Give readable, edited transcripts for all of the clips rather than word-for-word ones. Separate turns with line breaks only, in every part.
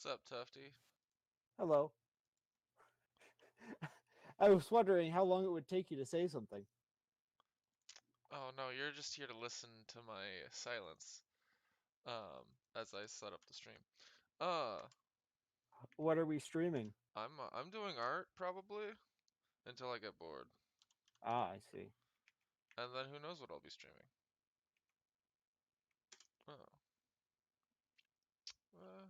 Sup, Tufty?
Hello. I was wondering how long it would take you to say something.
Oh no, you're just here to listen to my silence. As I set up the stream. Uh,
What are we streaming?
I'm doing art probably until I get bored,
Ah, I see.
and then who knows what I'll be streaming. Oh, uh,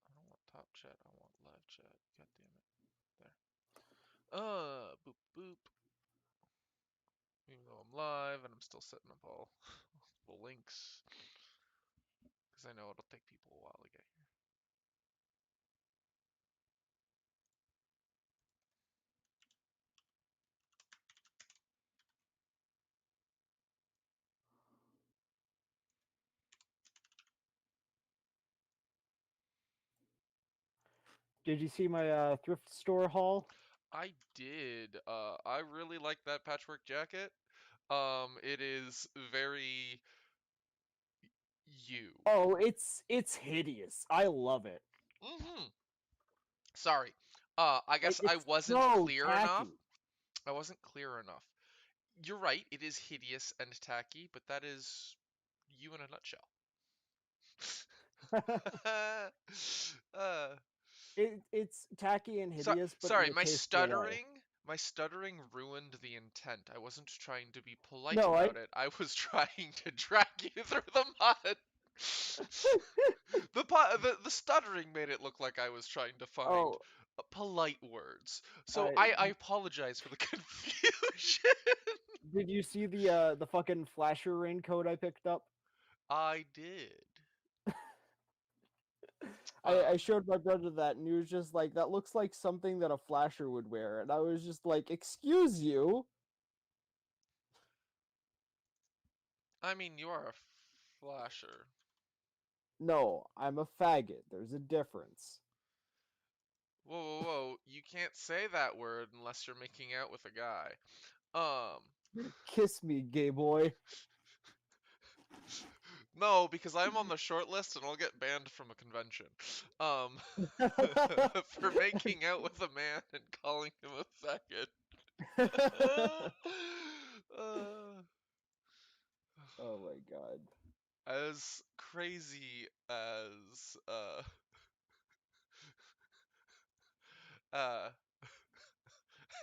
I don't want top chat. I want live chat. God damn it. There. Boop boop. Even though I'm live and I'm still setting up all the links, because I know it'll take people a while to get here.
Did you see my thrift store haul?
I did. I really like that patchwork jacket. It is very you.
Oh, it's hideous. I love it.
Hmm. Sorry. I guess I
It's
wasn't
so
clear enough.
tacky.
I wasn't clear enough. You're right. It is hideous and tacky, but that is you in a nutshell. uh,
it's tacky and
so,
hideous, but in
sorry.
a
My
tasteful way.
stuttering. My stuttering ruined the intent. I wasn't trying to be polite
No, I
about it. I was trying to drag you through the mud. The stuttering made it look like I was trying to find
oh,
polite words. So
uh,
I apologize for the confusion.
did you see the fucking flasher raincoat I picked up?
I did.
I
Um,
showed my brother that, and he was just like, "That looks like something that a flasher would wear," and I was just like, "Excuse you."
I mean, you are a flasher.
No, I'm a faggot. There's a difference.
Whoa, whoa, whoa! You can't say that word unless you're making out with a guy. Um,
Kiss me, gay boy.
no, because I'm on the short list and I'll get banned from a convention. Um, for making out with a man and calling him a faggot. uh,
Oh my god.
as crazy as uh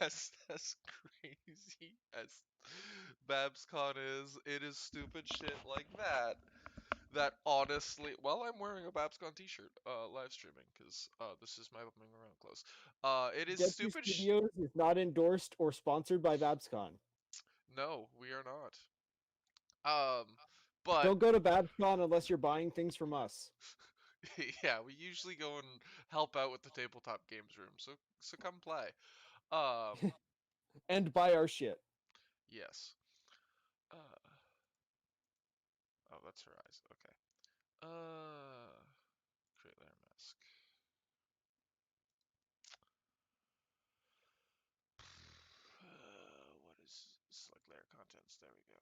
as crazy as BabsCon is, it is stupid shit like that that honestly, well, I'm wearing a BabsCon t-shirt live streaming because this is my bumming around clothes. It is
Get Two
stupid
Studios is not endorsed or sponsored by BabsCon.
No, we are not. But
Don't go to BabsCon unless you're buying things from us.
yeah, we usually go and help out with the tabletop games room. So come play. Um,
And buy our shit.
yes. Uh, oh, that's her eyes. Okay. Create layer mask. What is select layer contents? There we go.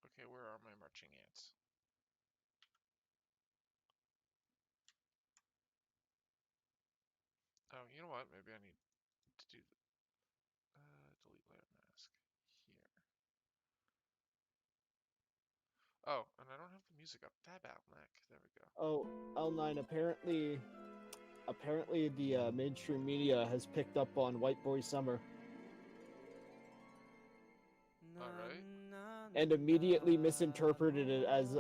Okay, where are my marching ants? Oh, you know what? Maybe I need to do delete layer mask here. Oh, and I don't have the music up. Tab out, Mac. There we go.
Oh, L9, apparently the mainstream media has picked up on White Boy Summer
All right.
and immediately misinterpreted it as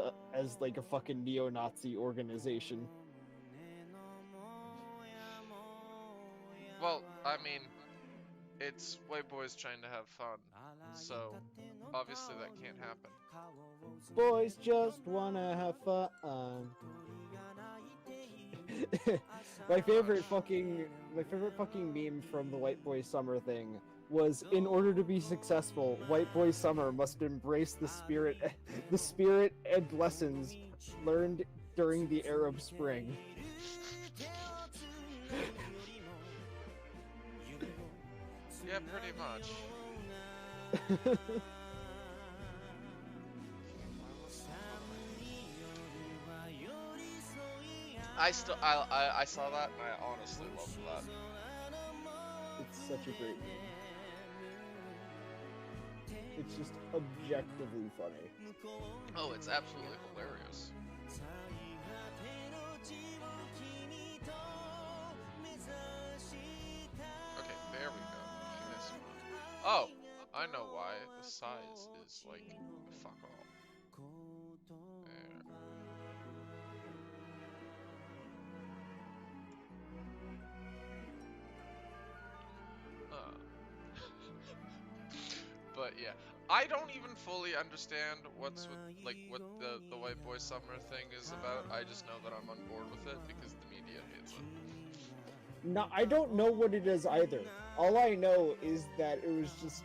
like a fucking neo-Nazi organization.
Well, I mean, it's white boys trying to have fun, so obviously that can't happen.
Boys just wanna have fun. my
Oh,
favorite fucking my favorite fucking meme from the White Boy Summer thing was, in order to be successful, White Boy Summer must embrace the spirit, the spirit and lessons learned during the Arab Spring.
Yeah, pretty much. I saw that and I honestly loved that.
It's such a great meme. It's just objectively funny.
Oh, it's absolutely hilarious. Okay, there we go. Penis one. Oh, I know why. The size is like, fuck all. There. But yeah, I don't even fully understand what's with, like, what the White Boy Summer thing is about. I just know that I'm on board with it because the media hates it.
No, I don't know what it is either. All I know is that it was just.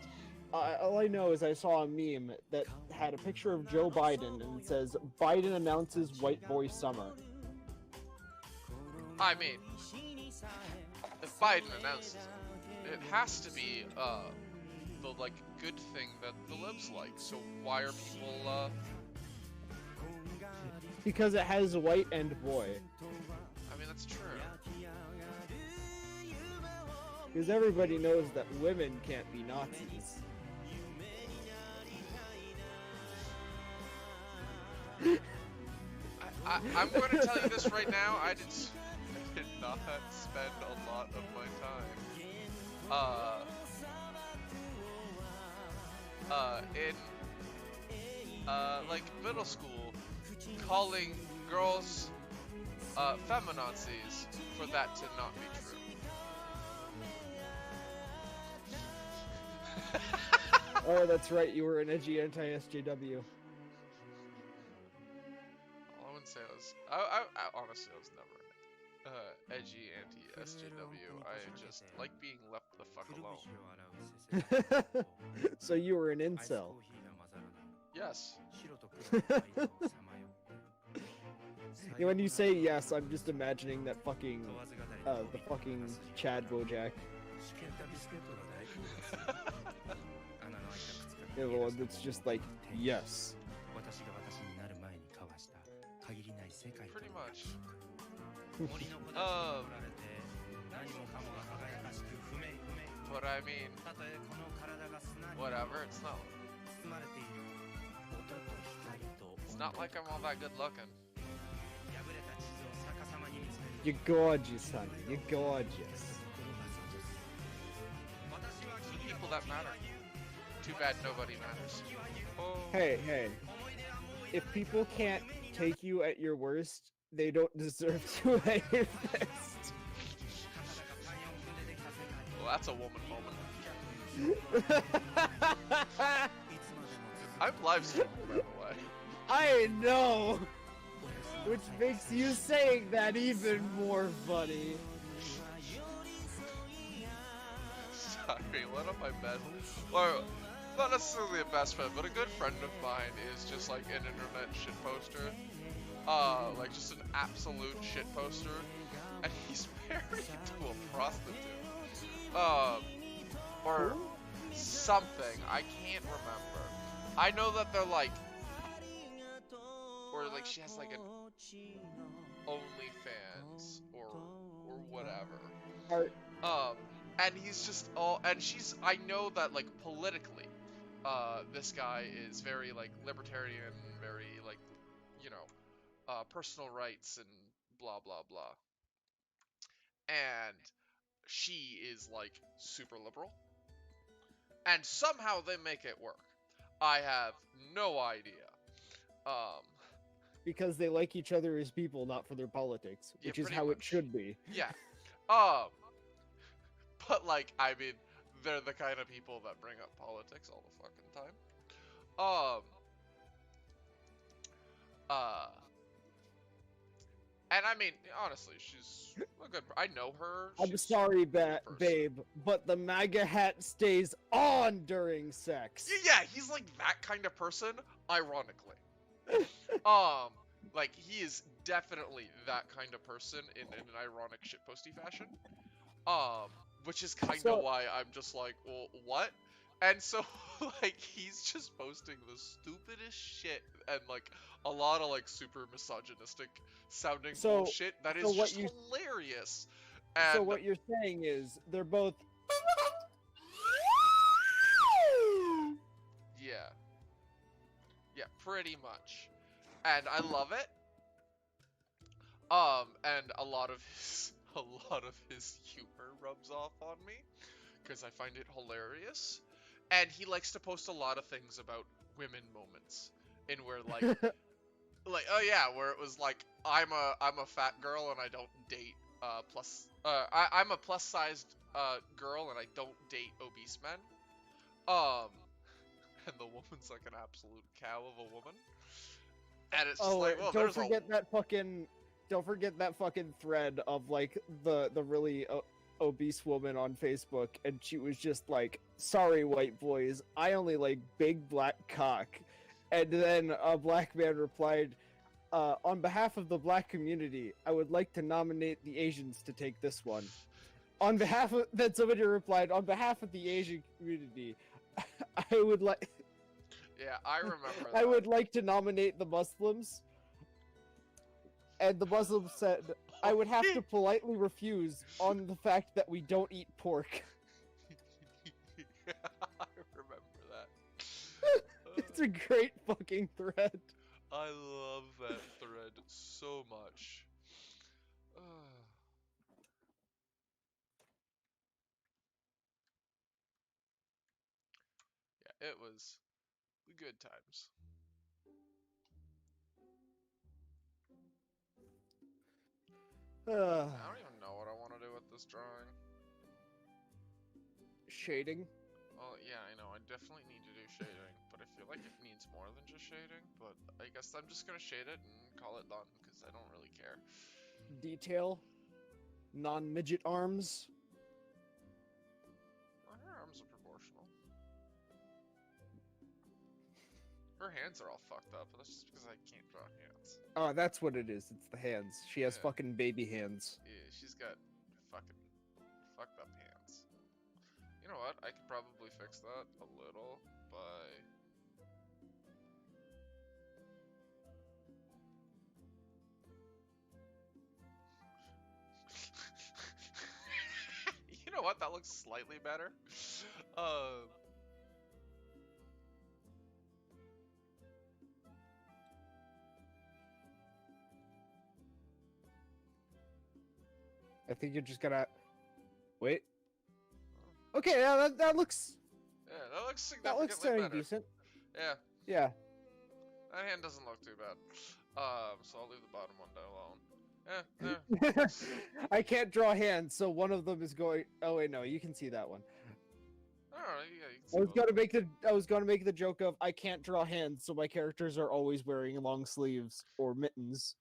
All I know is I saw a meme that had a picture of Joe Biden and it says, Biden announces White Boy Summer.
I mean, if Biden announces it, it has to be the like good thing that the libs like. So why are people
Because it has white and boy.
I mean, that's true.
Because everybody knows that women can't be Nazis.
I'm going to tell you this right now. I did not spend a lot of my time in like middle school calling girls feminazis for that to not be true.
Oh, that's right, you were an edgy anti-SJW.
All I wouldn't say I honestly, I was never edgy anti-SJW. I just like being left the fuck alone.
So you were an incel.
Yes.
When you say yes, I'm just imagining that fucking, the fucking Chad Bojack. The one that's just like, yes.
Pretty much. But I mean, whatever, it's not like I'm all that good looking.
You're gorgeous, honey. You're gorgeous.
The people that matter. Too bad nobody matters. Oh.
Hey. If people can't take you at your worst, they don't deserve to at your best.
Well, that's a woman moment. I'm live streaming, by the way.
I know! Which makes you saying that even more funny.
Sorry, one of my best, or not necessarily a best friend, but a good friend of mine is just like an internet shitposter. Like just an absolute shitposter. And he's married to a prostitute. Or something. I can't remember. I know that they're like, or like she has like an OnlyFans or whatever. And he's just and she's, I know that like politically, this guy is very like libertarian, very like, you know, personal rights and blah blah blah. And she is like super liberal. And somehow they make it work. I have no idea.
Because they like each other as people, not for their politics, which is how it should be.
Yeah. But like, I mean, they're the kind of people that bring up politics all the fucking time. And I mean, honestly, she's a good. I know her.
I'm
She's
sorry,
a good person.
babe, but the MAGA hat stays on during sex.
Yeah, he's like that kind of person. Ironically, like he is definitely that kind of person in an ironic shitposty fashion. Which is kind of
So-
why I'm just like, well, what? And so, like, he's just posting the stupidest shit and, like, a lot of, like, super misogynistic sounding
So-
bullshit that
so
is
what
just
you-
hilarious.
So
And,
what you're saying is they're both.
yeah. Yeah, pretty much. And I love it. And a lot of his humor rubs off on me because I find it hilarious. And he likes to post a lot of things about women moments, in where like, oh yeah, where it was like I'm a fat girl and I don't date I'm a plus sized girl and I don't date obese men. And the woman's like an absolute cow of a woman. And it's just like, well,
don't
there's
forget that fucking. Don't forget that fucking thread of like the really obese woman on Facebook, and she was just like, "Sorry, white boys, I only like big black cock," and then a black man replied, "On behalf of the black community, I would like to nominate the Asians to take this one." On behalf of then somebody replied, "On behalf of the Asian community, I would like."
Yeah, I remember that.
I would like to nominate the Muslims. And the Muslim said, I would have to politely refuse on the fact that we don't eat pork.
I remember that.
It's a great fucking thread.
I love that thread so much. Yeah, it was good times. I don't even know what I want to do with this drawing.
Shading.
Well, yeah, I know. I definitely need to do shading, but I feel like it needs more than just shading. But I guess I'm just gonna shade it and call it done because I don't really care.
Detail. Non-midget arms.
Well, her arms are proportional. Her hands are all fucked up, but that's just because I can't draw hands.
Oh, that's what it is. It's the hands. She has
Yeah.
fucking baby hands.
Yeah, she's got fucking fucked up hands. You know what? I could probably fix that a little by... You know what? That looks slightly better.
I think you're just gonna wait. Okay, yeah, that looks
Yeah, that looks
that
significantly
looks
better.
decent.
Yeah,
Yeah.
that hand doesn't look too bad. So I'll leave the bottom one down alone. Yeah.
I can't draw hands, so one of them is going. Oh wait, no, you can see that one.
I don't know. Yeah, you can
I
see
was
both.
gonna make the joke of I can't draw hands, so my characters are always wearing long sleeves or mittens.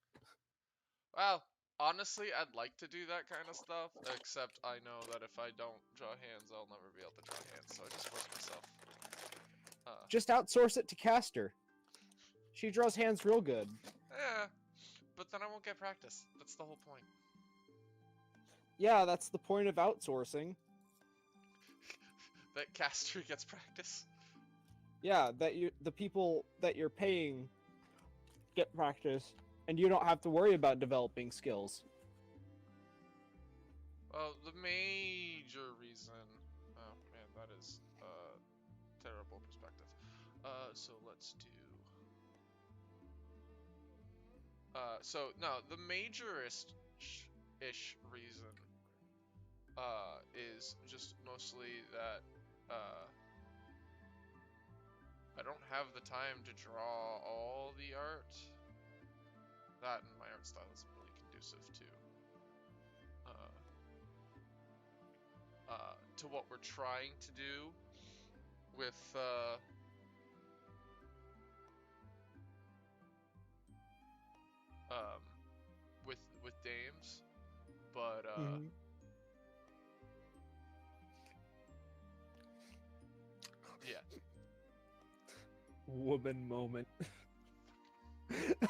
Well, honestly, I'd like to do that kind of stuff, except I know that if I don't draw hands, I'll never be able to draw hands, so I just force myself.
Just outsource it to Caster. She draws hands real good.
Yeah, but then I won't get practice. That's the whole point.
Yeah, that's the point of outsourcing.
That caster gets practice.
Yeah, that the people that you're paying get practice, and you don't have to worry about developing skills.
Well, the major reason... Oh, man, that is terrible perspective. So let's do... no, the majorist-ish reason is just mostly that I don't have the time to draw all the art. That and my art style isn't really conducive to what we're trying to do with dames, but
Mhm.
yeah.
Woman moment.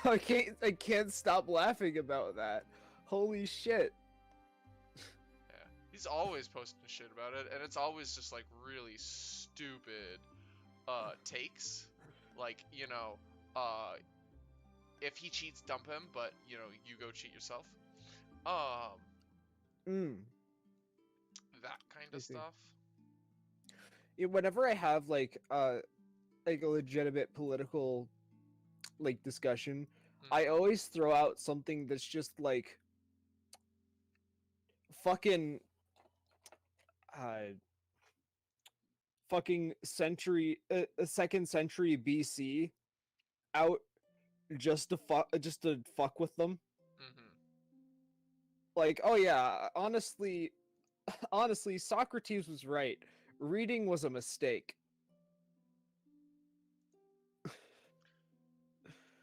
I can't stop laughing about that. Holy shit.
Yeah. He's always posting shit about it, and it's always just like really stupid takes. Like, if he cheats, dump him, but you go cheat yourself. Um,
Mm,
that kind
I
of
see.
stuff.
Yeah, whenever I have like a legitimate political like discussion, I
Hmm.
always throw out something that's just like fucking uh fucking a second century BC out just to fuck with them.
Hmm.
Like, oh yeah, honestly, Socrates was right. Reading was a mistake,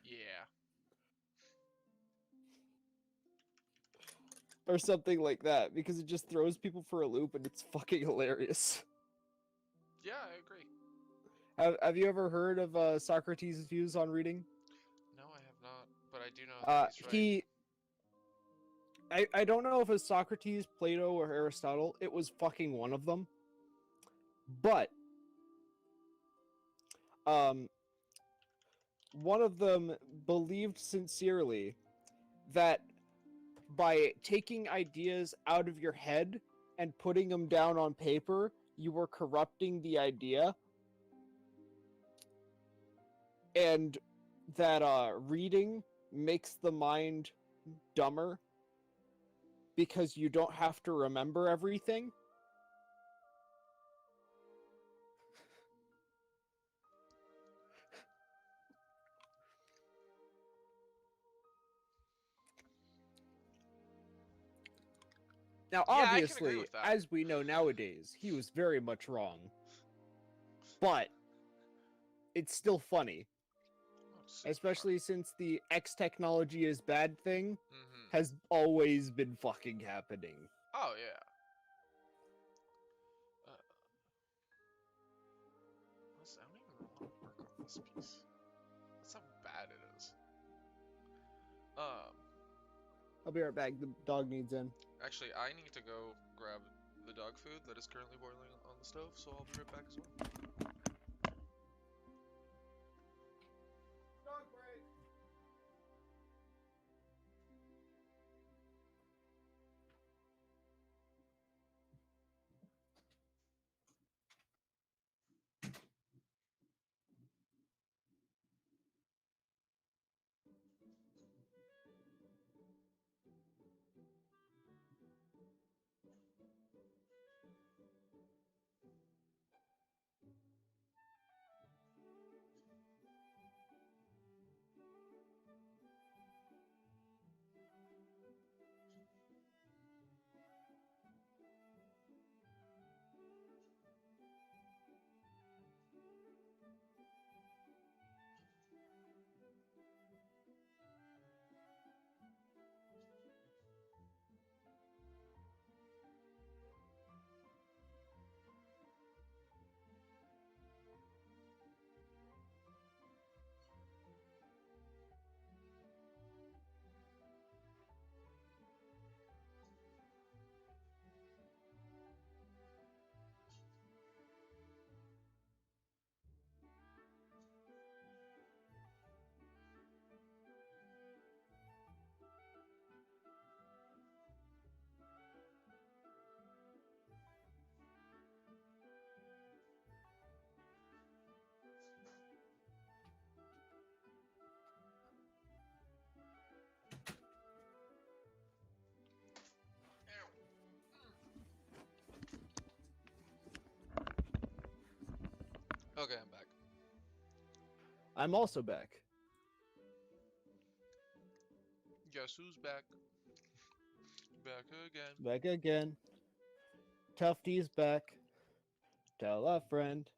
Yeah.
or something like that, because it just throws people for a loop and it's fucking hilarious.
Yeah, I agree.
Have you ever heard of Socrates' views on reading?
No, I have not, but I do know that he's right.
He I don't know if it's Socrates, Plato, or Aristotle. It was fucking one of them. But um one of them believed sincerely that by taking ideas out of your head and putting them down on paper, you were corrupting the idea, and that reading makes the mind dumber because you don't have to remember everything. Now,
Yeah, I can agree
obviously,
with that.
as we know nowadays, he was very much wrong, but it's still funny,
Oh, super
especially
funny.
since the X technology is bad thing
Hmm.
has always been fucking happening.
Oh yeah. Uh, I don't even want to work on this piece. That's how bad it is. Um,
I'll be right back. The dog needs in.
Actually, I need to go grab the dog food that is currently boiling on the stove, so I'll be right back as well.
Dog break.
Okay, I'm back.
I'm also back.
Guess who's back? Back again.
Back again. Tufty's back. Tell a friend.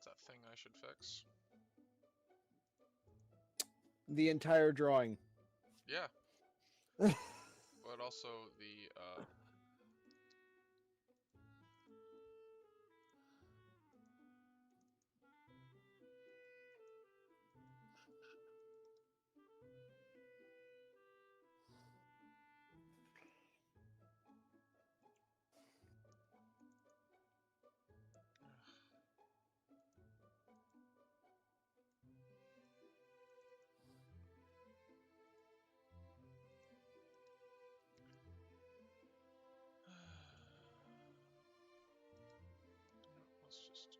that's a thing I should fix.
The entire drawing.
Yeah, but also the let's just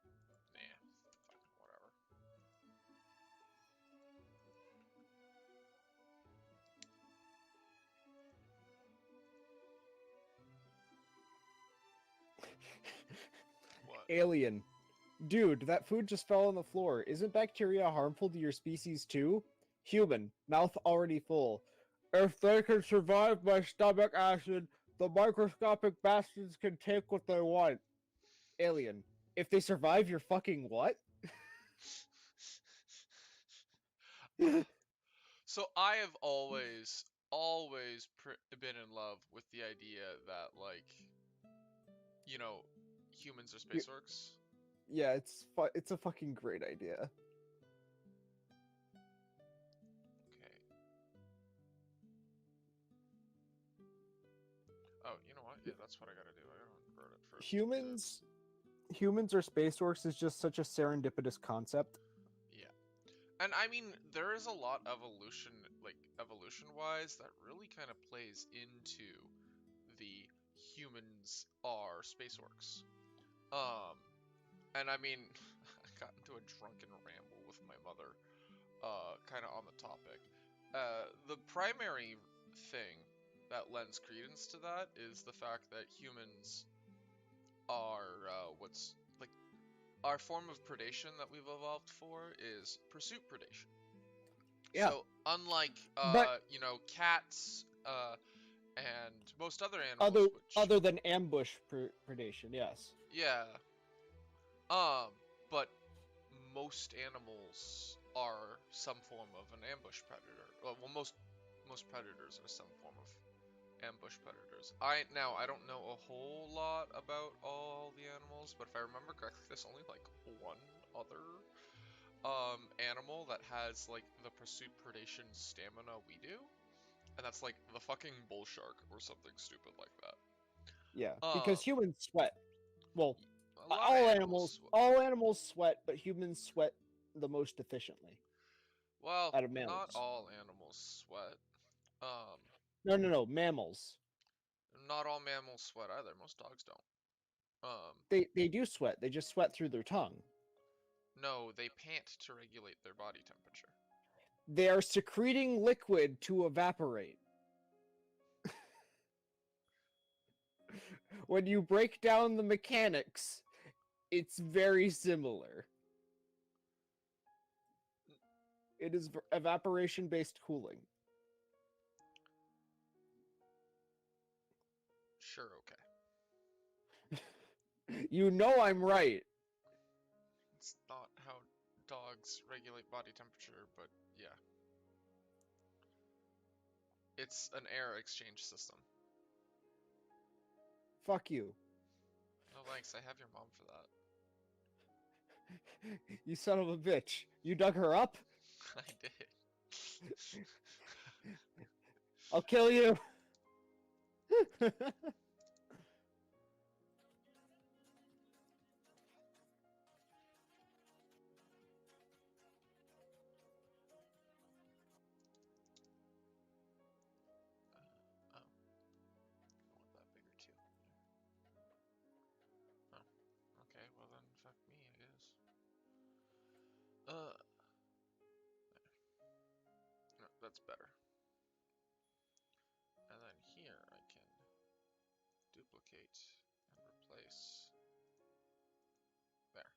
duplicate it. Nah, fucking whatever. What?
Alien. Dude, that food just fell on the floor. Isn't bacteria harmful to your species too? Human. Mouth already full. If they can survive my stomach acid, the microscopic bastards can take what they want. Alien. If they survive your fucking what?
So I have always been in love with the idea that, like, you know, humans are space orcs.
Yeah, it's a fucking great idea.
Okay. Oh, you know what? Yeah, that's what I gotta do. I gotta convert it first.
Humans or space orcs is just such a serendipitous concept.
Yeah. And I mean, there is a lot of evolution-wise, that really kind of plays into the humans are space orcs. And I mean, I got into a drunken ramble with my mother, kind of on the topic. The primary thing that lends credence to that is the fact that humans are our form of predation that we've evolved for is pursuit predation.
Yeah.
So unlike
But
cats and most other animals,
other than ambush predation, yes.
yeah, but most animals are some form of an ambush predator. Well, most predators are some form of ambush predators. I don't know a whole lot about all the animals, but if I remember correctly, there's only like one other animal that has like the pursuit predation stamina we do, and that's like the fucking bull shark or something stupid like that.
Yeah, because humans sweat. Well,
a lot of animals sweat.
all animals sweat, but humans sweat the most efficiently.
Well,
Out of
not
mammals.
all animals sweat.
No, mammals.
Not all mammals sweat either. Most dogs don't.
They do sweat. They just sweat through their tongue.
No, they pant to regulate their body temperature.
They are secreting liquid to evaporate. When you break down the mechanics, it's very similar. It is evaporation-based cooling.
Sure, okay.
You know I'm right.
It's not how dogs regulate body temperature, but yeah. It's an air exchange system.
Fuck you.
No thanks, I have your mom for that.
You son of a bitch. You dug her up?
I did.
I'll kill you.
Oh. I want that bigger too. Oh. Okay, well then fuck me, I guess. There. No, that's better. And then here I can duplicate and replace. There.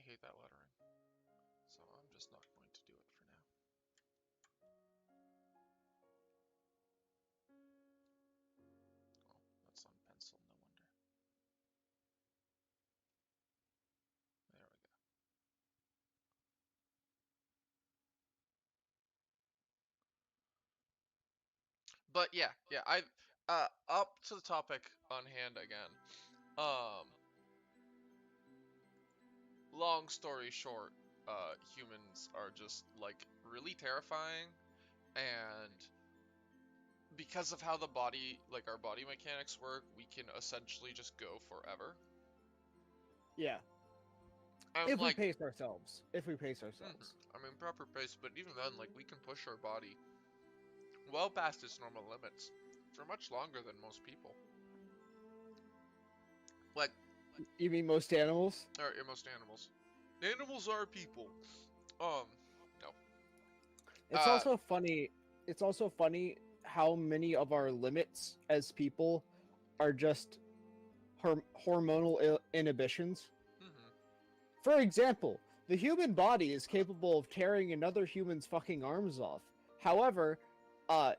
hate that lettering. So I'm just not going to do it for now. Oh, that's on pencil, no wonder. There we go. But yeah, up to the topic on hand again. Um, long story short, humans are just like really terrifying, and because of how the body, like our body mechanics work, we can essentially just go forever.
Yeah.
And
If we
like,
pace ourselves. If we pace
mhm,
ourselves.
I mean proper pace, but even then, like we can push our body well past its normal limits for much longer than most people. Like,
You mean most animals?
or most animals. Animals are people. Um, no.
It's
Uh,
also funny. It's also funny how many of our limits as people are just hormonal inhibitions.
mhm,
For example, the human body is capable of tearing another human's fucking arms off. However, uh,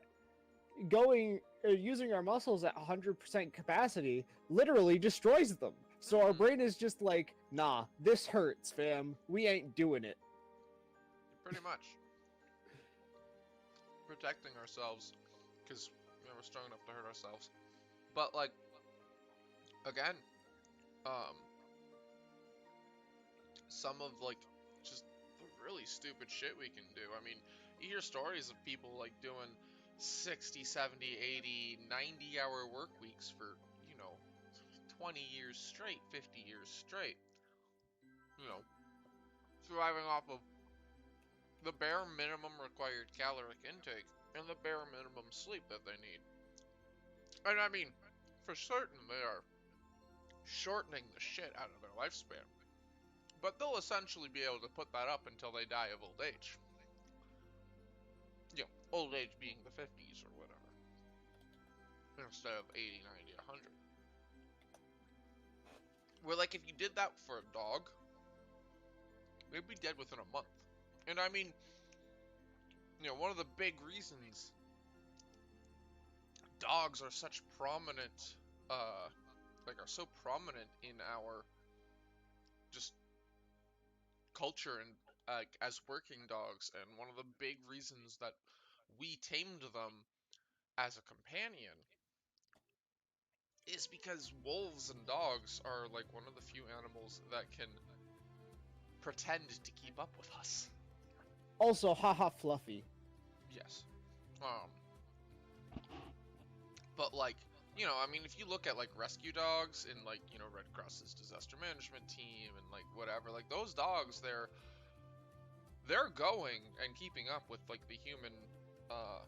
using our muscles at 100% capacity literally destroys them. So our
mhm,
brain is just like, nah, this hurts, fam. We ain't doing it.
pretty much protecting ourselves because we're strong enough to hurt ourselves. But like, again, um, some of like just the really stupid shit we can do. I mean, you hear stories of people like doing 60, 70, 80, 90-hour work weeks for, 20 years straight, 50 years straight, you know, surviving off of the bare minimum required caloric intake and the bare minimum sleep that they need. And I mean, for certain, they are shortening the shit out of their lifespan. But they'll essentially be able to put that up until they die of old age. Old age being the 50s or whatever, instead of 80, 90, 100. Where, like, if you did that for a dog, they'd be dead within a month. And I mean, one of the big reasons dogs are such prominent, are so prominent in our just culture and as working dogs, and one of the big reasons that we tamed them as a companion is because wolves and dogs are like one of the few animals that can pretend to keep up with us.
Also, haha, fluffy.
Yes. Um, but like, I mean, if you look at like rescue dogs in like, Red Cross's disaster management team and like whatever, like those dogs, they're going and keeping up with like the human uh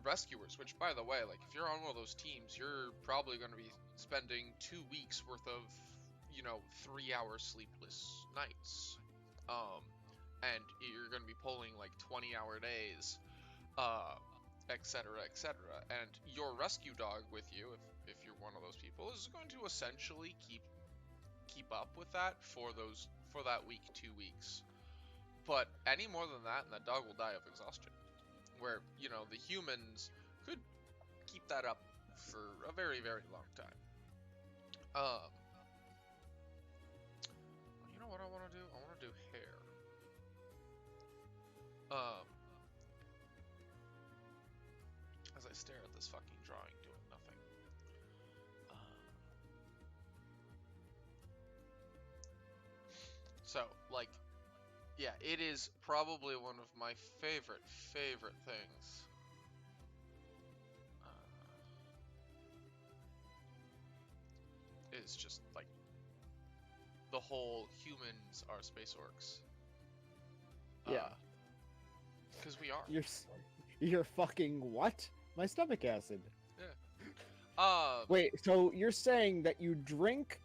rescuers, which by the way, like if you're on one of those teams, you're probably going to be spending 2 weeks worth of 3 hour sleepless nights, and you're going to be pulling like 20-hour days, etc., etc., and your rescue dog with you, if you're one of those people, is going to essentially keep up with that for that week, 2 weeks. But any more than that, and that dog will die of exhaustion. Where, the humans could keep that up for a very, very long time. Um, you know what I want to do? I want to do hair. As I stare at this fucking drawing doing nothing. So, like, yeah, it is probably one of my favorite things. Is just like the whole humans are space orcs.
Yeah.
Because we are.
You're fucking what? My stomach acid.
Yeah.
Wait, so you're saying that you drink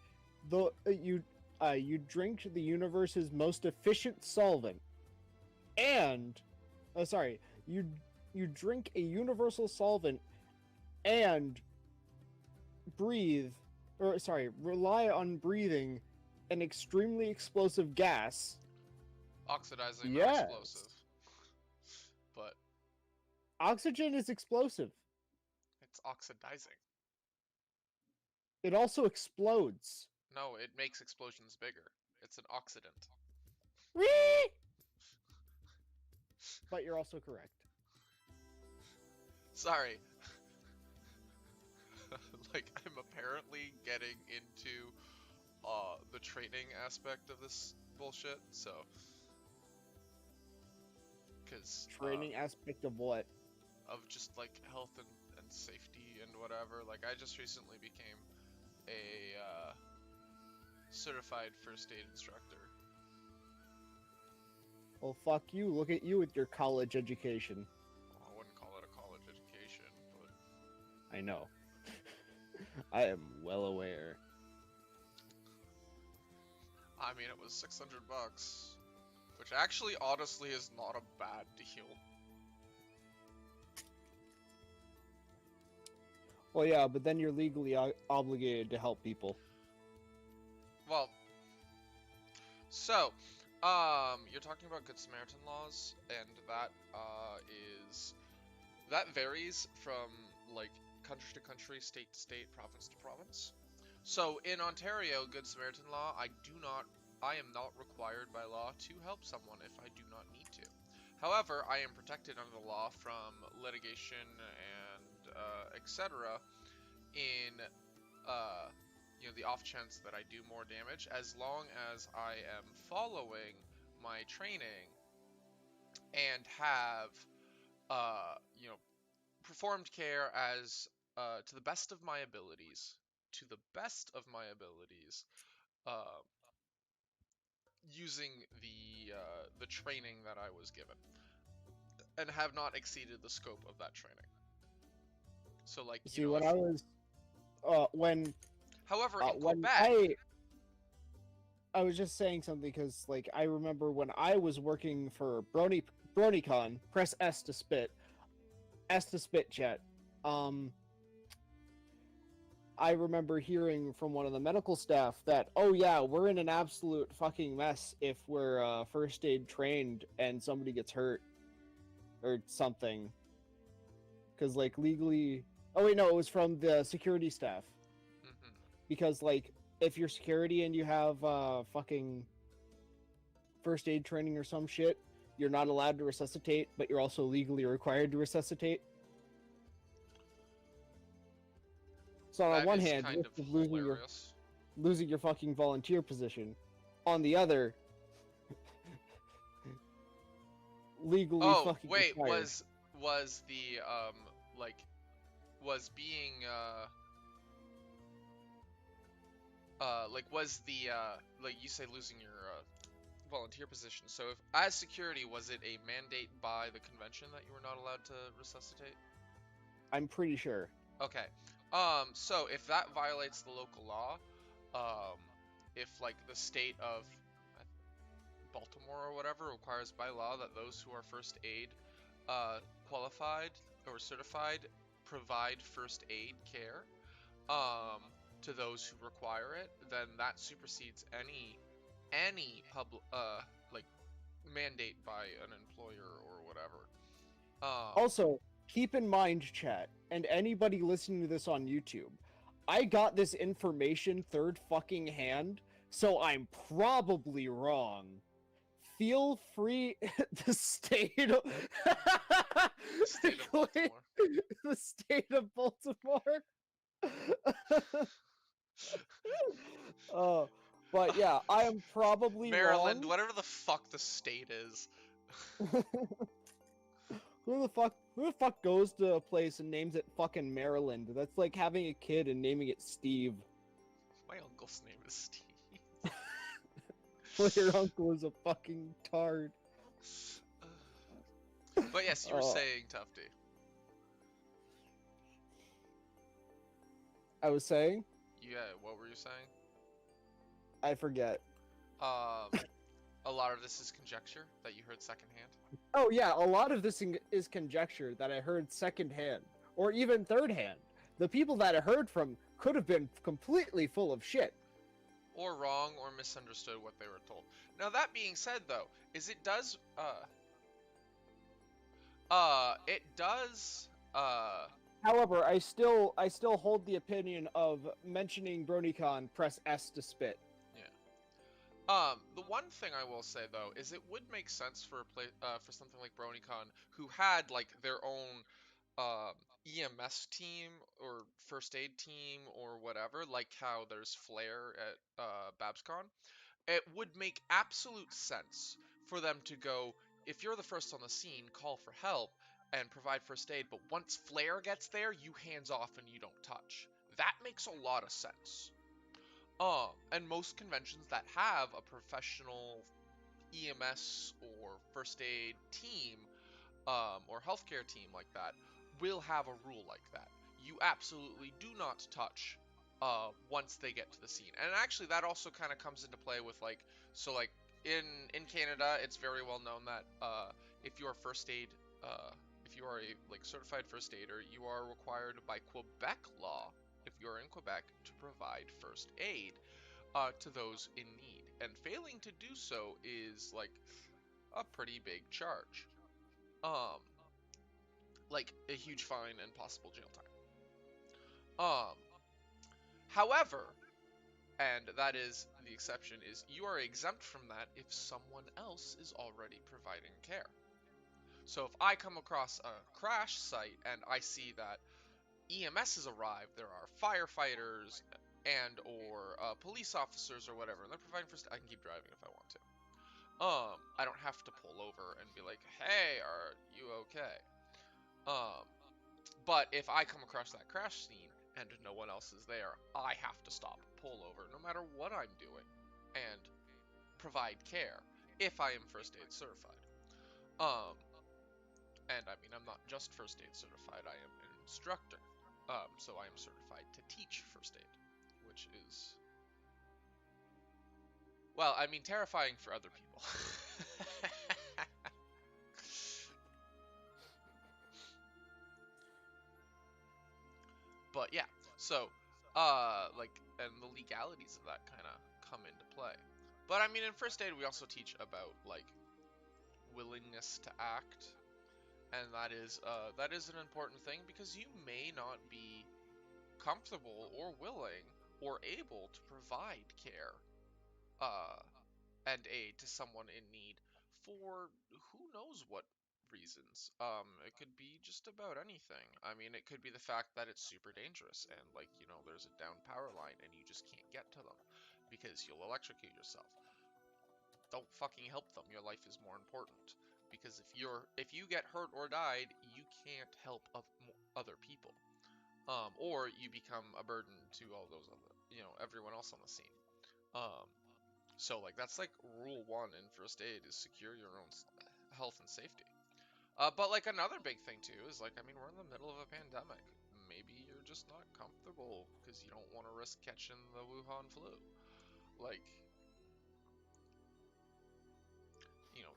you drink the universe's most efficient solvent, and sorry, you drink a universal solvent and breathe, or sorry, rely on breathing an extremely explosive gas.
Oxidizing, not
Yes.
explosive. But
Oxygen is explosive.
it's oxidizing.
It also explodes.
No, it makes explosions bigger. It's an oxidant.
But you're also correct.
Sorry. Like, I'm apparently getting into the training aspect of this bullshit, so. Because.
Training aspect of what?
Of just, like, health and safety and whatever. Like, I just recently became a certified first aid instructor.
Well, fuck you. Look at you with your college education.
Well, I wouldn't call it a college education, but.
I know. I am well aware.
I mean, it was $600, which actually, honestly, is not a bad deal.
Well, yeah, but then you're legally obligated to help people.
Well, so, you're talking about Good Samaritan laws, and that varies from, like, country to country, state to state, province to province. So, in Ontario, Good Samaritan law, I am not required by law to help someone if I do not need to. However, I am protected under the law from litigation and etc. in the off chance that I do more damage, as long as I am following my training and have performed care as to the best of my abilities, using the training that I was given, and have not exceeded the scope of that training. So, like,
See, when I was,
however, in
when
Quebec,
I was just saying something because, like, I remember when I was working for BronyCon, press S to spit chat. I remember hearing from one of the medical staff that, oh yeah, we're in an absolute fucking mess if we're first aid trained and somebody gets hurt or something. Because, like, legally... Oh wait, no, it was from the security staff.
mm-hmm.
Because, like, if you're security and you have fucking first aid training or some shit, you're not allowed to resuscitate, but you're also legally required to resuscitate. So on one hand, you're losing your fucking volunteer position. On the other, legally fucking required.
was the was being like you say losing your volunteer position. So if as security, was it a mandate by the convention that you were not allowed to resuscitate?
I'm pretty sure.
Okay. So if that violates the local law, if, like, the state of Baltimore or whatever requires by law that those who are first aid qualified or certified provide first aid care to those who require it, then that supersedes any public like mandate by an employer or whatever.
Also, keep in mind, chat, and anybody listening to this on YouTube, I got this information third fucking hand, so I'm probably wrong. Feel free. The state of
Baltimore.
The state of Baltimore. But yeah, I am probably
Maryland,
wrong.
whatever the fuck the state is.
Who the fuck goes to a place and names it fucking Maryland? That's like having a kid and naming it Steve.
My uncle's name is Steve.
Well, your uncle is a fucking tard.
But yes, you were saying, Tufty.
I was saying?
Yeah, what were you saying?
I forget.
A lot of this is conjecture that you heard secondhand.
Oh yeah, a lot of this is conjecture that I heard secondhand, or even third hand. The people that I heard from could have been completely full of shit.
or wrong or misunderstood what they were told. Now that being said, though, is it does
However, I still hold the opinion of mentioning BronyCon, press S to spit.
yeah. The one thing I will say though is it would make sense for for something like BronyCon, who had like their own um, EMS team or first aid team or whatever, like how there's Flair at BabsCon. It would make absolute sense for them to go, if you're the first on the scene, call for help and provide first aid, but once Flair gets there, you hands off and you don't touch. That makes a lot of sense. And most conventions that have a professional EMS or first aid team or healthcare team like that will have a rule like that. You absolutely do not touch once they get to the scene. And actually, that also kind of comes into play with like, so like in Canada, it's very well known that if you are first aid, if you are a like certified first aider, you are required by Quebec law, if you are in Quebec, to provide first aid to those in need. And failing to do so is like a pretty big charge. Um, like a huge fine and possible jail time. However, and that is the exception, is you are exempt from that if someone else is already providing care. So if I come across a crash site and I see that EMS has arrived, there are firefighters and or police officers or whatever, and they're providing first, I can keep driving if I want to. I don't have to pull over and be like, "Hey, are you okay?" Um, But if I come across that crash scene and no one else is there, I have to stop, pull over, no matter what I'm doing, and provide care if I am first aid certified. Um, and I mean, I'm not just first aid certified, I am an instructor. So I am certified to teach first aid, which is, well, I mean, terrifying for other people. But yeah, so like, and the legalities of that kind of come into play. But I mean, in first aid, we also teach about like willingness to act, and that is an important thing because you may not be comfortable or willing or able to provide care uh, and aid to someone in need for who knows what reasons. It could be just about anything. I mean, it could be the fact that it's super dangerous and like, you know, there's a down power line and you just can't get to them because you'll electrocute yourself. Don't fucking help them. Your life is more important. Because if you get hurt or died, you can't help other people. Or you become a burden to all those other, you know, everyone else on the scene. Um, so like that's like rule one in first aid is secure your own health and safety. But like another big thing too is like, I mean, we're in the middle of a pandemic. Maybe you're just not comfortable because you don't want to risk catching the Wuhan flu. Like, you know,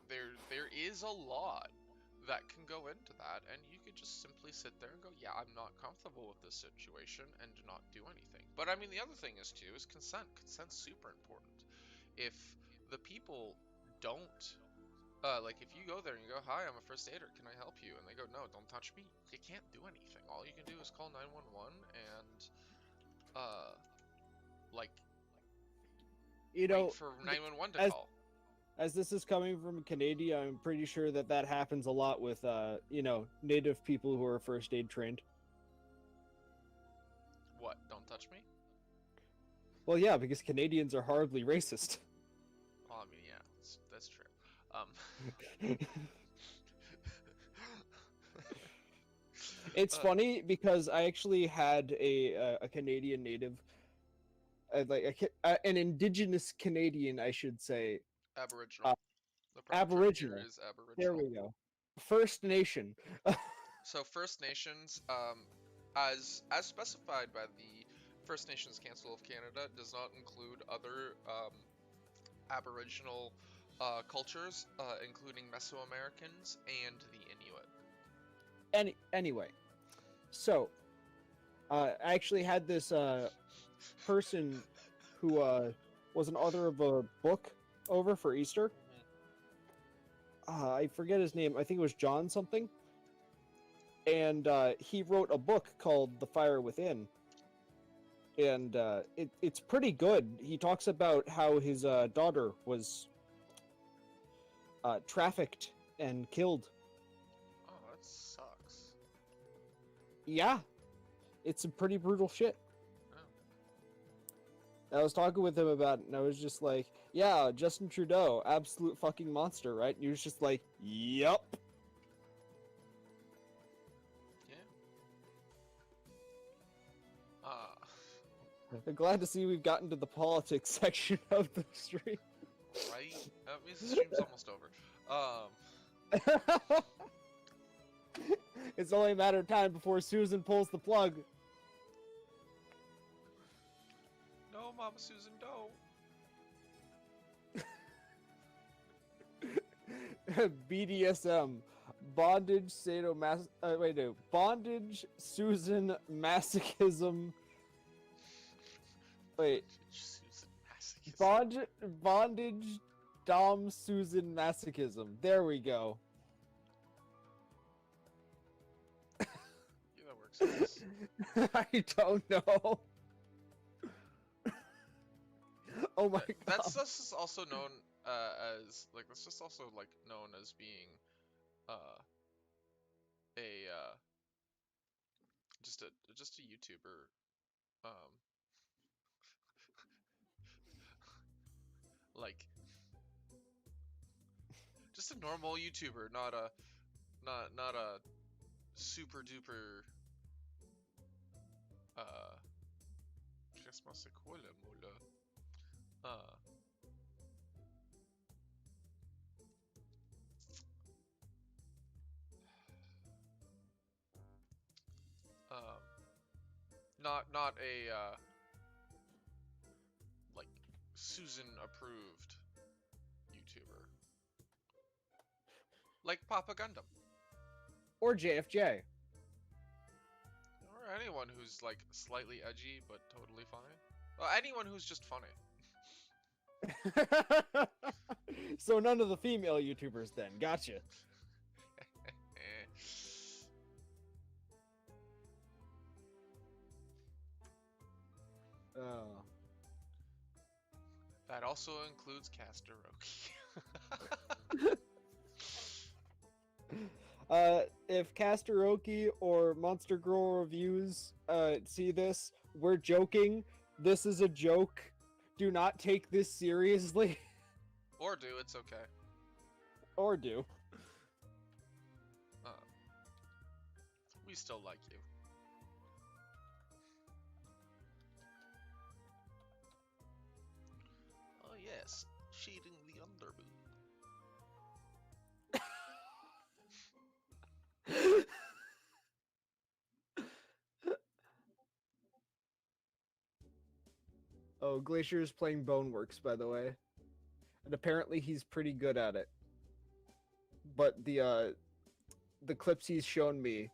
there is a lot that can go into that, and you could just simply sit there and go, yeah, I'm not comfortable with this situation, and do not do anything. But I mean, the other thing is too is consent. Consent's super important. If the people don't like, if you go there and you go, "Hi, I'm a first aider. Can I help you?" and they go, "No, don't touch me." You can't do anything. All you can do is call 911 and uh like
You
wait
know,
for 911 to
as
call.
as this is coming from Canada, I'm pretty sure that happens a lot with native people who are first aid trained.
What? Don't touch me?
Well, yeah, because Canadians are horribly racist.
Well, I mean, yeah, that's true. Um,
It's
uh,
funny because I actually had a Canadian native, an indigenous Canadian, I should say,
Aboriginal.
uh,
The proper term here
Aboriginal.
is
There
Aboriginal.
we go. First Nation.
So First Nations, as specified by the First Nations Council of Canada, does not include other Aboriginal cultures, including Mesoamericans and the Inuit.
Anyway, so I actually had this person who was an author of a book over for Easter. I forget his name. I think it was John something. And he wrote a book called The Fire Within. And it's pretty good. He talks about how his daughter was trafficked and killed.
Oh, that sucks.
Yeah, it's some pretty brutal shit.
Oh.
I was talking with him about it, and I was just like, yeah, Justin Trudeau, absolute fucking monster, right? And he was just like, yup.
Yeah.
I'm glad to see we've gotten to the politics section of the stream.
Right? That means the stream's almost over.
It's only a matter of time before Susan pulls the plug.
No, Mama Susan, don't.
BDSM. Bondage, bondage, Susan, masochism. Wait.
Susan masochism.
Bondage, Dom, Susan, masochism. There we go.
Yeah, that works. I guess.
I don't know. Oh my god.
That's just also known as like that's just also like known as being a just a YouTuber like just a normal YouTuber, not a super duper qu'est-ce que c'est quoi le mot là? Not a like Susan approved YouTuber. Like Papa Gundam.
Or JFJ.
Or anyone who's like slightly edgy but totally funny. Well, anyone who's just funny.
So none of the female YouTubers then. Gotcha. Oh.
That also includes Casteroki.
If Casteroki or Monster Girl Reviews see this, we're joking. This is a joke. Do not take this seriously.
Or do, it's okay.
Or do.
We still like you. Oh yes, shading the underboob.
Oh, Glacier is playing Boneworks, by the way. And apparently he's pretty good at it. But the clips he's shown me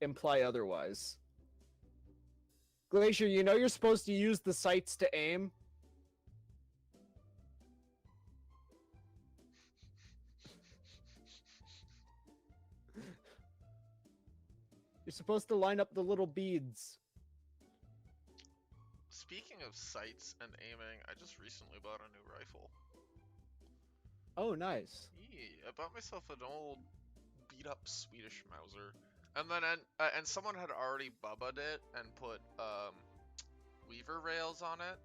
imply otherwise. Glacier, you know you're supposed to use the sights to aim? You're supposed to line up the little beads.
Speaking of sights and aiming, I just recently bought a new rifle.
Oh, nice.
Yeah, I bought myself an old beat-up Swedish Mauser, and then and someone had already bubbaed it and put weaver rails on it.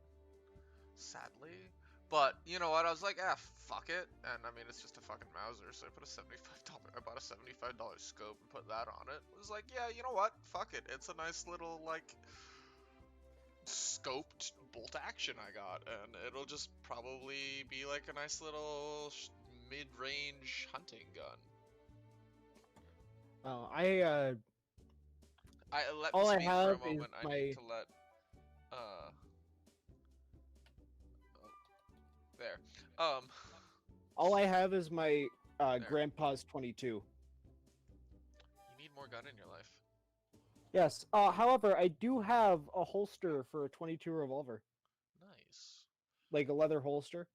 Sadly, but you know what? I was like, fuck it, and I mean it's just a fucking Mauser, so I put a $75. I bought a $75 scope and put that on it. It was like, yeah, you know what? Fuck it. It's a nice little like scoped bolt action I got, and it'll just probably be like a nice little mid-range hunting gun.
Oh,
let
all
me
I
speak
have
for a moment.
is
I need to let there.
All I have is my grandpa's 22.
You need more gun in your life.
Yes. However, I do have a holster for a 22 revolver.
Nice.
like a leather holster.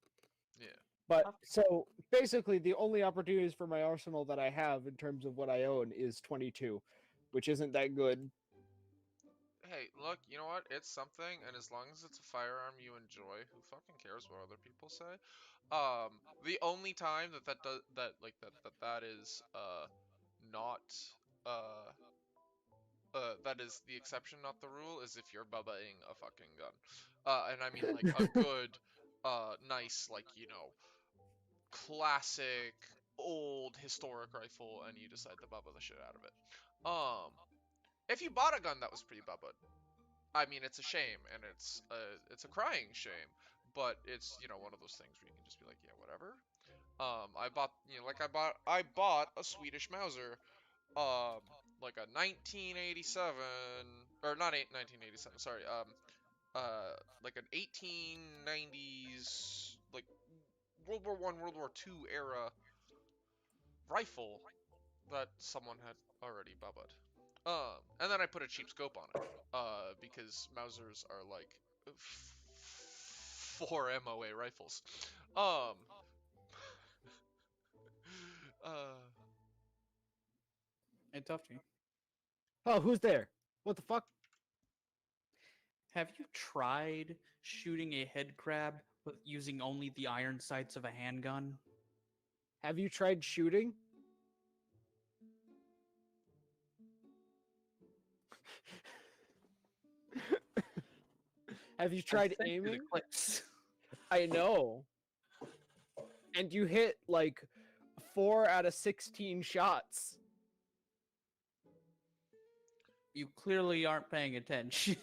Yeah.
But so basically, the only opportunities for my arsenal that I have in terms of what I own is 22, which isn't that good.
Hey, look, you know what? It's something, and as long as it's a firearm you enjoy, who fucking cares what other people say? The only time that does that is not uh that is the exception, not the rule, is if you're bubbaing a fucking gun. And I mean like a good, nice, like, classic, old, historic rifle, and you decide to bubba the shit out of it. If you bought a gun that was pre bubbaed, I mean, it's a shame, and it's a crying shame, but it's, one of those things where you can just be like, yeah, whatever. I bought, I bought a Swedish Mauser, um, like a 1987, or not 1987, sorry, like an 1890s, like World War One, World War Two era rifle that someone had already bubbaed. And then I put a cheap scope on it, because Mausers are like 4 MOA rifles. Um, uh,
Hey, Tufty,
Oh, who's there? What the fuck?
have you tried shooting a head crab with using only the iron sights of a handgun?
Have you tried shooting? Have you tried
I sent you the
aiming?
clips.
I know. And you hit like 4 out of 16 shots.
You clearly aren't paying attention.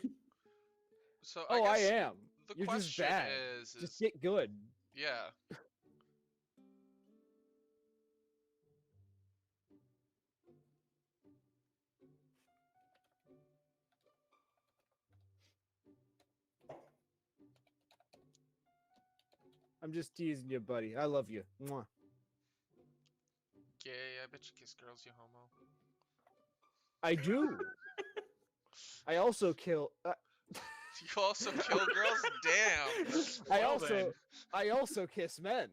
so
Oh, I
guess
am.
the
You're just
question
bad.
is,
Just get good.
yeah.
I'm just teasing you, buddy. I love you. Mwah.
Gay, I bet you kiss girls, you homo.
I do. I also kill.
You also kill girls? Damn.
I also kiss men.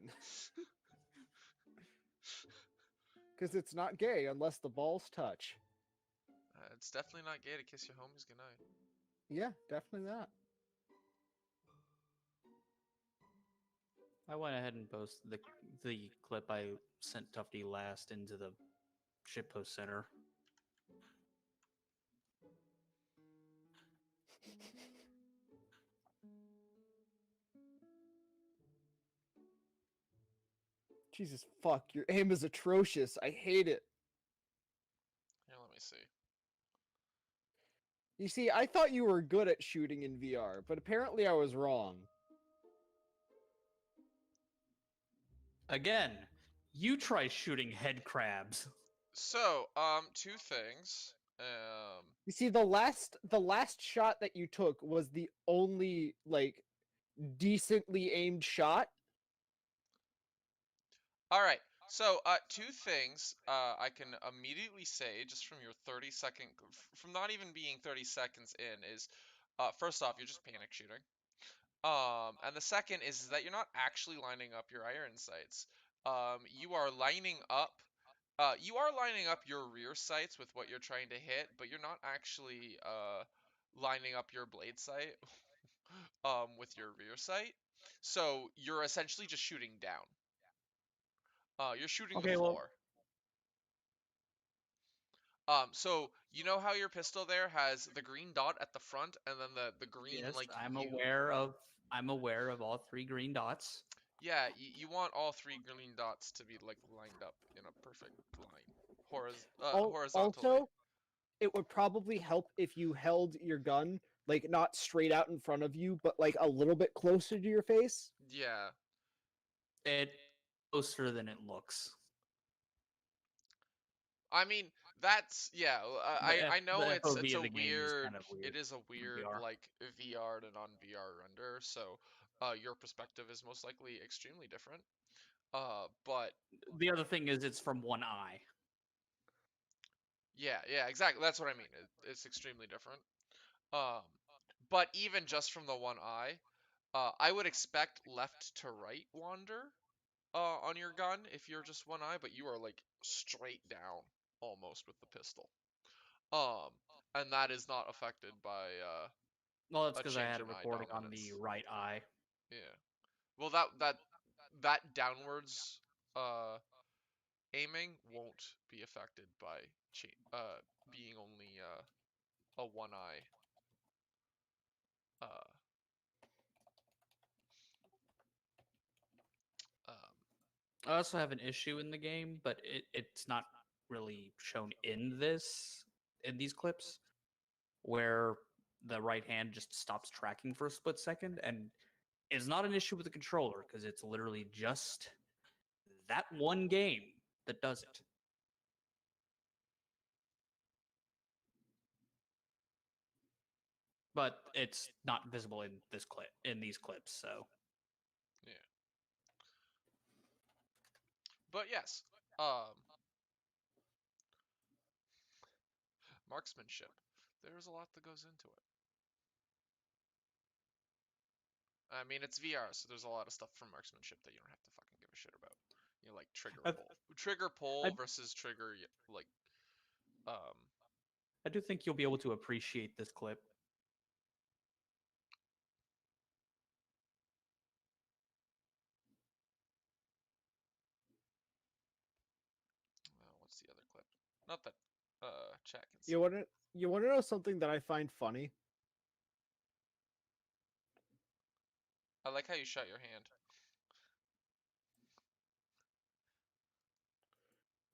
Because it's not gay unless the balls touch.
It's definitely not gay to kiss your homies goodnight.
Yeah, definitely not.
I went ahead and posted the clip I sent Tufty last into the shitpost center.
Jesus fuck, your aim is atrocious. I hate it.
Here, let me see.
You see, I thought you were good at shooting in VR, but apparently I was wrong.
Again, you try shooting head crabs.
So, two things.
You see, the last shot that you took was the only like decently aimed shot.
All right. So, two things I can immediately say just from your 30-second, from not even being 30 seconds in, is, first off, you're just panic shooting. And the second is that you're not actually lining up your iron sights. You are lining up, your rear sights with what you're trying to hit, but you're not actually lining up your blade sight with your rear sight. So you're essentially just shooting down. You're shooting the
Okay, well,
floor. So you know how your pistol there has the green dot at the front, and then the green
yes,
like
I'm
U.
aware of all 3 green dots.
Yeah, you want all 3 green dots to be like lined up in a perfect line, horizontally.
Also, it would probably help if you held your gun like not straight out in front of you, but like a little bit closer to your face.
Yeah.
It's closer than it looks.
I mean, that's yeah. I know
The
it's
FOV
a
of the game is
weird.
kind of weird
It is a
on
weird
VR.
like VR to non-VR render. So, your perspective is most likely extremely different. But
The other thing is it's from one eye.
yeah, exactly. That's what I mean. It's extremely different. Um, but even just from the one eye, I would expect left to right wander on your gun if you're just one eye, but you are like straight down almost with the pistol. Um, and that is not affected by
Well, that's
a
because I
change
had
in
it
eye
recording on the
dominance.
right eye.
Yeah. Well, that downwards uh aiming won't be affected by being only a one eye uh um
I also have an issue in the game, but it's not really shown in these clips, where the right hand just stops tracking for a split second, and it's not an issue with the controller because it's literally just that one game that does it. But it's not visible in this clip in these clips, so
yeah. But yes, um marksmanship. There's a lot that goes into it. I mean, it's VR, so there's a lot of stuff from marksmanship that you don't have to fucking give a shit about. You know, like
I,
trigger pull
I
versus trigger like um
I do think you'll be able to appreciate this clip.
what's the other clip? Not that chat can see.
You wanna know something that I find funny?
I like how you shut your hand.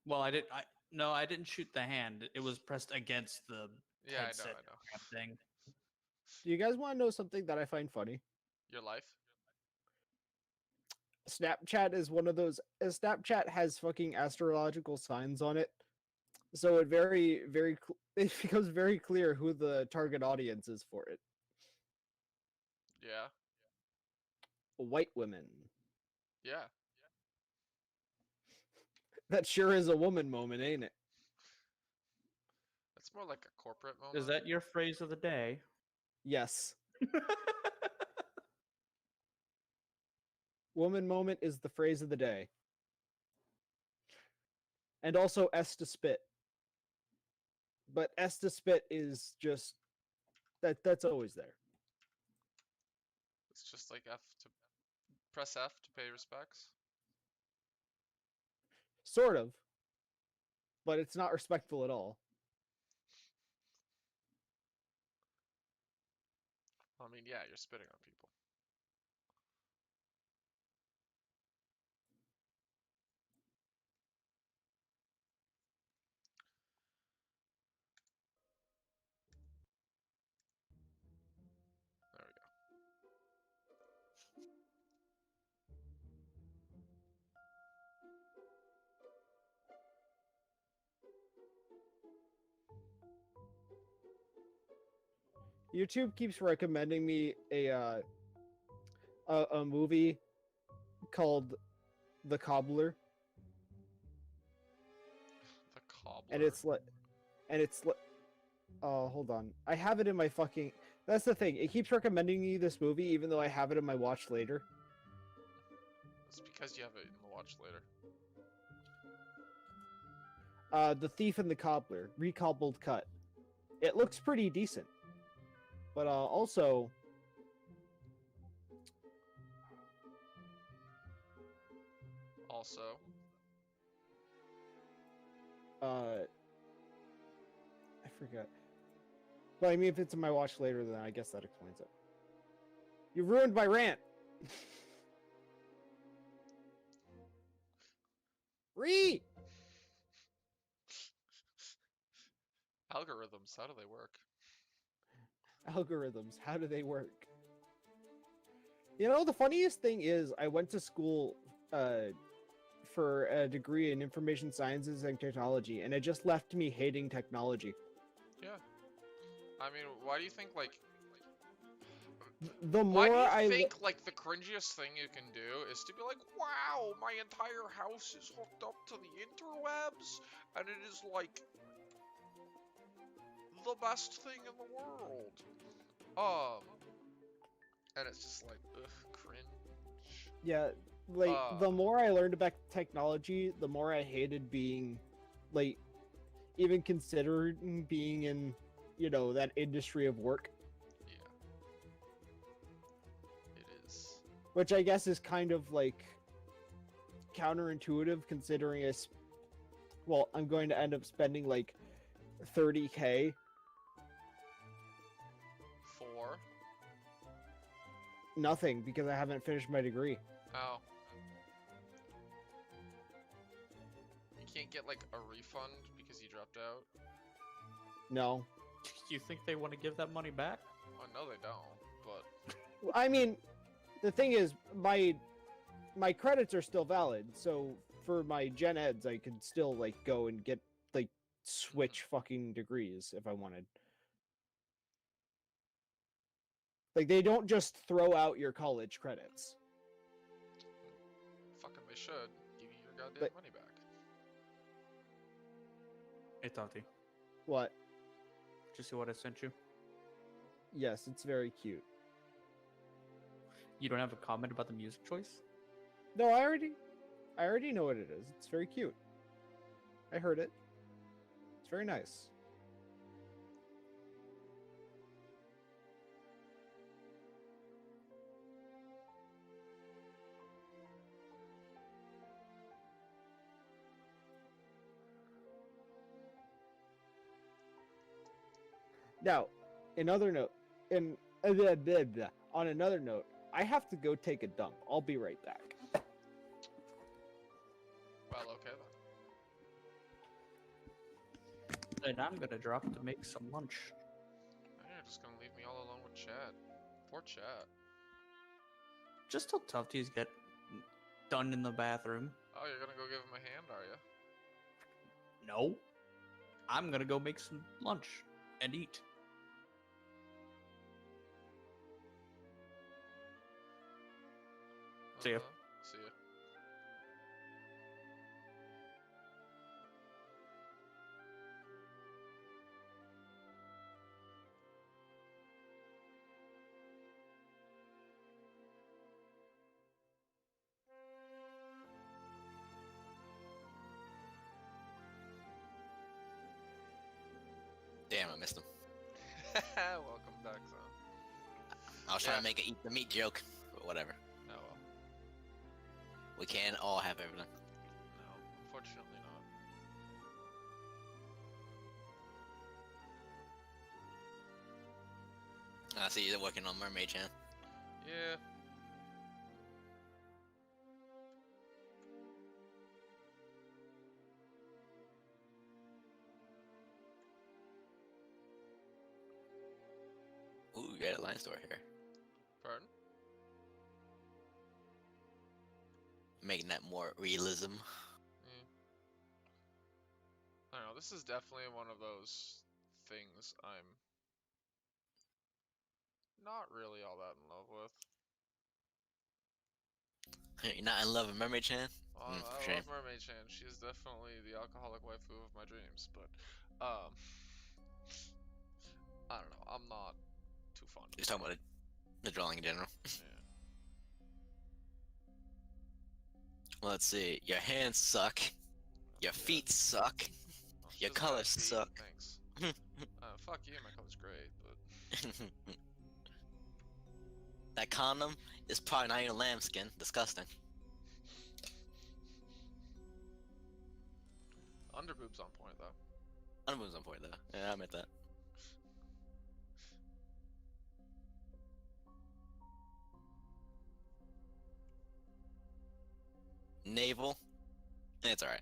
Well, I didn't shoot the hand. It was pressed against the
Yeah,
headset
I know.
grab thing.
Do you guys want to know something that I find funny?
Your life?
Snapchat is one of those. Snapchat has fucking astrological signs on it, so it it becomes very clear who the target audience is for it.
Yeah.
White women.
Yeah.
That sure is a woman moment, ain't it?
That's more like a corporate moment.
Is that your phrase of the day?
Yes. Woman moment is the phrase of the day. And also S to spit. But S to spit is just that's always there.
It's just like press F to pay respects.
Sort of. But it's not respectful at all.
I mean, yeah, you're spitting on people. There we go.
YouTube keeps recommending me a movie called The Cobbler,
The cobbler.
and it's like oh, hold on. I have it in my fucking. That's the thing. It keeps recommending me this movie, even though I have it in my watch later.
It's because you have it in the watch later.
The Thief and the Cobbler, recobbled cut. It looks pretty decent, but also,
Also,
I forgot. But I mean, if it's in my watch later, then I guess that explains it. You ruined my rant. Re
algorithms, how do they work?
algorithms. How do they work? You know, the funniest thing is, I went to school for a degree in information sciences and technology, and it just left me hating technology.
Yeah. I mean, why do you think like
The
why do
more
you
I
think like the cringiest thing you can do is to be like, wow, my entire house is hooked up to the interwebs and it is like the best thing in the world. Um and it's just like, ugh, cringe.
Yeah, like the
Uh,
more I learned about technology, the more I hated being, like, even considering being in, that industry of work,
yeah, it is.
which I guess is kind of like counterintuitive considering well, I'm going to end up spending like 30K.
For
Nothing because I haven't finished my degree.
how you can't get like a refund because you dropped out.
No.
You think they want to give that money back?
Oh no, they don't. But
I mean, the thing is, my credits are still valid, so for my gen eds, I could still like go and get like switch fucking degrees if I wanted. Like they don't just throw out your college credits.
fucking, they should give you your goddamn
But-
money back.
Hey, Tati.
What?
Did you see what I sent you?
Yes, it's very cute.
You don't have a comment about the music choice?
No, I already know what it is. It's very cute. I heard it. It's very nice. Now, another note, on another note, I have to go take a dump. I'll be right back.
Well, okay then.
And I'm gonna drop to make some lunch.
Now you're just gonna leave me all alone with Chad. Poor Chad.
Just till Tufties get done in the bathroom.
Oh, you're gonna go give him a hand, are you?
No. I'm gonna go make some lunch and eat. See ya.
See ya.
Damn, I missed him.
Welcome back, son.
I was trying
Yeah.
to make an eat the meat joke, but whatever.
Oh well.
We can't all have everything.
No, unfortunately not.
I see you're working on Mermaid Chan.
Yeah.
Ooh, you got a line store here.
Pardon?
Making that more realism.
I don't know. This is definitely one of those things I'm not really all that in love with.
You're not in love with Mermaid Chan?
Well, I
shame.
love Mermaid Chan. She is definitely the alcoholic waifu of my dreams, but I don't know. I'm not too fond of
Just talking about the drawing in general.
Yeah.
Let's see. Your hands suck. Your
Yeah.
feet suck.
Well, she
Your
doesn't have
colors
feet,
suck.
Thanks. Fuck you. My color's great, but
That condom is probably not even lambskin. Disgusting.
underboob's on point though.
Honeymoon's on point though. Yeah, I admit that. Navel. It's alright.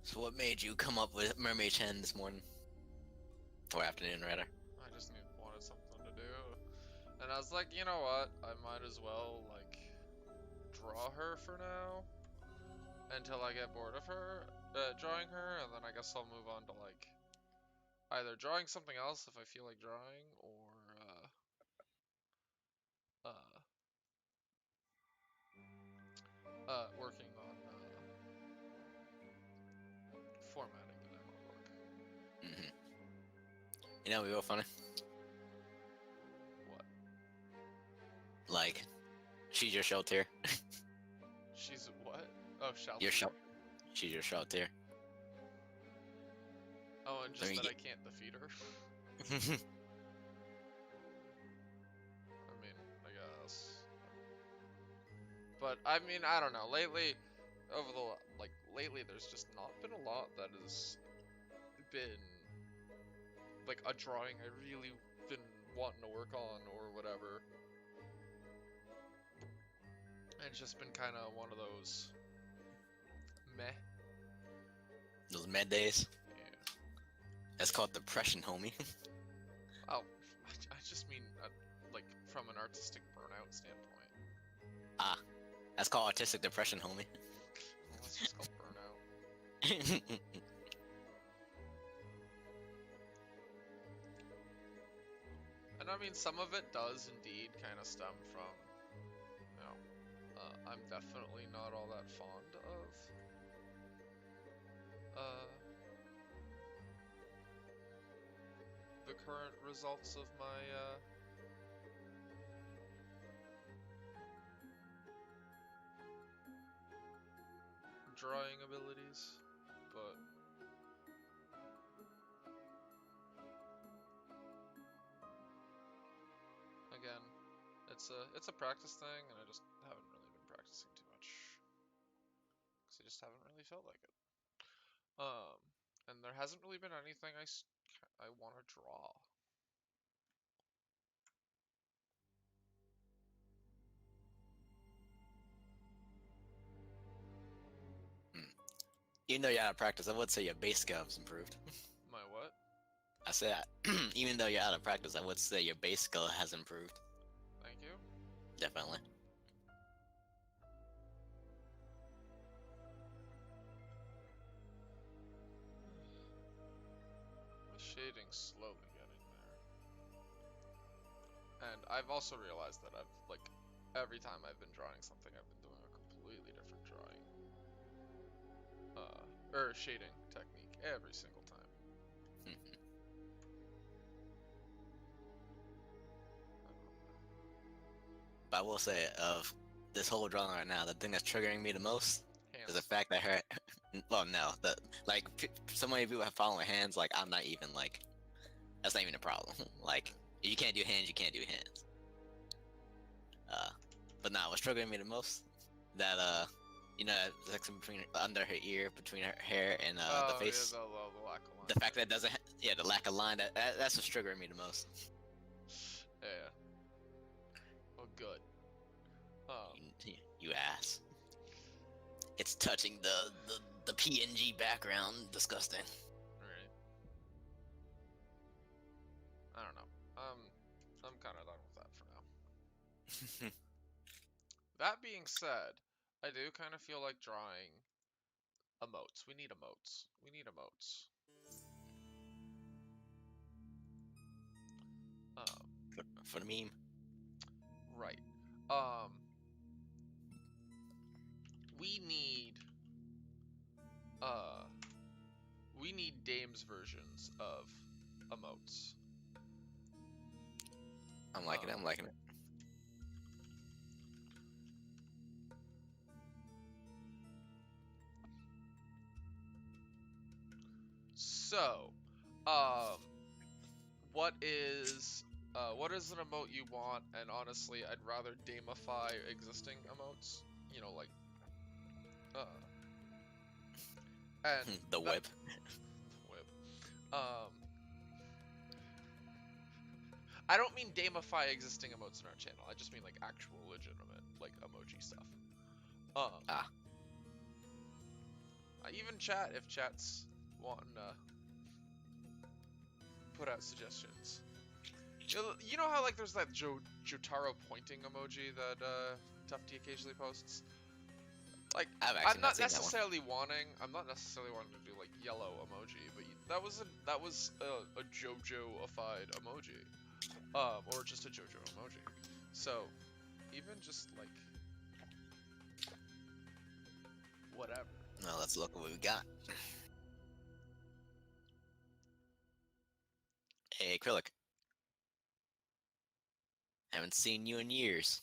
So what made you come up with Mermaid Chan this morning? Or afternoon, rather.
I just wanted something to do, and I was like, you know what? I might as well like draw her for now. until I get bored of her, drawing her, and then I guess I'll move on to like either drawing something else if I feel like drawing, or working on formatting the demo book.
Hmm. You know, we were funny.
What?
Like, she's your show tier.
She's what? Oh, Shelter.
Your show. She's your show tier.
Oh, and just
me
that
get-
I can't defeat her. I mean, I guess. But I mean, I don't know. Lately, lately, there's just not been a lot that has been like a drawing I really been wanting to work on or whatever. And it's just been kind of one of those meh.
Those med days.
Yeah.
That's called depression, homie.
Oh, I just mean like from an artistic burnout standpoint.
That's called autistic depression, homie.
Well, that's just called burnout. And I mean, some of it does indeed kind of stem from, you know, I'm definitely not all that fond of, the current results of my, drawing abilities, but again, it's a practice thing, and I just haven't really been practicing too much because I just haven't really felt like it. And there hasn't really been anything I want to draw.
Even though you're out of practice, I would say your base skill has improved.
My what?
I said, even though you're out of practice, I would say your base skill has improved.
Thank you.
Definitely.
My shading's slowly getting there. And I've also realized that every time I've been drawing something, I've been doing a completely different drawing. Or shading technique every single time.
But I will say, of this whole drawing right now, the thing that's triggering me the most is the fact that her. Well, no, so many people have fallen with hands. Like, I'm not even like. That's not even a problem. Like, if you can't do hands, you can't do hands. But nah, what's triggering me the most, that you know, that section between under her ear, between her hair and the face.
Yeah, the lack of line.
The fact that it doesn't, yeah, the lack of line. That's what's triggering me the most.
Yeah. Well, good.
You ass. It's touching the PNG background. Disgusting.
Right. I don't know. I'm kind of done with that for now. That being said, I do kind of feel like drawing emotes. We need emotes. We need emotes.
For the meme.
Right. We need Dame's versions of emotes.
I'm liking it. I'm liking it.
So, what is an emote you want? And honestly, I'd rather Damify existing emotes. You know, like, and
The whip.
whip. I don't mean Damify existing emotes in our channel. I just mean like actual legitimate like emoji stuff. I even chat if chat's wanting to put out suggestions. You know how like there's that Jotaro pointing emoji that Tufty occasionally posts? Like,
I've
I'm
actually not
not
seen that one.
necessarily wanting. I'm not necessarily wanting to do like yellow emoji, but that was a JoJo-ified emoji, or just a JoJo emoji. So, even just like whatever.
No, let's look at what we got. Hey, Acrylic. Haven't seen you in years.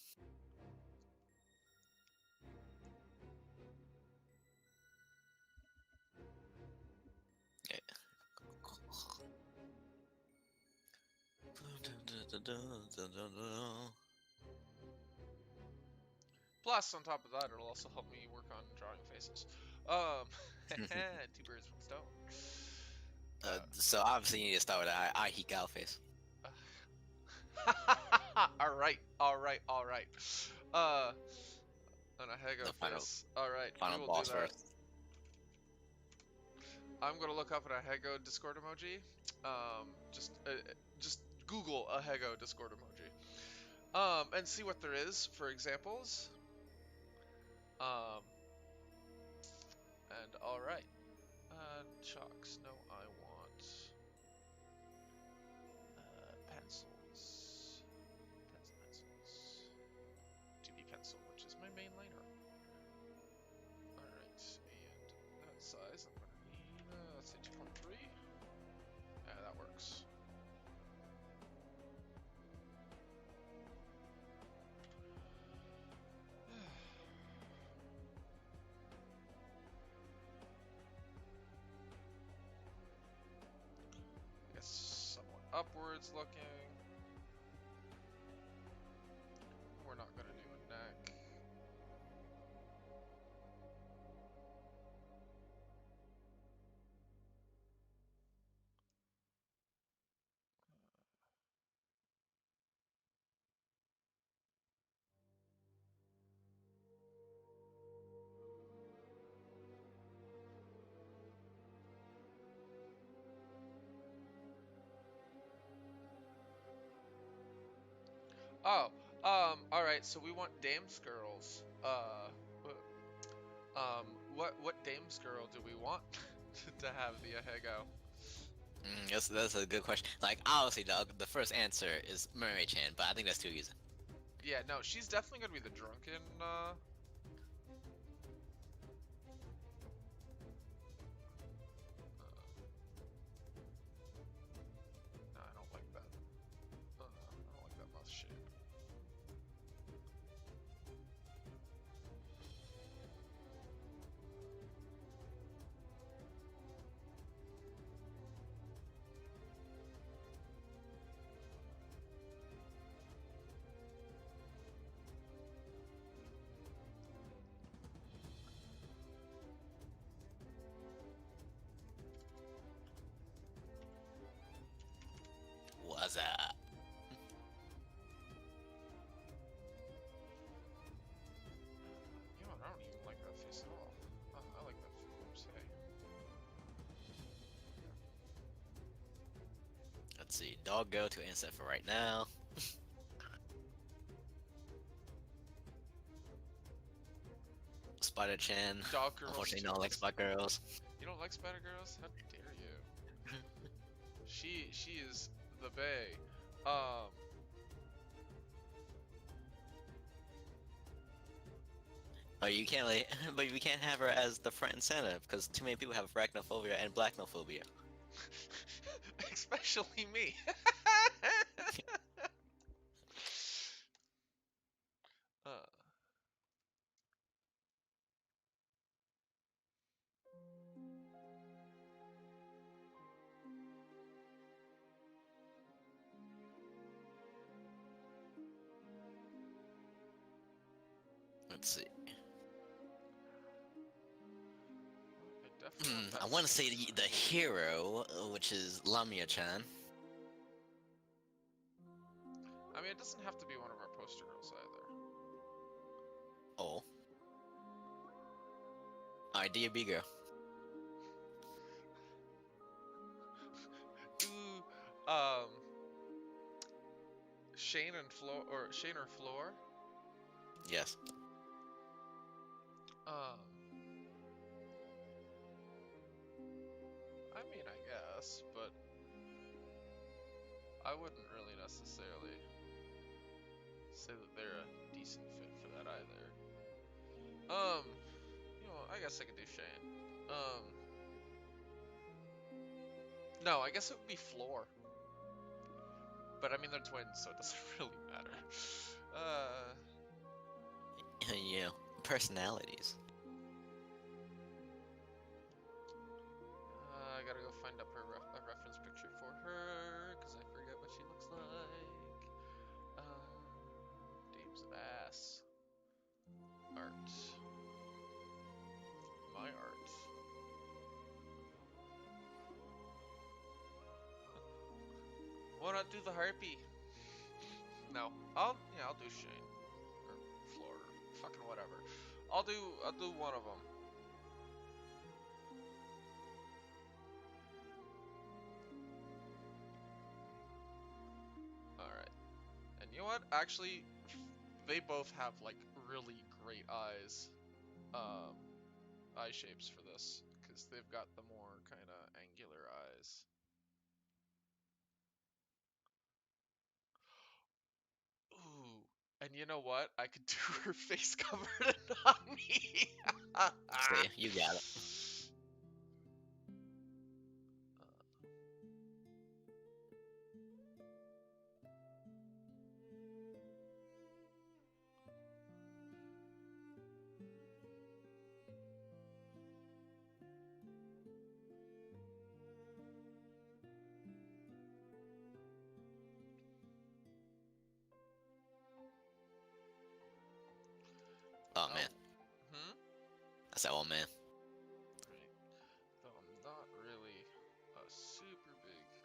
Okay.
Plus, on top of that, it'll also help me work on drawing faces. Um, two birds, one stone.
So obviously you need to start with I he gal face.
all right, all right, all right. And a Hego
The final-
face. All right,
Final
we will
boss
do that.
first.
I'm gonna look up an Ahego Discord emoji. Just Google Ahego Discord emoji. And see what there is for examples. And all right. Chalks. No, I want pencils. Pencils. 2B pencil, which is my main liner. All right, and that size I'm gonna need. Let's say 2.3. Yeah, that works. I guess somewhat upwards looking. We're not gonna do a neck. Oh, all right. So we want dames girls. What dames girl do we want to have the Ahego?
That's a good question. Like obviously the first answer is Mermaid Chan, but I think that's too easy.
Yeah, no, she's definitely gonna be the drunken. No, I don't like that. I don't like that mouth shape.
What's up?
You know what? I don't even like that face at all. I like that face. Hey.
Let's see. Dog go to insert for right now. Spider Chan.
Dog girls.
Unfortunately, not like Spot Girls.
You don't like Spider Girls? How dare you? She is the bae.
Oh, you can't like, but we can't have her as the front and center because too many people have arachnophobia and blacknophobia.
Especially me. uh.
Let's see.
definitely
I want to say the hero, which is Lamia-chan.
I mean, it doesn't have to be one of our poster girls either.
Oh. Idea B girl.
Do Shane and Flo or Shane or Floor?
Yes.
Um, I mean, I guess, but I wouldn't really necessarily say that they're a decent fit for that either. You know, I guess I could do Shane. No, I guess it would be Floor. But I mean, they're twins, so it doesn't really matter.
You know, personalities.
I gotta go find up a reference picture for her, because I forget what she looks like. Dame's ass. Art. My art. Why not do the harpy? No, I'll do Shane or Floor, or fucking whatever. I'll do one of them. All right, and you know what? Actually, they both have like really great eyes, eye shapes for this, because they've got the more kind of angular eyes. Ooh, and you know what? I could do her face covered and not me.
See, you got it. Oh man,
Hmm?
that's that old man.
Right. Though I'm not really a super big. You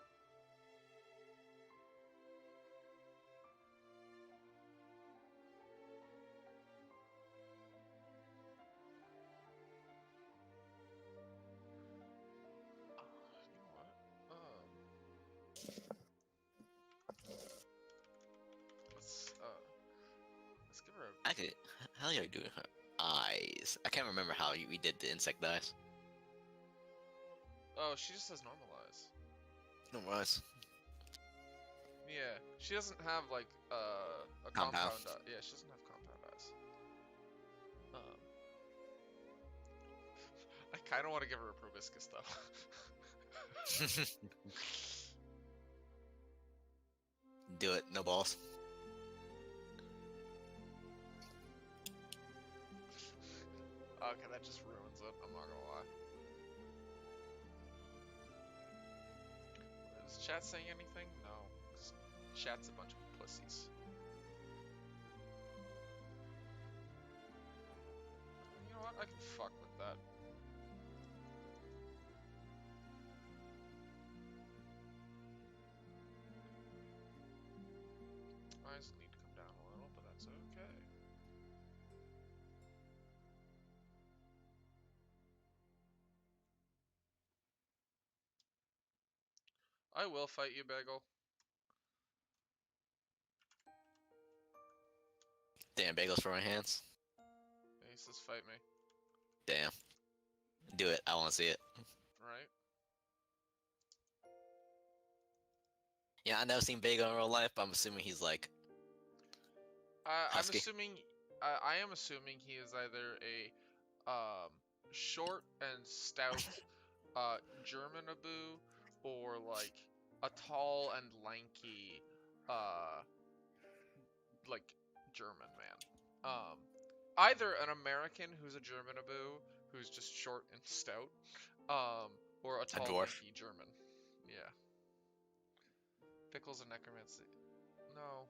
know what? Let's let's give her a.
I could. How are you doing her eyes? I can't remember how we did the insect eyes.
Oh, she just has normal eyes.
No was.
Yeah, she doesn't have like a
Compound.
compound eye. Yeah, she doesn't have compound eyes. I kind of want to give her a proboscis though.
Do it. No balls.
Okay, that just ruins it. I'm not gonna lie. Is chat saying anything? No, 'cause chat's a bunch of pussies. You know what? I can fuck with that. Eyes need to come down a little, but that's okay. I will fight you, Bagel.
Damn, bagels for my hands.
He says fight me.
Damn. Do it. I want to see it.
Right?
Yeah, I never seen Bagel in real life, but I'm assuming he's like
I'm
husky.
assuming. I am assuming he is either a short and stout German Abu, or like a tall and lanky like German man. Either an American who's a German Abu who's just short and stout, or a tall
dwarf.
lanky German. Yeah. Pickles and necromancy. No.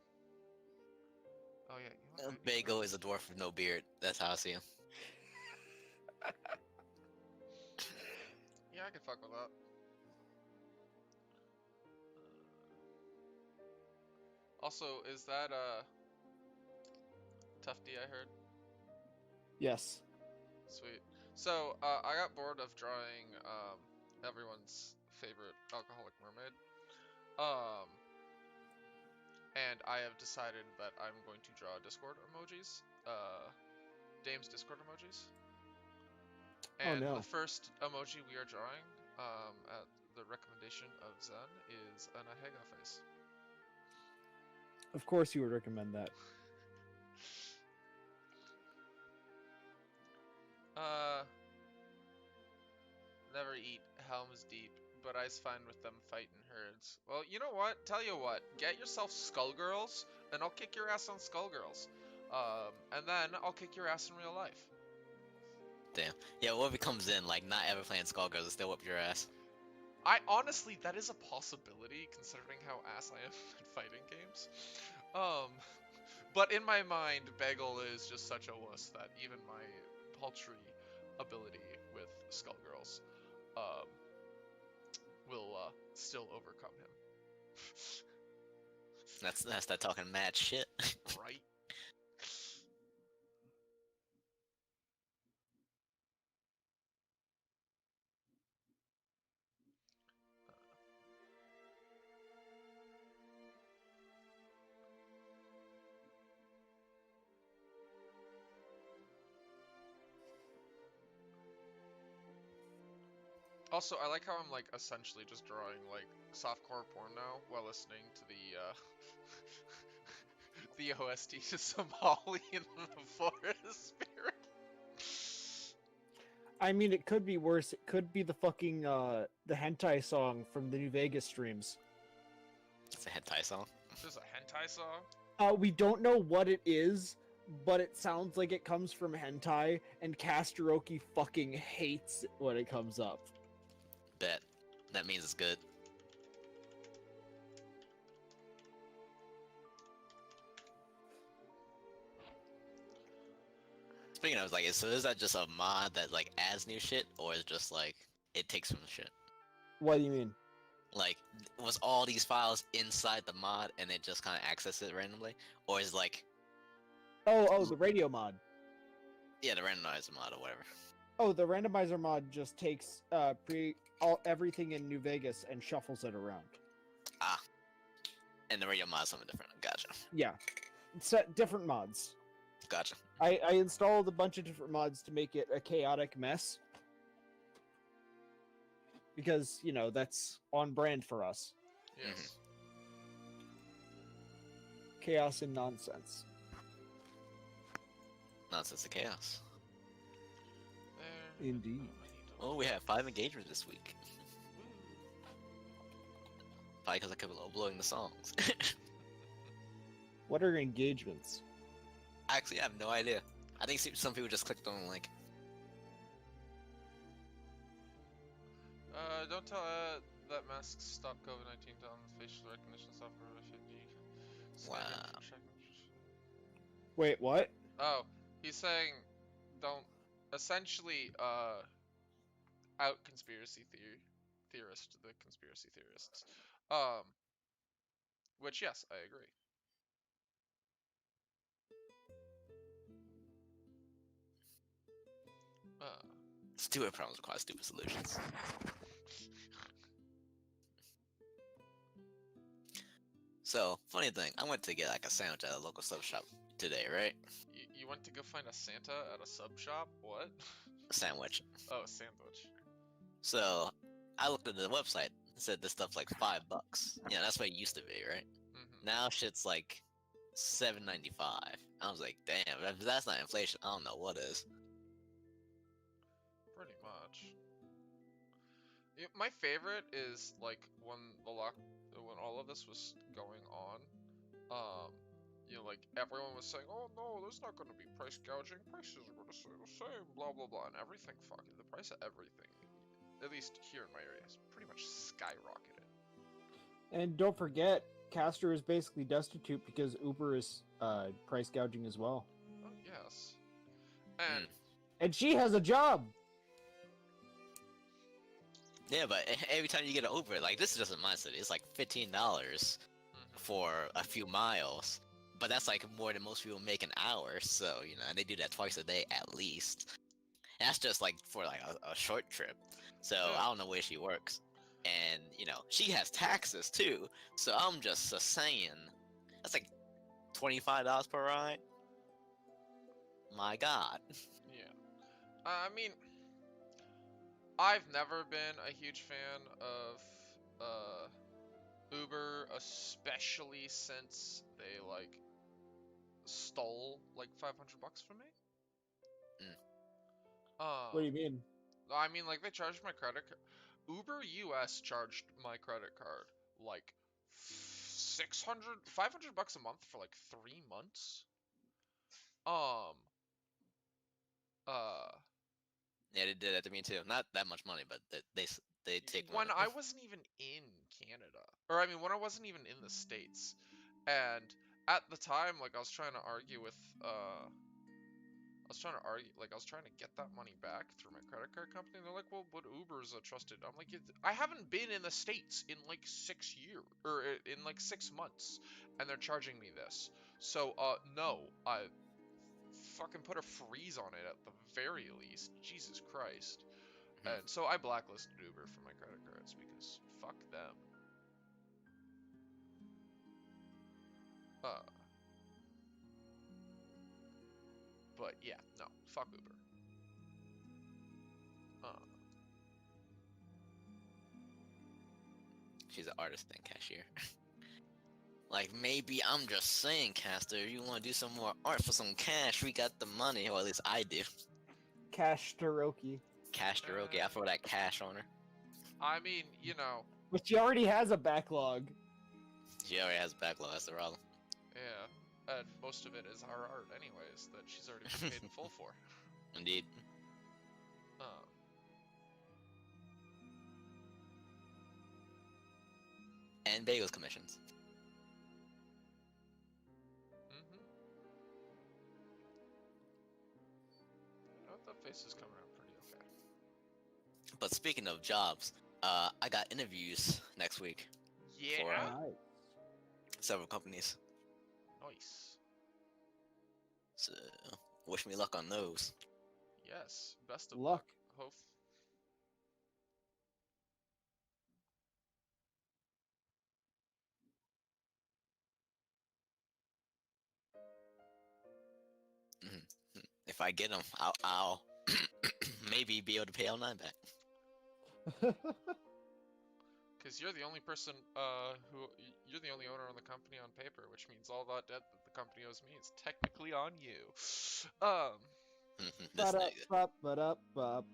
Oh yeah. You know what?
Bagel is a dwarf with no beard. That's how I see him.
Yeah, I could fuck with that. Also, is that Tufty I heard?
Yes.
Sweet. So, I got bored of drawing everyone's favorite alcoholic mermaid. And I have decided that I'm going to draw Discord emojis. Dame's Discord emojis.
Oh,
And
no.
the first emoji we are drawing, at the recommendation of Zen, is an Ahega face.
Of course you would recommend that.
Never eat Helm's Deep, but I's fine with them fighting herds. Well, you know what? Tell you what, get yourself Skullgirls, and I'll kick your ass on Skullgirls. And then I'll kick your ass in real life.
Damn. Yeah, what if it comes in, like, not ever playing Skullgirls and still whip your ass?
I honestly, that is a possibility, considering how ass I am at fighting games. But in my mind, Bagel is just such a wuss that even my paltry ability with Skullgirls, will still overcome him.
That's that talking mad shit.
Right? Also, I like how I'm like essentially just drawing like softcore porn now while listening to the OST to Somali in the Forest Spirit.
I mean, it could be worse. It could be the fucking, the hentai song from the New Vegas streams.
It's a hentai song.
There's a hentai song?
We don't know what it is, but it sounds like it comes from hentai, and Casteroki fucking hates it when it comes up.
Bet. That means it's good. Speaking of, like, so is that just a mod that, like, adds new shit, or is it just, like, it takes from the shit?
What do you mean?
Like, was all these files inside the mod and it just kind of access it randomly? Or is, like,
Oh, the radio mod.
yeah, the randomizer mod or whatever?
Oh, the randomizer mod just takes everything in New Vegas and shuffles it around.
Ah. And the radio mod is something different. Gotcha.
Yeah, set different mods.
Gotcha.
I installed a bunch of different mods to make it a chaotic mess. Because, you know, that's on brand for us.
Yes.
Chaos and nonsense.
Nonsense of chaos.
There.
Indeed.
Oh, we have 5 engagements this week. Probably because I kept blowing the songs.
What are engagements?
Actually, I have no idea. I think some people just clicked on the link.
Don't tell that masks stop COVID-19 on facial recognition software refugee.
Wow.
Wait, what?
Oh, he's saying don't essentially out conspiracy theorist the conspiracy theorists. Which yes, I agree.
Stupid problems require stupid solutions. So, funny thing, I went to get like a sandwich at a local sub shop today, right?
You went to go find a Santa at a sub shop? What?
A sandwich.
Oh, a sandwich.
So, I looked at the website. It said this stuff's like $5. Yeah, that's what it used to be, right?
Mm-hmm.
Now shit's like $7.95. I was like, damn, if that's not inflation, I don't know what is.
Pretty much. My favorite is like when when all of this was going on. You know, like everyone was saying, "Oh no, there's not going to be price gouging. Prices are going to stay the same." Blah blah blah, and everything. Fucking the price of everything, at least here in my area, has pretty much skyrocketed.
And don't forget, Castor is basically destitute because Uber is price gouging as well.
Oh yes, and
And she has a job!
Yeah, but every time you get an Uber, like this is just in my city, it's like $15 for a few miles. But that's like more than most people make an hour, so you know, and they do that twice a day at least. And that's just like for like a short trip. So I don't know where she works. And you know, she has taxes too. So I'm just saying that's like $25 per ride. My god.
yeah, I mean, I've never been a huge fan of Uber, especially since they like stole like 500 bucks from me.
What do you mean?
I mean, like, they charged my credit card. Uber US charged my credit card like 600, 500 bucks a month for like 3 months. Um, uh,
Yeah, they did that to me too. Not that much money, but they take
when
money.
I wasn't even in Canada, or I mean, when I wasn't even in the States, and at the time, like, I was trying to argue with, I was trying to get that money back through my credit card company. And they're like, well, but Uber's a trusted. I'm like, I haven't been in the States in like 6 years, or in like 6 months, and they're charging me this. So, no, I fucking put a freeze on it at the very least. Jesus Christ. And so I blacklisted Uber from my credit cards because fuck them. But yeah, no, fuck Uber.
She's an artist and cashier. Like, maybe I'm just saying, Caster, you want to do some more art for some cash, we got the money, or at least I do.
Cash Taroki.
Cash Taroki, I throw that cash on her.
I mean, you know.
But she already has a backlog.
She already has a backlog, that's the problem.
Yeah, and most of it is our art anyways, that she's already been paid in full for.
Indeed. And Bagels commissions.
You know, the face is coming out pretty okay.
But speaking of jobs, I got interviews next week.
Yeah.
For several companies.
Nice.
So, wish me luck on those.
Yes, best of
luck.
Hope.
If I get them, I'll maybe be able to pay L9 back.
Because you're the only person, you're the only owner on the company on paper, which means all that debt that the company owes me is technically on you.
This nigga.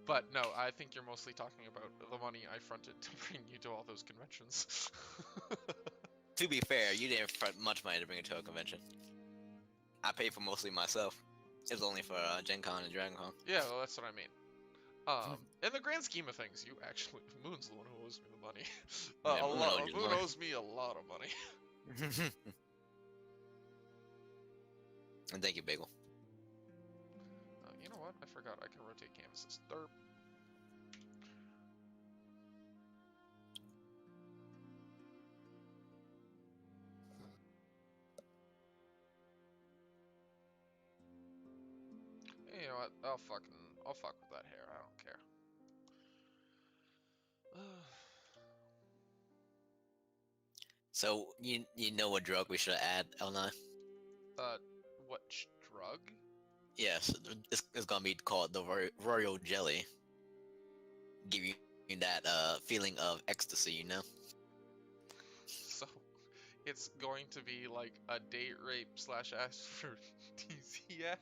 But no, I think you're mostly talking about the money I fronted to bring you to all those conventions.
To be fair, you didn't front much money to bring it to a convention. I paid for mostly myself. It was only for Gen Con and Dragon Con.
Yeah, well, that's what I mean. In the grand scheme of things, you actually, Moon's the one who owes me the money. Moon owes me a lot of money.
And thank you, Bagel.
You know what? I forgot I can rotate canvases. Derp. You know what? I'll fuck with that hair. I don't care.
So you know what drug we should add, L9?
What drug?
Yes, it's gonna be called the Royal Jelly. Give you that feeling of ecstasy, you know?
So, it's going to be like a date rape / aphrodisiac.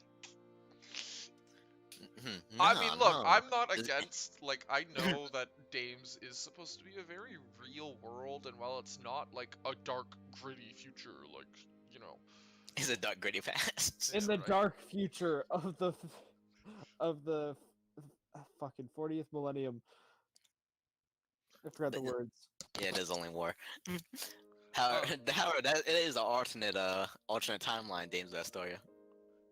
No,
I mean, look,
no.
I'm not against, like, I know that Dames is supposed to be a very real world, and while it's not, like, a dark, gritty future, like, you know...
It's a dark, gritty past.
In the dark future of the fucking 40th millennium. I forgot the words.
Yeah, there's only war. However, that it is an alternate timeline, Dames of Astoria.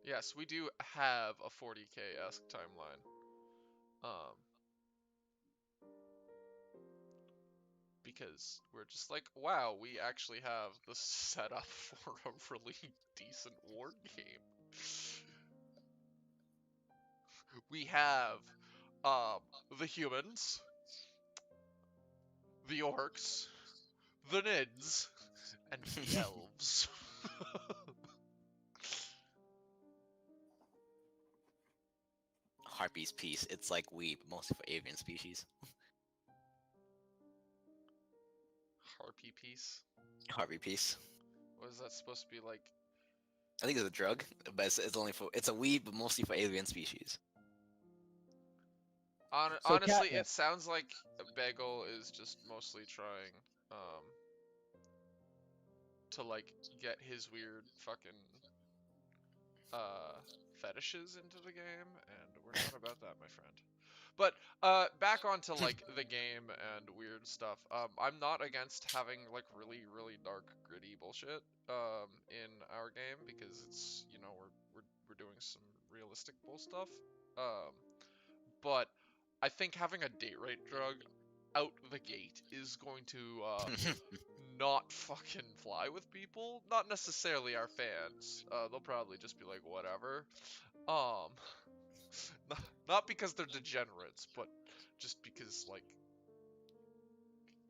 Yes, we do have a 40k-esque timeline. Because we're just like, wow, we actually have the setup for a really decent war game. We have the humans, the orcs, the nids, and the elves.
Harpy's Peace. It's like weed, but mostly for avian species.
Harpy piece.
Harpy Peace.
What is that supposed to be like?
I think it's a drug, but it's only for it's a weed, but mostly for alien species.
So
Honestly,
catnip.
it sounds like Bagel is just mostly trying to like get his weird fucking fetishes into the game, and we're not about that, my friend. But back onto like the game and weird stuff. I'm not against having like really dark gritty bullshit in our game, because it's, you know, we're doing some realistic bull stuff. But I think having a date rape drug out the gate is going to not fucking fly with people. Not necessarily our fans. They'll probably just be like, whatever. Um, not because they're degenerates, but just because, like,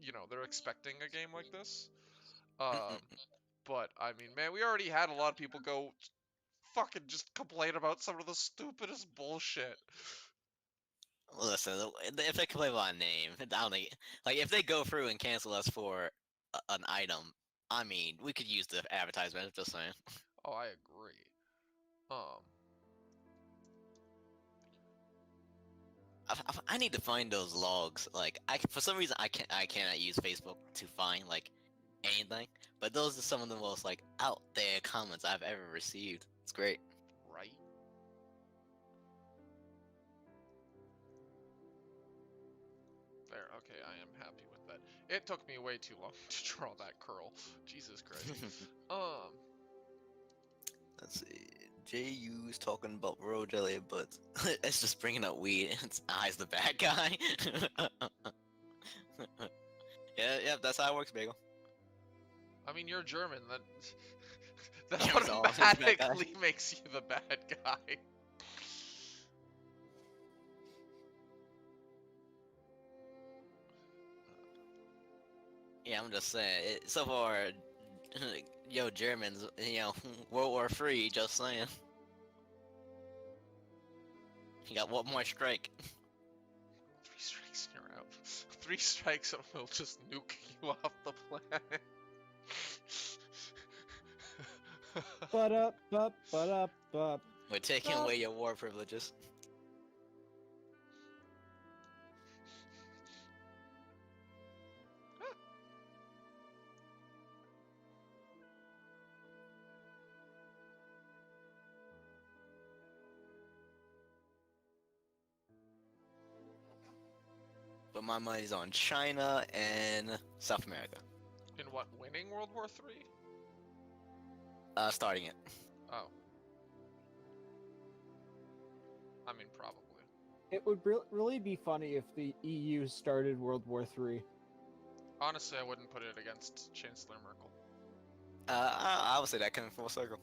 you know, they're expecting a game like this. But I mean, man, we already had a lot of people go fucking just complain about some of the stupidest bullshit.
Listen, if they complain about a name, I don't think, like if they go through and cancel us for an item, I mean, we could use the advertisement. Just saying.
Oh, I agree.
I need to find those logs. Like, for some reason I cannot use Facebook to find like anything. But those are some of the most like out there comments I've ever received. It's great.
Right? There, okay, I am happy with that. It took me way too long to draw that curl. Jesus Christ.
Let's see. JU's talking about road jelly, but it's just bringing up weed. It's Eyes the bad guy. yeah, that's how it works, Bagel.
I mean, you're German. That
Yeah, it's all his bad guy.
automatically makes you the bad guy.
Yeah, I'm just saying. So far, yo, Germans, you know, World War III. Just saying. You got one more strike.
3 strikes and you're out. 3 strikes and we'll just nuke you off the planet.
Ba-da-ba-ba-da-ba.
We're taking away your war privileges. But my money's on China and South America.
In what, winning World War III?
Starting it.
Oh. I mean, probably.
It would really be funny if the EU started World War III.
Honestly, I wouldn't put it against Chancellor Merkel.
I would say that came full circle.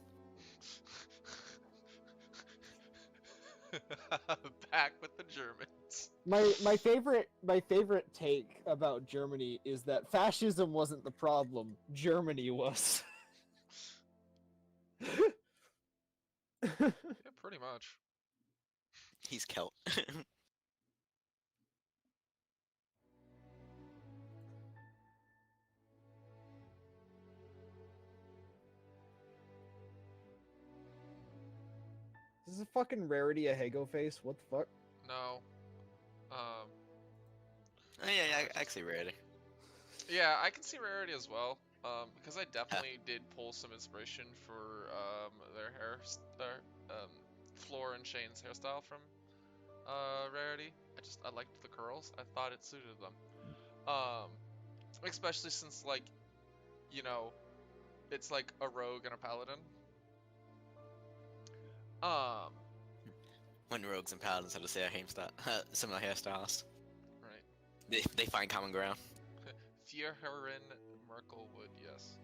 Back with the Germans.
My favorite take about Germany is that fascism wasn't the problem, Germany was.
Yeah, pretty much.
He's Celt.
Is this a fucking Rarity a Hago face? What the fuck?
No.
Oh, yeah, I can see Rarity.
Yeah, I can see Rarity as well. Because I definitely did pull some inspiration for their Floor and Shane's hairstyle from Rarity. I liked the curls. I thought it suited them. Especially since, like, you know, it's like a rogue and a paladin.
When rogues and paladins have the similar hairstyles,
Right.
they find common ground.
Fierherin Merkelwood, yes.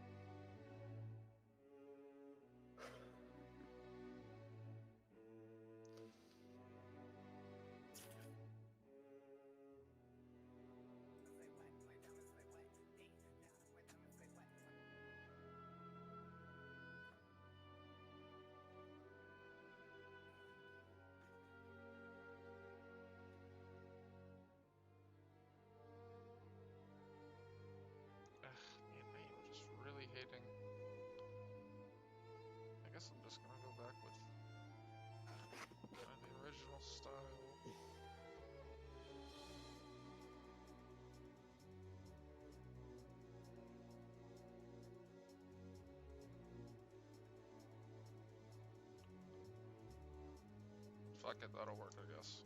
Fuck it, that'll work, I guess.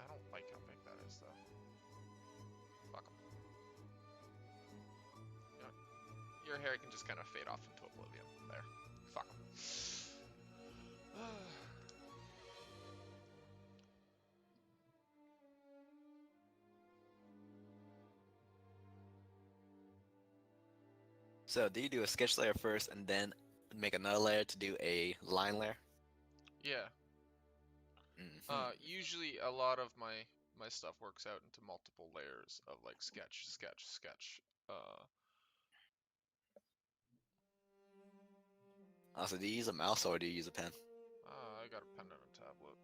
I don't like how big that is, though. Fuck 'em. You know, your hair can just kind of fade off into oblivion. There. Fuck 'em.
So, do you do a sketch layer first and then make another layer to do a line layer?
Yeah.
Mhm.
Usually a lot of my stuff works out into multiple layers of like sketch, sketch, sketch.
Also, do you use a mouse or do you use a pen?
I got a pen and a tablet.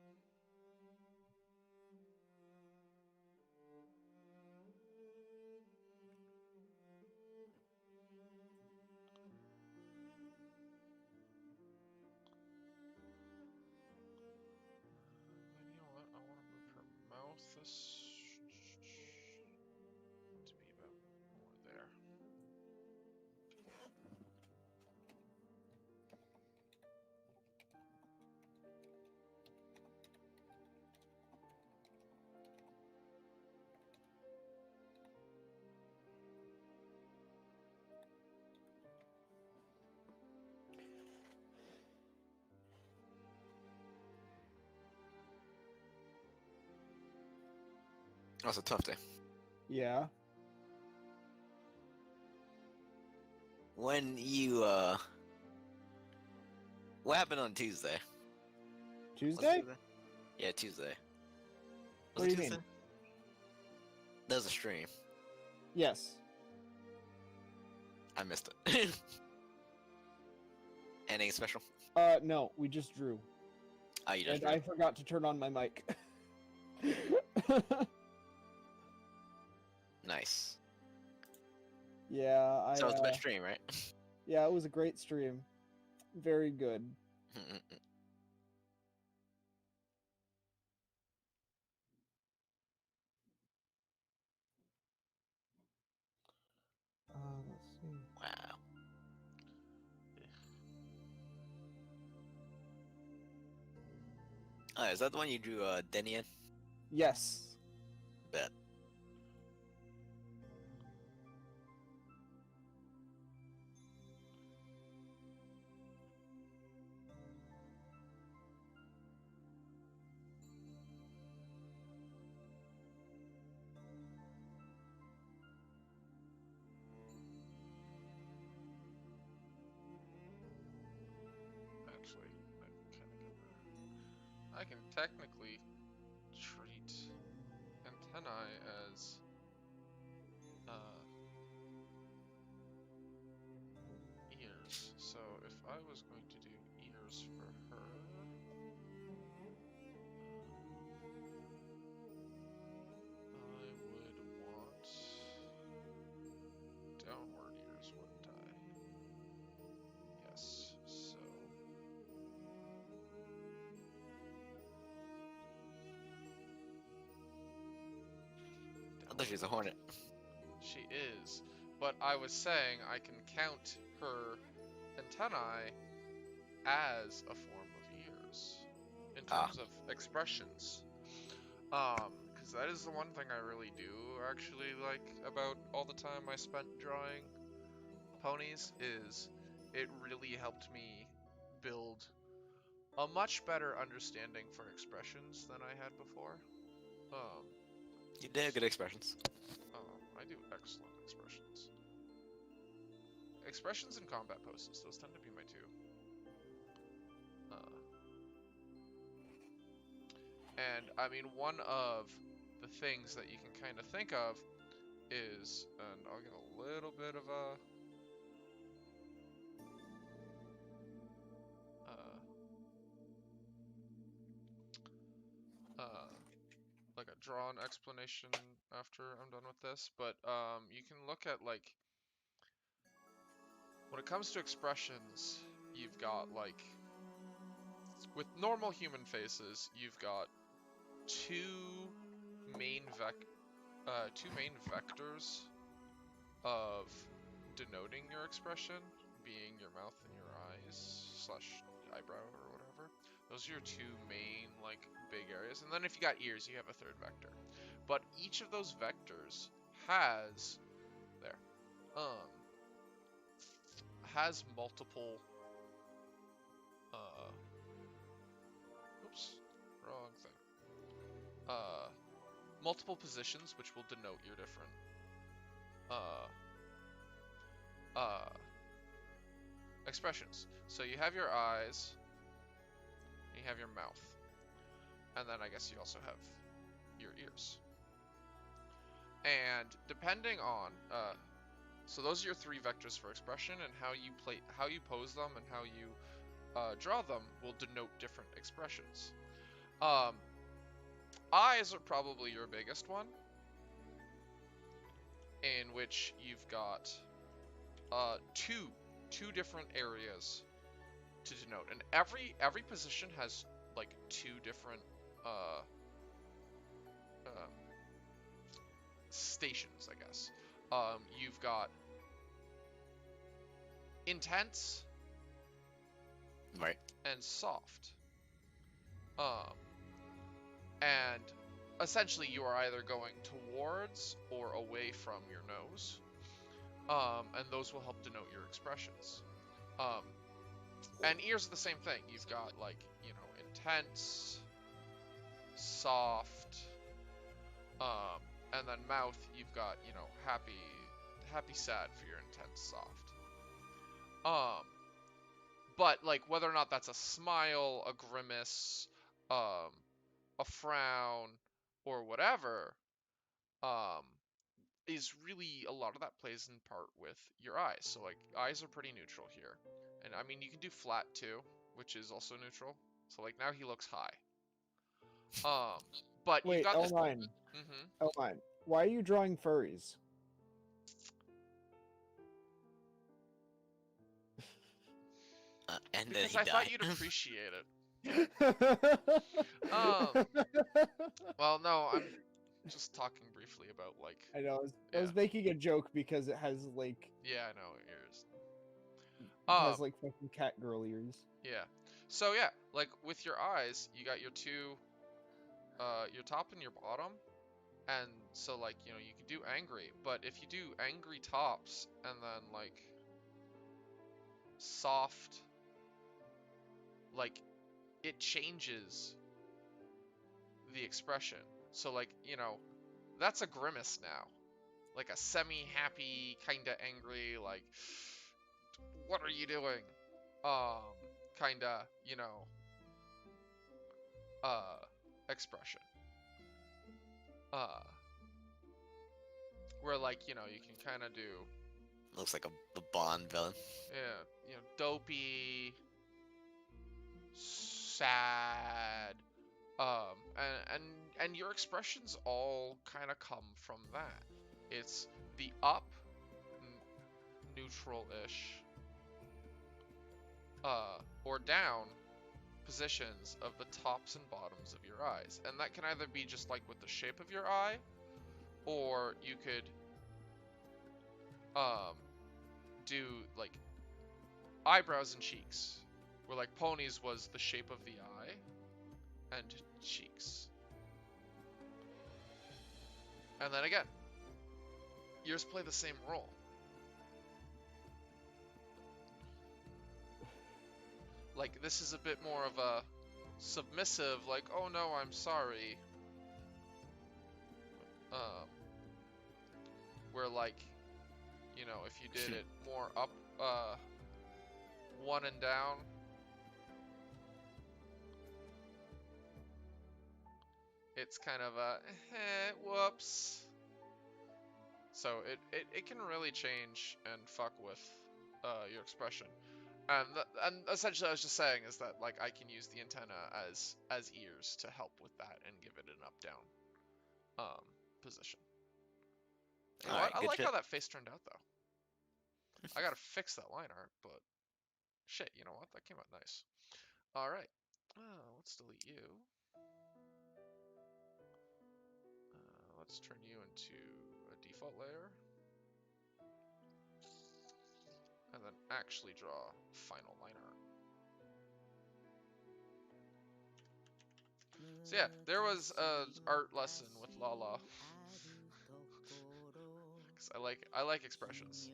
And you know what? I want to move her mouth this to be about more there.
That's a tough day.
Yeah.
When you what happened on Tuesday? Was it
Tuesday?
Yeah, Tuesday.
What
Was
do
it
you mean?
Tuesday? There was a stream.
Yes.
I missed it. Anything special?
No, we just drew.
Oh, you just
And I forgot to turn on my mic.
Nice.
Yeah,
So it's the best stream, right?
yeah, it was a great stream. Very good. Let's see.
Wow. Oh, is that the one you drew Denny in?
Yes.
Bet.
Actually, I can technically treat antennae as ears. So if I was going to do ears for her, I would want downward ears, wouldn't I? Yes, so
I thought she was a hornet.
she is. But I was saying I can count her antennae as a form of ears in terms of expressions. Because that is the one thing I really do actually like about all the time I spent drawing ponies is it really helped me build a much better understanding for expressions than I had before.
You did good expressions.
I do excellent expressions. Expressions and combat poses, those tend to be my two. And I mean, one of the things that you can kind of think of is, and I'll get a little bit of a like a drawn explanation after I'm done with this, but you can look at like when it comes to expressions, you've got like with normal human faces, you've got two main vectors of denoting your expression, being your mouth and your eyes slash eyebrow or whatever. Those are your two main, like, big areas. And then if you got ears, you have a third vector. But each of those vectors has, there, has multiple, oops, wrong thing. Multiple positions, which will denote your different, expressions. So you have your eyes, and you have your mouth, and then I guess you also have your ears. And depending on, so those are your three vectors for expression, and how you pose them and how you draw them will denote different expressions. Eyes are probably your biggest one, in which you've got two different areas to denote, and every position has like two different stations, I guess. You've got intense,
Right.
and soft. And essentially you are either going towards or away from your nose. And those will help denote your expressions. And ears are the same thing. You've got, like, you know, intense, soft, and then mouth, you've got, you know, happy, sad for your intense, soft. But, like, whether or not that's a smile, a grimace, a frown, or whatever, is really, a lot of that plays in part with your eyes. So, like, eyes are pretty neutral here. And, I mean, you can do flat, too, which is also neutral. So, like, now he looks high. But
Wait,
you've got this...
L9. L9. Why are you drawing furries?
And then
Because
he
I
died.
thought you'd appreciate it. Well, no, I'm just talking briefly about, like...
I know. I
Yeah.
was making a joke because it has like
Yeah, I know, ears.
it has like fucking cat girl ears.
Yeah. So, yeah, like, with your eyes, you got your two... your top and your bottom. And so, like, you know, you can do angry, but if you do angry tops and then, like, soft, like, it changes the expression. So, like, you know, that's a grimace now. Like a semi-happy, kinda angry, like, what are you doing? Kinda, you know, expression. Where, like, you know, you can kind of do...
Looks like a Bond villain.
Yeah, you know, dopey, sad, and your expressions all kind of come from that. It's the up, neutral-ish, or down positions of the tops and bottoms of your eyes, and that can either be just like with the shape of your eye, or you could do like eyebrows and cheeks, where like Pony's was the shape of the eye and cheeks. And then again, yours play the same role. Like, this is a bit more of a submissive, like, oh no, I'm sorry. Where, like, you know, if you did it more up, one and down, it's kind of a, whoops. So it can really change and fuck with your expression. And essentially, I was just saying is that, like, I can use the antenna as ears to help with that and give it an up-down position. You know what? I like how that face turned out, though. I gotta fix that line art, but shit, you know what? That came out nice. All right, let's delete you. Let's turn you into a default layer. And then actually draw final line art. So yeah, there was a art lesson with Lala. Cause I like expressions.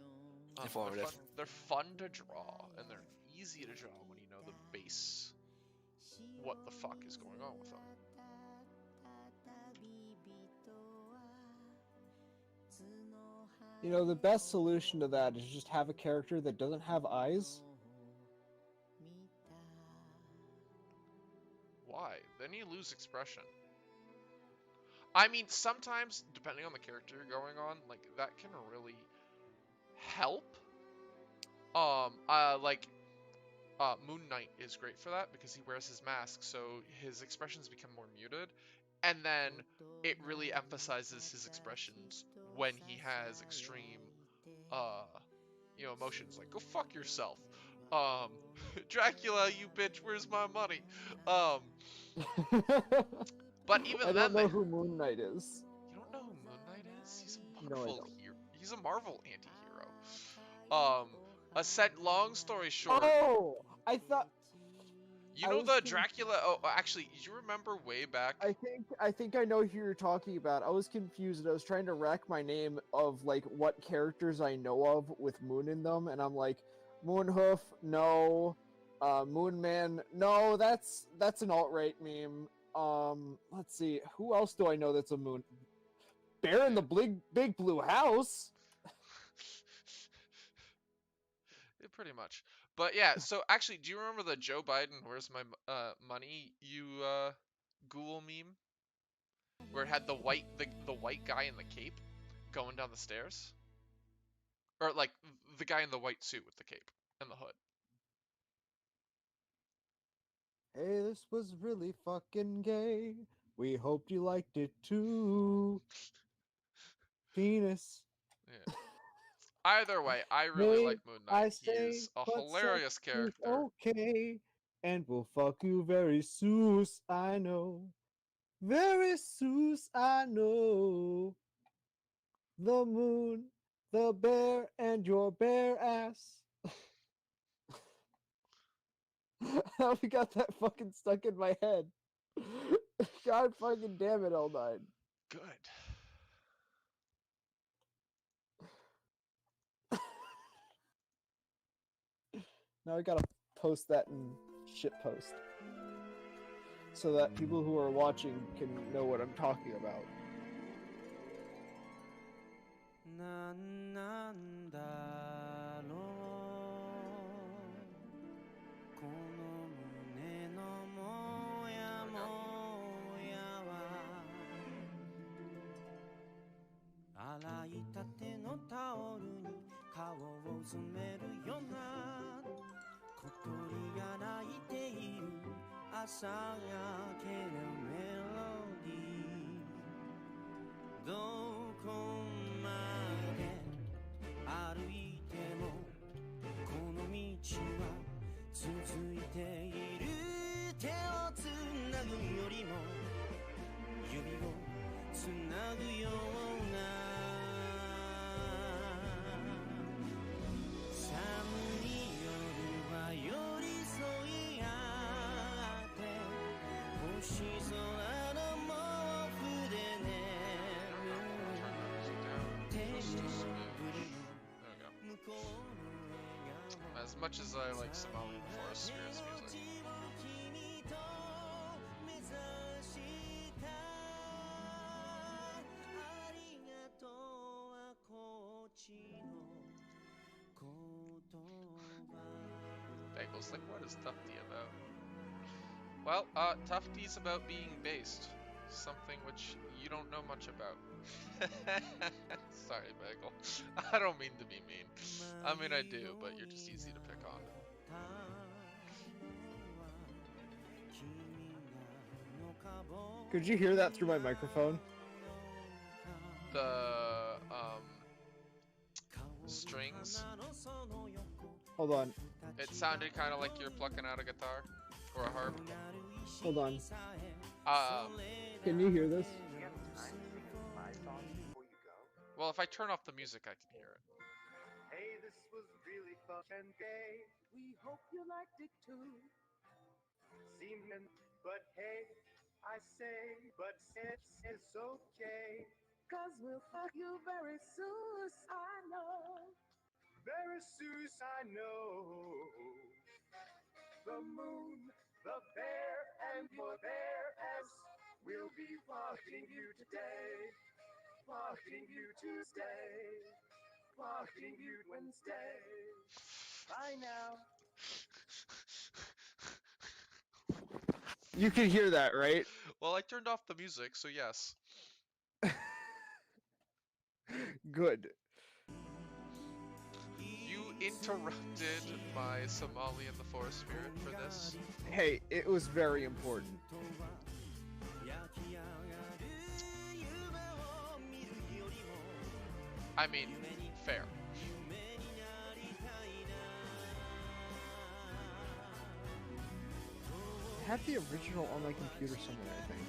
Informative.
They're fun to draw, and they're easy to draw when you know the base. What the fuck is going on with them?
You know, the best solution to that is just have a character that doesn't have eyes.
Why? Then you lose expression. I mean, sometimes, depending on the character you're going on, like, that can really help. Moon Knight is great for that because he wears his mask, so his expressions become more muted. And then it really emphasizes his expressions when he has extreme, emotions. Like, go fuck yourself. Um, Dracula, you bitch, where's my money? Um, but even
I
then,
don't know who Moon Knight is.
you don't know who Moon Knight is? He's a
No, I
Marvel
don't.
hero. He's a Marvel anti-hero. Long story short,
Oh, I thought
you
I
know
was
the
con-
Dracula. Oh, actually, you remember way back?
I think I know who you're talking about. I was confused. I was trying to rack my name of like what characters I know of with Moon in them, and I'm like, Moonhoof, no. Moon Man, no. That's an alt right meme. Let's see, who else do I know that's a Moon? Bear in the big blue house.
Yeah, pretty much. But yeah, so actually, do you remember the Joe Biden "Where's my money?" Google meme where it had the white guy in the cape going down the stairs, or like the guy in the white suit with the cape and the hood.
Hey, this was really fucking gay. We hoped you liked it too. Penis.
Yeah. Either way, I really
Hey,
like Moon Knight.
I
He
say,
is a
but sex
hilarious
is
character.
okay, and we'll fuck you very soon. I know, very soon. I know. The moon, the bear, and your bare ass. How we got that fucking stuck in my head? God fucking damn it, L9.
Good.
Now I gotta post that in shitpost so that people who are watching can know what I'm talking about.
なんなんだろうこの胸のもやもやは洗いたてのタオルに顔をうずめるような小鳥が鳴いている朝がけるメロディーどこまで歩いてもこの道は続いている手をつなぐよりも指をつなぐような寒い夜は寄り添い合って星空の毛布で眠る手を振る向こうの笑顔
As much as I like Somalian Forest Spirits music.
君と目指したありがとうはこっちの言葉
Bagels, like, what is Tufty about? Well, Tufty's about being based. Something which you don't know much about. Sorry, Bagel. I don't mean to be mean. I mean, I do, but you're just easy to pick on.
Could you hear that through my microphone?
The, strings,
Hold on.
it sounded kind of like you're plucking out a guitar or a harp.
Hold on.
Um,
Can you hear this?
well, if I turn off the music, I can hear it.
Hey, this was really fun and gay. We hope you liked it too. Seemed, but hey, I I say, but it's okay. Cause we'll fuck you very soon, I know. Very soon, I know. The moon, the bear, and your bear ass will be walking you today. Walking you Tuesday. Walking you Wednesday. Bye now.
You can hear that, right?
Well, I turned off the music, so yes.
Good.
You interrupted my Somali and the Forest Spirit for this.
Hey, it was very important.
I mean, fair.
I have the original on my computer somewhere, I think.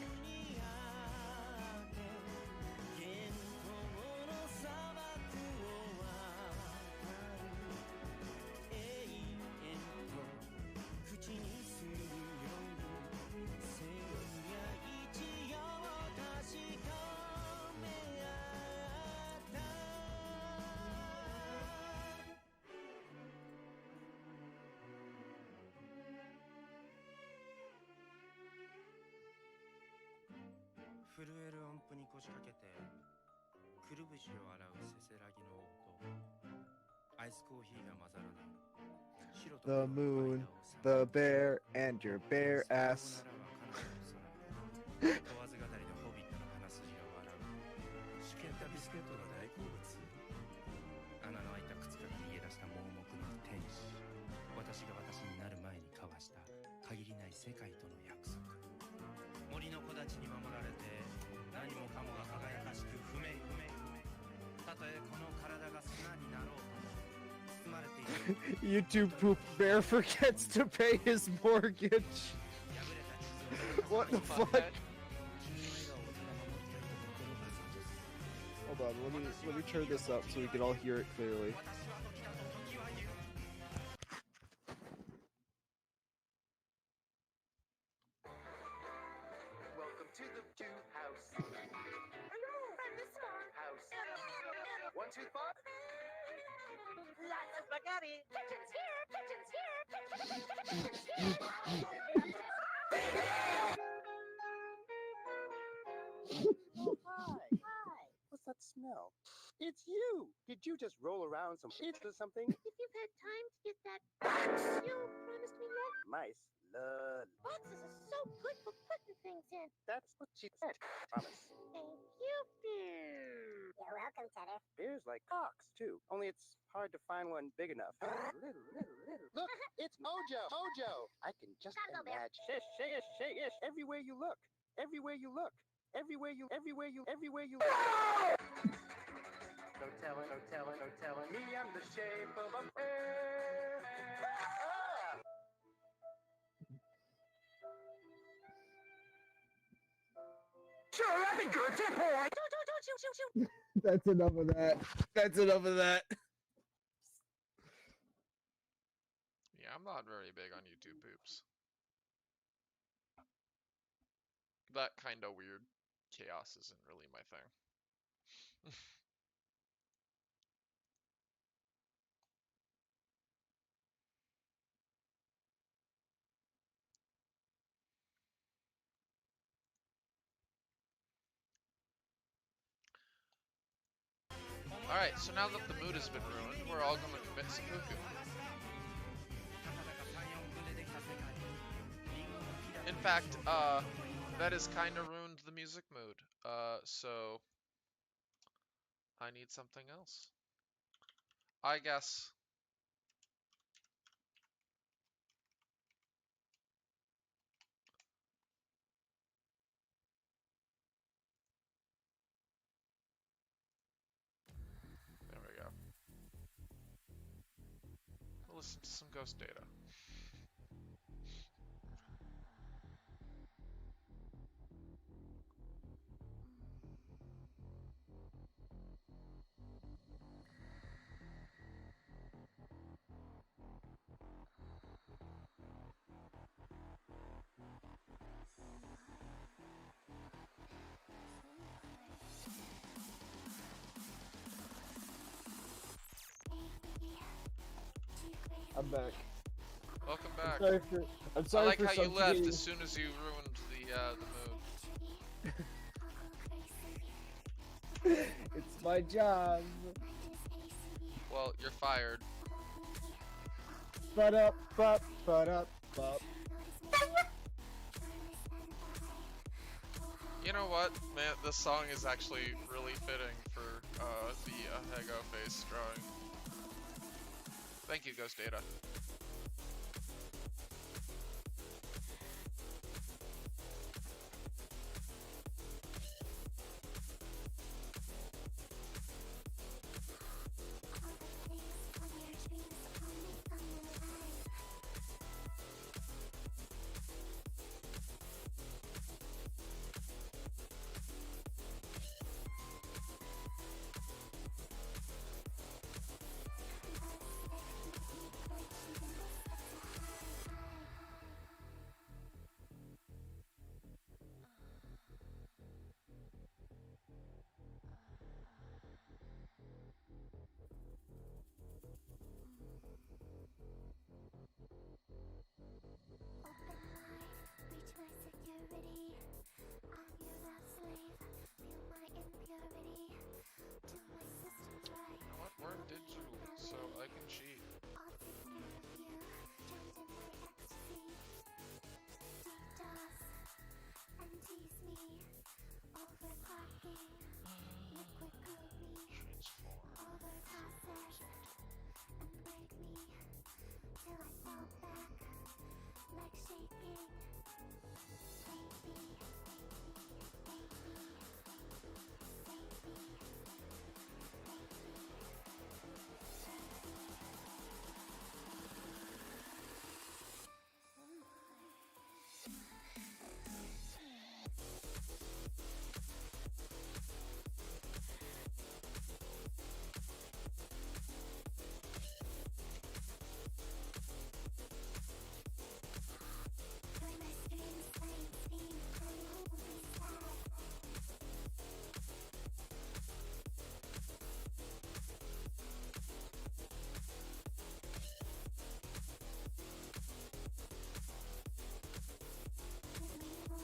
The moon, the bear, and your bear ass. YouTube poop bear forgets to pay his mortgage. What the fuck? Hold on, let me turn this up so we can all hear it clearly.
Welcome to the Jew house. Hello, I'm the smart house. 1, 2, 5.
Lots of spaghetti. Kitchen's here. Kitchen's here. Kitchen's here.
Oh, hi. Hi. What's that smell? It's you. Did you just roll around some shit or something?
If you've had time to get that you promised me yet,
Mice love.
boxes are so good for putting things in.
That's what she said. Promise.
Thank you, Bear. You're welcome, Cheddar.
Bears like cocks too. Only it's hard to find one big enough. Look, it's Mojo. Mojo. I can just
Gotta go, Bear.
imagine. Shish. Everywhere you look. Everywhere you look. Everywhere you. No telling me I'm the shape of a bear. Ah! Sure, that'd be good. 10 points.
Shoot.
That's enough of that. That's enough of that.
Yeah, I'm not very big on YouTube poops. That kind of weird chaos isn't really my thing. Alright, so now that the mood has been ruined, we're all gonna commit seppuku. In fact, that has kinda ruined the music mood. So I need something else. I guess. There we go. We'll listen to some Ghost Data.
I'm back.
Welcome
I'm
back.
sorry for. I'm
I
sorry
like
for
how you
some
left
being-
as soon as you ruined the mood.
It's my job.
Well, you're fired.
But up, but.
You know what, man? This song is actually really fitting for the Hego face drawing. Thank you, Ghost Data. You know what? We're in digital, so I can cheat.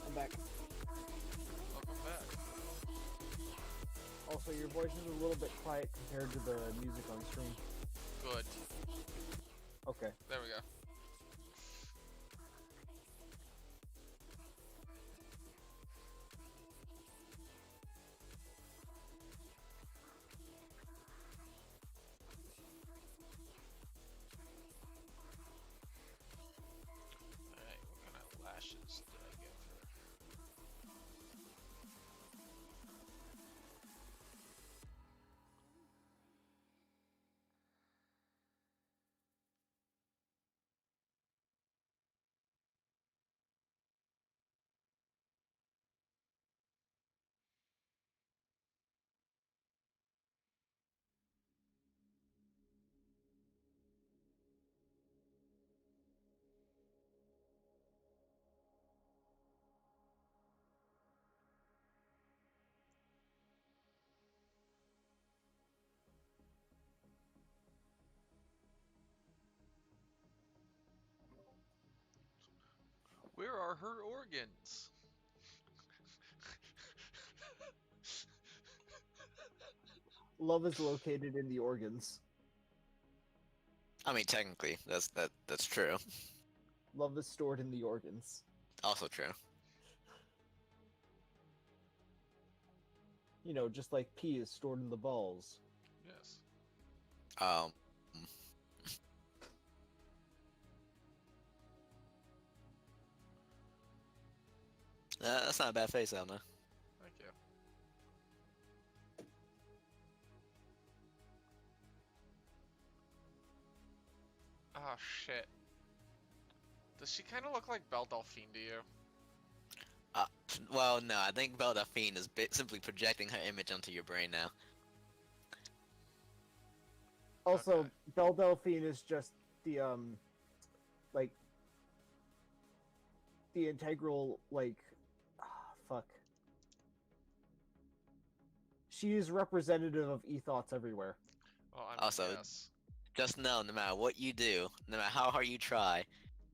I'm back.
Welcome back.
Also, your voice is a little bit quiet compared to the music on stream.
Good.
Okay.
There we go. Alright, what kind of lashes did I give her? Where are her organs?
Love is located in the organs.
I mean, technically, that's true.
Love is stored in the organs.
Also true.
You know, just like pee is stored in the balls.
Yes.
Um, that's not a bad face, Elna.
Thank you. Oh shit. Does she kind of look like Belle Delphine to you?
Well, no, I think Belle Delphine is simply projecting her image onto your brain now.
Also,
Okay.
Belle Delphine is just the like the integral fuck. She is representative of e-thoughts everywhere.
Well, I mean,
Also,
yes.
just know, no matter what you do, no matter how hard you try,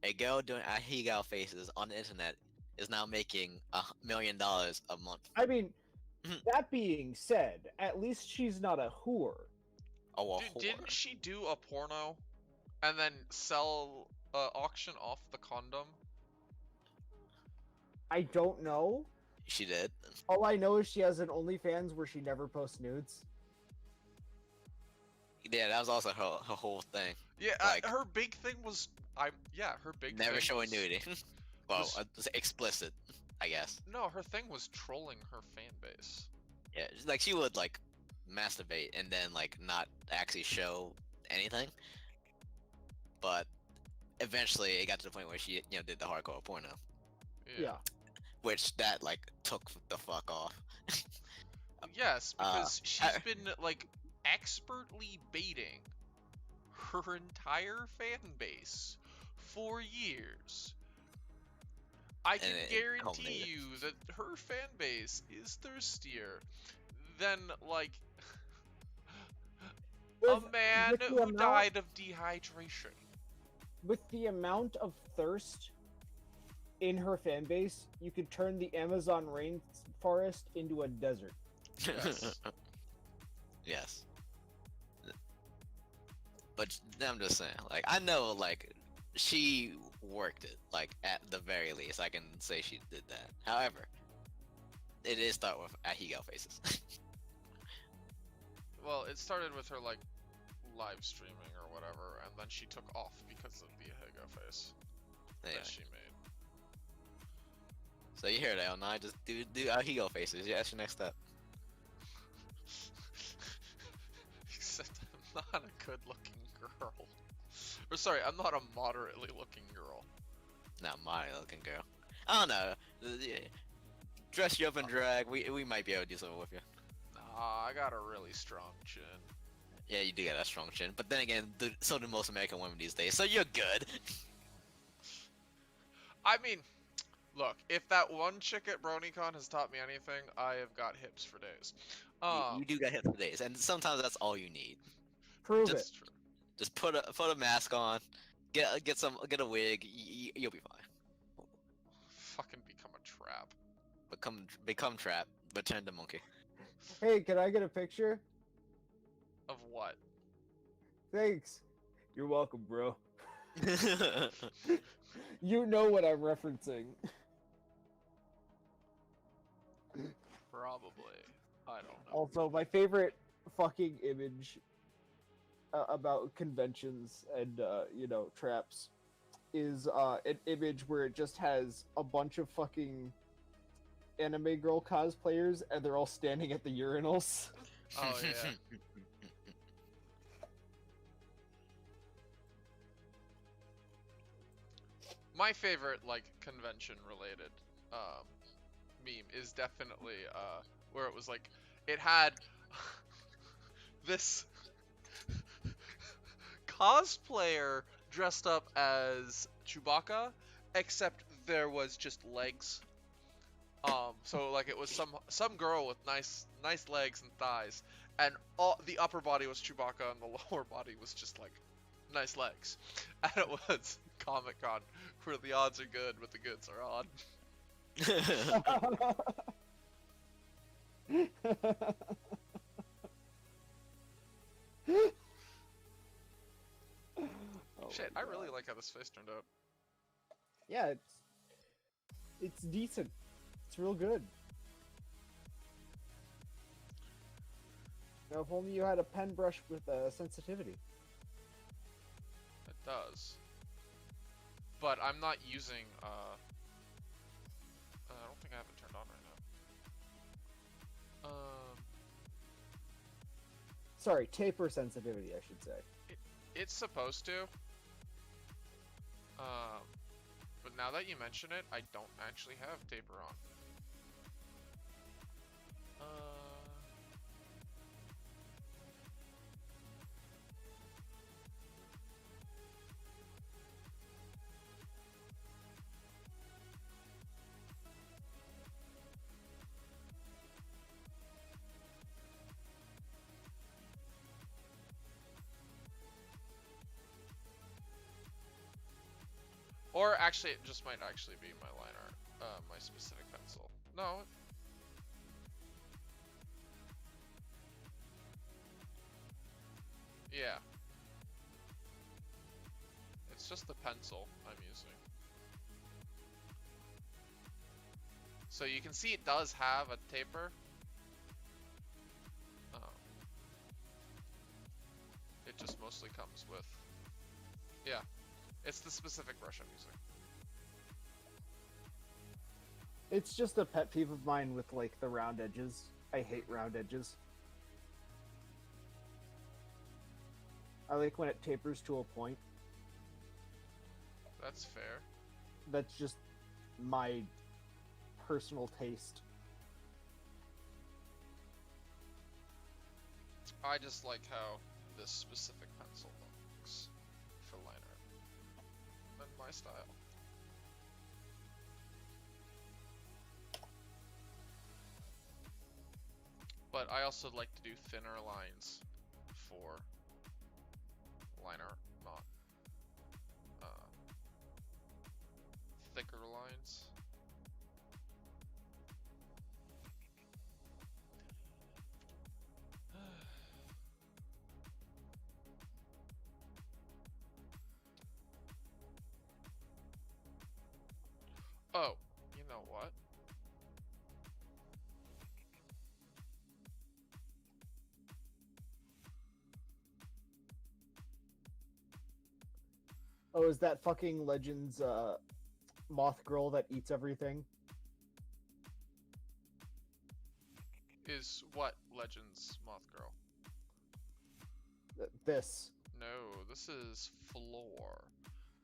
a girl doing ahegao faces on the internet is now making $1 million a month.
I mean, that being said, at least she's not a whore.
Oh, a
Dude,
whore.
didn't she do a porno and then sell auction off the condom?
I don't know.
She did.
All I know is she has an OnlyFans where she never posts nudes.
Yeah, that was also her whole thing.
Yeah,
Like-
her big thing was her big
Never
thing
showing
was,
nudity. Well,
was-
explicit, I guess.
No, her thing was trolling her fan base.
Yeah, like she would like masturbate and then like not actually show anything. But eventually, it got to the point where she, did the hardcore porno,
Yeah.
which that like took the fuck off.
Yes, because she's
I-
been like expertly baiting her entire fan base for years. I can
And it
guarantee
culminated.
you that her fan base is thirstier than like a
With-
man
with the
who
amount-
died of dehydration.
With the amount of thirst in her fan base, you could turn the Amazon rainforest into a desert.
Yes.
Yes. But I'm just saying, like, I know, like, she worked it, like, at the very least. I can say she did that. However, it did start with ahegao faces.
Well, it started with her like live streaming or whatever, and then she took off because of the Ahega face
Anyway,
that she made.
so you hear that, L9? Just do ahegao faces. Yeah, that's your next step.
Except I'm not a good-looking girl. Or sorry, I'm not a moderately looking girl.
Not my looking girl. I don't know. Dress you up in drag. We might be able to do something with you.
Nah, I got a really strong chin.
Yeah, you do got a strong chin. But then again, so do most American women these days. So you're good.
I mean, look, if that one chick at BronyCon has taught me anything, I have got hips for days.
You do got hit for days, and sometimes that's all you need.
Prove
That's
it.
true.
Just put a mask on, get a wig, you'll be fine.
Fucking become a trap.
Become trap, but turn the monkey.
Hey, can I get a picture?
Of what?
Thanks. You're welcome, bro. You know what I'm referencing.
Probably. I don't know.
Also, my favorite fucking image about conventions and traps is an image where it just has a bunch of fucking anime girl cosplayers and they're all standing at the urinals.
Oh yeah. My favorite like convention related meme is definitely where it was like it had this cosplayer dressed up as Chewbacca, except there was just legs. So like it was some girl with nice legs and thighs, and all the upper body was Chewbacca and the lower body was just like nice legs. And it was Comic-Con where the odds are good but the goods are odd.
Oh
Shit,
my
I really
God.
like how this face turned out.
Yeah, it's decent. It's real good. Now, if only you had a pen brush with sensitivity.
It does. But I'm not using I don't think I have it turned on right now.
Sorry, taper sensitivity, I should say.
It's supposed to. But now that you mention it, I don't actually have taper on. actually, it just might actually be my line art. My specific pencil. No. Yeah. It's just the pencil I'm using. So you can see it does have a taper. It just mostly comes with... Yeah. It's the specific brush I'm using.
It's just a pet peeve of mine with like the round edges. I hate round edges. I like when it tapers to a point.
That's fair.
That's just my personal taste.
I just like how this specific pencil looks for line art. And my style. But I also like to do thinner lines for line art, not thicker lines. Oh, you know what?
Oh, is that fucking Legends moth girl that eats everything?
Is what Legends Moth Girl?
This.
No, this is Floor,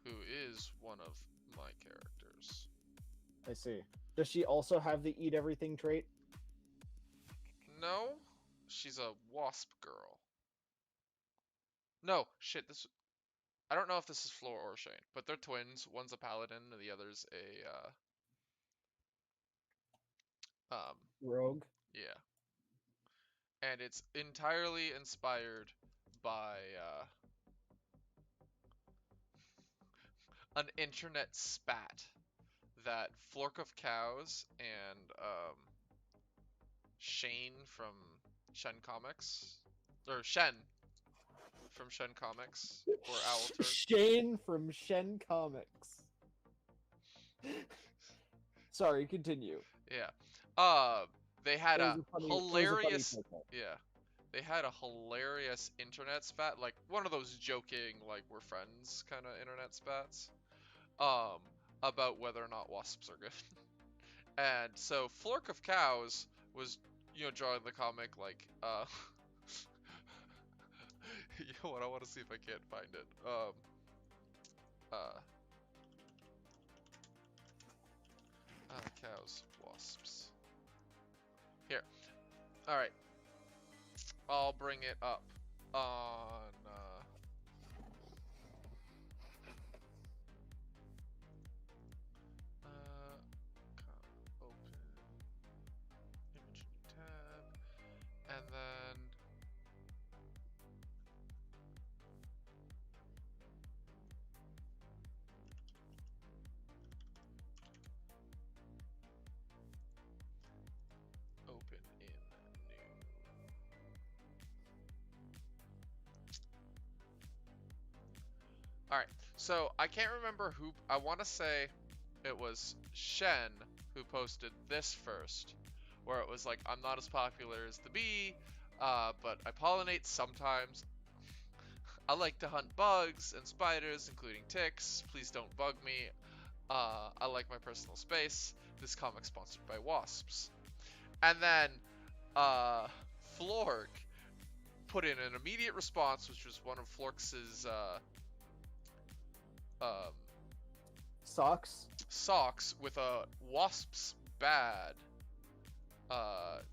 who is one of my characters.
I see. Does she also have the eat everything trait?
No, she's a wasp girl. No, shit, this... I don't know if this is Floor or Shane, but they're twins. One's a paladin and the other's a,
Rogue?
yeah. And it's entirely inspired by, an internet spat that Flork of Cows and, Shane from Shen Comics, or Shen from Shen Comics, or Owlturd.
Shane from Shen Comics. Sorry, continue.
Yeah. They had
It
a
was funny- it was a funny
hilarious,
typo.
yeah. They had a hilarious internet spat, like one of those joking, like we're friends kind of internet spats, about whether or not wasps are good. And so Flork of Cows was, drawing the comic like, you know what? I want to see if I can't find it. Cows, wasps. Here. All right. I'll bring it up on. Open image tab, and then. Open in new. Alright, so I can't remember who, I want to say it was Shen who posted this first, where it was like, I'm not as popular as the bee, but I pollinate sometimes. I like to hunt bugs and spiders, including ticks. Please don't bug me. I like my personal space. This comic sponsored by wasps. And then Flork put in an immediate response, which was one of Flork's
Socks
with a wasps bad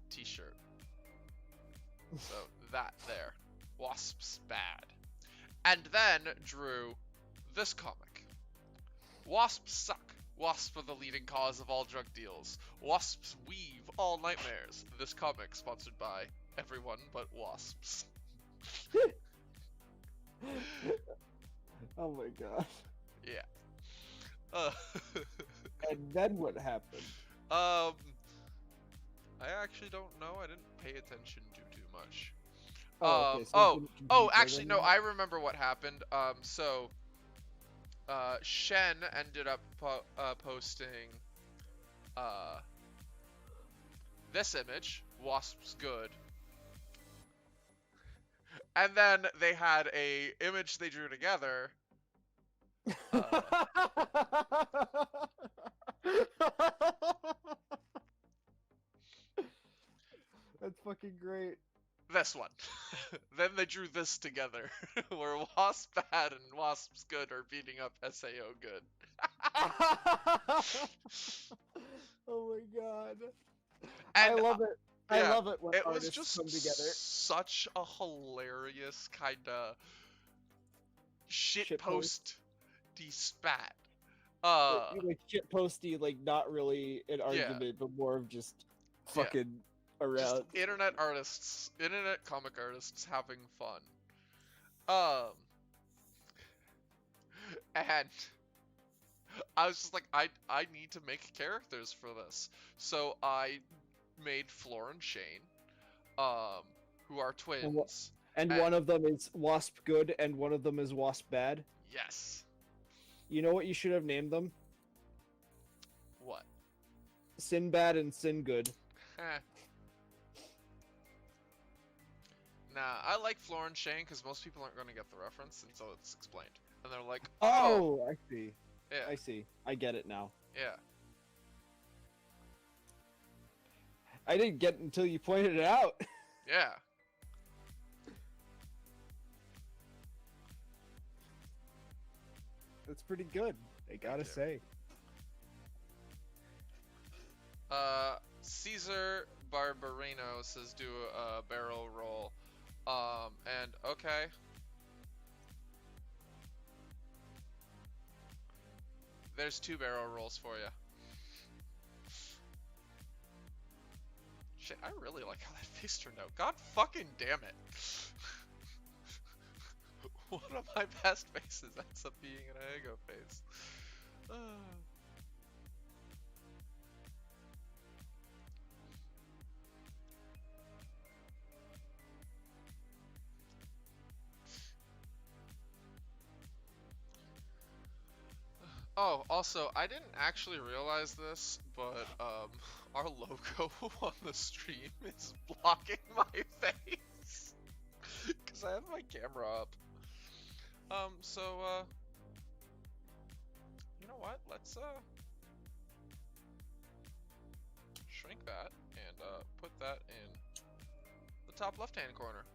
t-shirt. So that there, wasps bad. And then drew this comic. Wasps suck. Wasps are the leading cause of all drug deals. Wasps weave all nightmares. This comic sponsored by everyone but wasps.
Oh my god.
Yeah. Uh,
And then what happened?
I actually don't know. I didn't pay attention to too much.
Oh, okay. So it
Oh,
didn't
oh,
compete
actually,
further
no.
than that?
I remember what happened. So, Shen ended up posting, uh, this image. Wasp's good. And then they had a image they drew together.
That's fucking great.
This one. Then they drew this together, where Wasp bad and Wasp's good are beating up Sao good.
Oh my god.
And
I love it. I
yeah,
love it when
it was
artists
just
come together.
such a hilarious kind of shit
Shit
post spat.
Like shit posty, like not really an argument, but more of just
Yeah.
fucking
Just
around.
internet comic artists having fun. And I was just like, I need to make characters for this. So I made Floor and Shane, who are twins.
And one of them is Wasp good, and one of them is Wasp bad.
Yes.
You know what you should have named them?
What?
Sinbad and Sin Good.
Heh. Nah, I like Floor and Shane because most people aren't going to get the reference until it's explained. And they're like,
Oh, I see.
yeah,
I see. I get it now.
yeah.
I didn't get it until you pointed it out.
Yeah.
That's pretty good. I gotta
you.
say.
Caesar Barbarino says do a barrel roll. And okay. There's 2 barrel rolls for you. Shit, I really like how that face turned out. God fucking damn it. One of my best faces ends up being an Aego face. Oh, also, I didn't actually realize this, but our logo on the stream is blocking my face because I have my camera up. So you know what? Let's shrink that and put that in the top left-hand corner.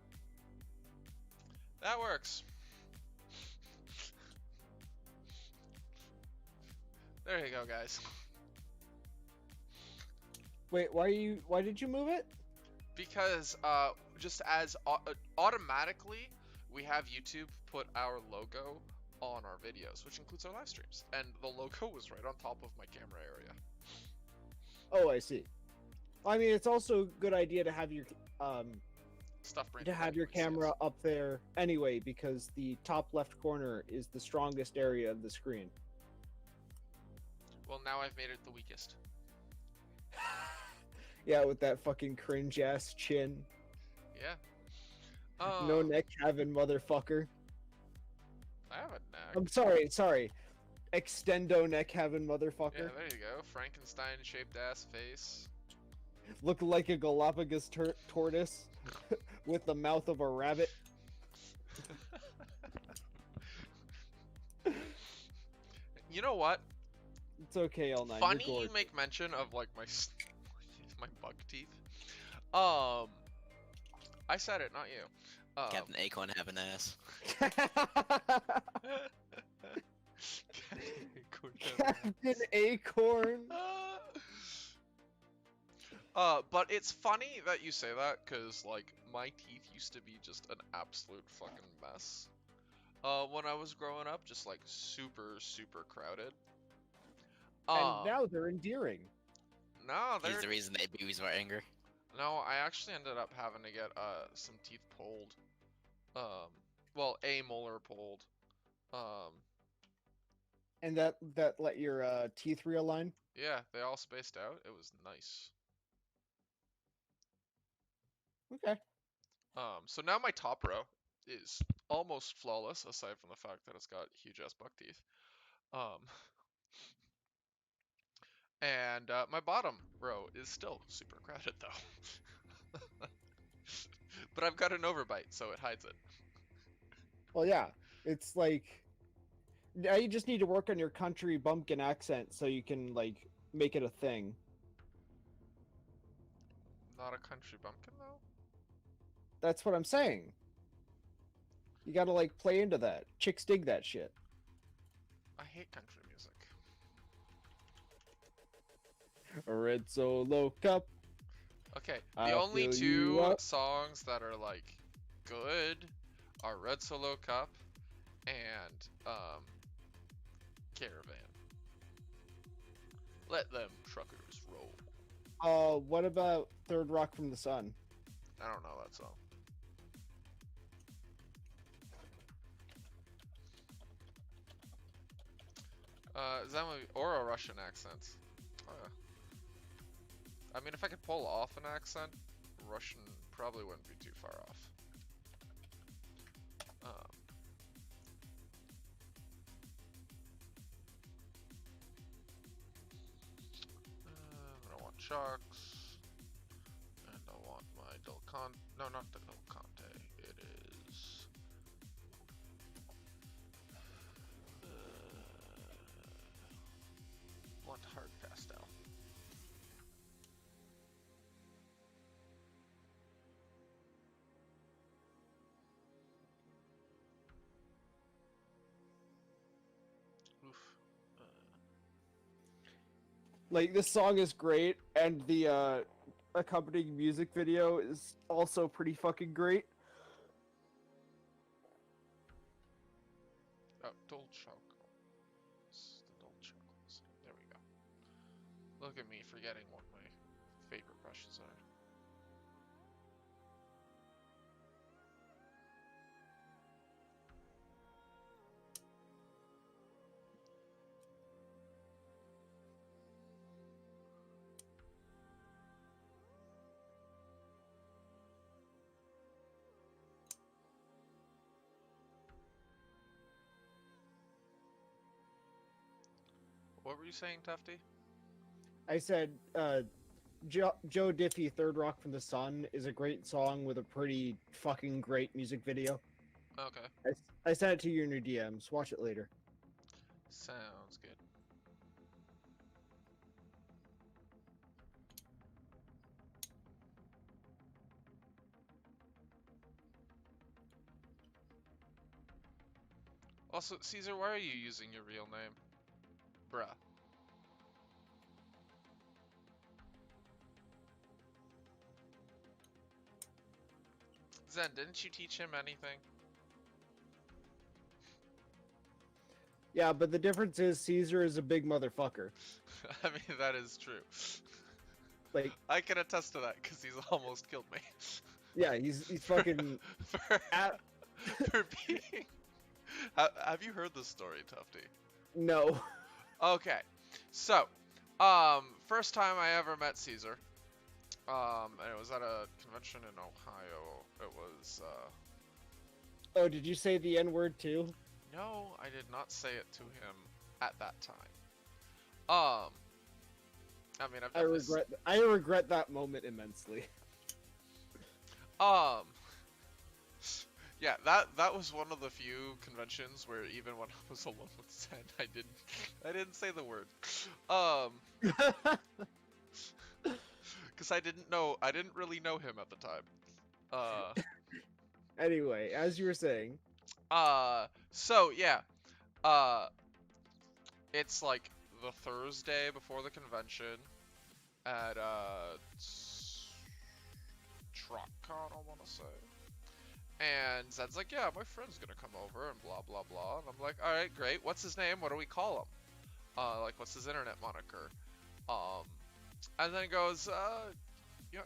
That works. There you go, guys.
Wait, why did you move it?
Because just as automatically we have YouTube put our logo on our videos, which includes our live streams, and the logo was right on top of my camera area.
Oh, I see. I mean, it's also a good idea to have your
Stuff
camera up there anyway, because the top left corner is the strongest area of the screen.
Well, now I've made it the weakest.
Yeah, with that fucking cringe ass chin.
Yeah.
No neck having motherfucker.
I have a neck.
I'm sorry. Extendo neck having motherfucker.
Yeah, there you go. Frankenstein shaped ass face.
Look like a Galapagos tortoise with the mouth of a rabbit.
You know what?
It's okay, L9.
Funny
you're
you
gorgeous.
make mention of like my my bug teeth. I said it, not you.
Captain Acorn have an ass.
Captain Acorn.
But it's funny that you say that, cause like my teeth used to be just an absolute fucking mess. When I was growing up, just like super crowded.
And now they're endearing.
No,
He's
they're
the reason that babies were angry.
no. I actually ended up having to get some teeth pulled. Well, a molar pulled.
And that let your teeth realign.
Yeah, they all spaced out. It was nice.
Okay.
So now my top row is almost flawless, aside from the fact that it's got huge ass buck teeth. Um, and my bottom row is still super crowded though. But I've got an overbite, so it hides it.
Well, yeah. It's like now you just need to work on your country bumpkin accent so you can like make it a thing.
Not a country bumpkin though.
That's what I'm saying. You gotta like play into that. Chicks dig that shit.
I hate country music.
A red solo cup.
Okay, the
I'll
only
fill
two
you up.
songs that are like good are Red Solo Cup and Caravan. Let them truckers roll.
What about Third Rock from the Sun?
I don't know that song. Is that movie or a Russian accent? Oh, yeah. I mean, if I could pull off an accent, Russian probably wouldn't be too far off. I want Sharks, and I want my Delconte. No, not the Delconte. It is. Want hard pastel. Oof.
Like this song is great, and the accompanying music video is also pretty fucking great.
Oh, Dolchocos. The Dolchocos. There we go. Look at me forgetting what my favorite brushes are. What were you saying, Tufty?
I said, Joe Diffie, Third Rock from the Sun is a great song with a pretty fucking great music video.
Okay.
I sent it to you in your DMs. Watch it later.
Sounds good. Also, Caesar, why are you using your real name? Bruh. Zen, didn't you teach him anything?
Yeah, but the difference is Caesar is a big motherfucker.
I mean, that is true.
Like,
I can attest to that because he's almost killed me.
yeah, he's fucking.
for,
at...
for being. Have you heard this story, Tufty?
No.
Okay, so, first time I ever met Caesar, and it was at a convention in Ohio. It was,
Oh, did you say the N-word too?
no, I did not say it to him at that time. I mean,
I regret that moment immensely.
Yeah, that was one of the few conventions where even when I was alone with Zen, I didn't say the word. Because I didn't really know him at the time.
Anyway, as you were saying.
So yeah, it's like the Thursday before the convention at TrockCon, I want to say. And Zed's like, yeah, my friend's gonna come over and blah blah blah. And I'm like, all right, great. What's his name? What do we call him? Like, what's his internet moniker? And then he goes, you know,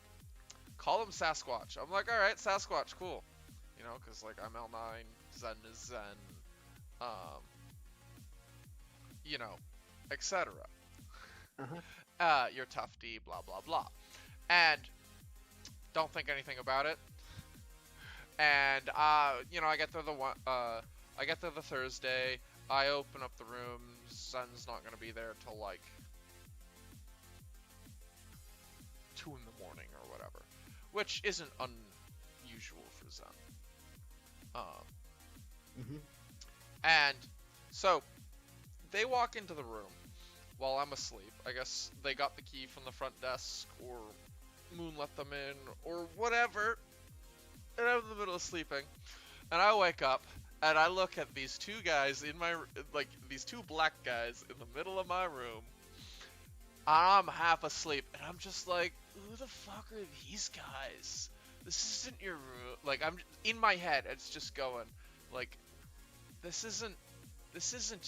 call him Sasquatch. I'm like, all right, Sasquatch, cool. You know, cause like I'm L9, Zen is Zen. you know, etc.
Uh-huh.
You're tough D, blah blah blah, and don't think anything about it. And you know, I get there the Thursday. I open up the room. Zen's not gonna be there till like 2 in the morning or whatever, which isn't unusual for Zen.
Mm-hmm.
And so they walk into the room while I'm asleep. I guess they got the key from the front desk, or Moon let them in, or whatever. And I'm in the middle of sleeping, and I wake up and I look at these two guys in my these two black guys in the middle of my room. I'm half asleep, and I'm just like, who the fuck are these guys? This isn't your room. Like, I'm in my head, it's just going, like, this isn't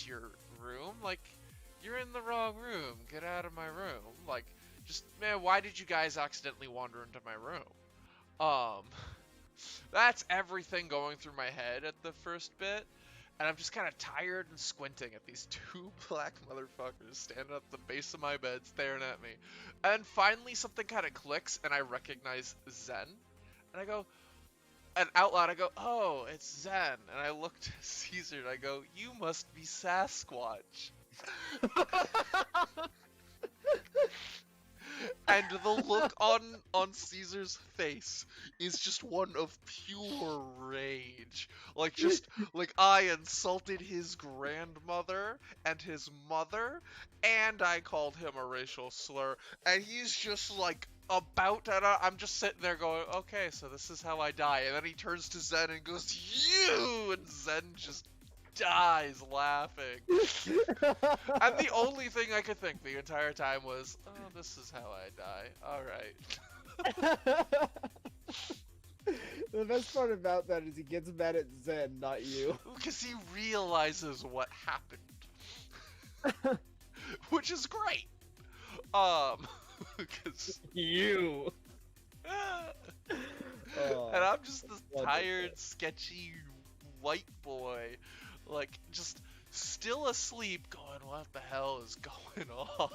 your room. Like, you're in the wrong room. Get out of my room. Like, just, man, why did you guys accidentally wander into my room? That's everything going through my head at the first bit. And I'm just kind of tired and squinting at these two black motherfuckers standing at the base of my bed staring at me. And finally something kind of clicks and I recognize Zen. And I go, and out loud I go, oh, it's Zen. And I look to Caesar and I go, you must be Sasquatch. And the look on Caesar's face is just one of pure rage. Like, just, like, I insulted his grandmother and his mother, and I called him a racial slur, and he's just, like, about to, I'm just sitting there going, okay, so this is how I die. And then he turns to Zen and goes, you! And Zen just dies laughing. And the only thing I could think the entire time was, oh, this is how I die. Alright.
The best part about that is he gets mad at Zen, not you.
Because he realizes what happened. Which is great. Because
You.
and I'm just this tired, sketchy white boy, like, just still asleep going, what the hell is going on?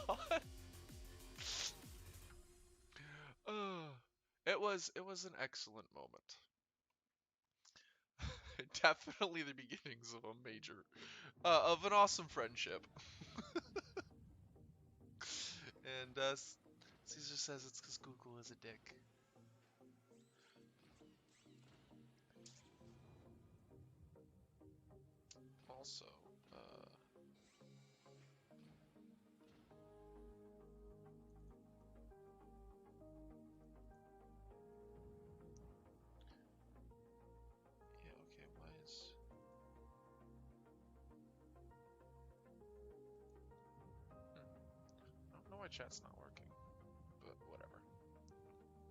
It was an excellent moment. Definitely the beginnings of a major, of an awesome friendship. And Caesar says it's because Google is a dick. Also, yeah, okay, why is... I don't know why chat's not working, but whatever.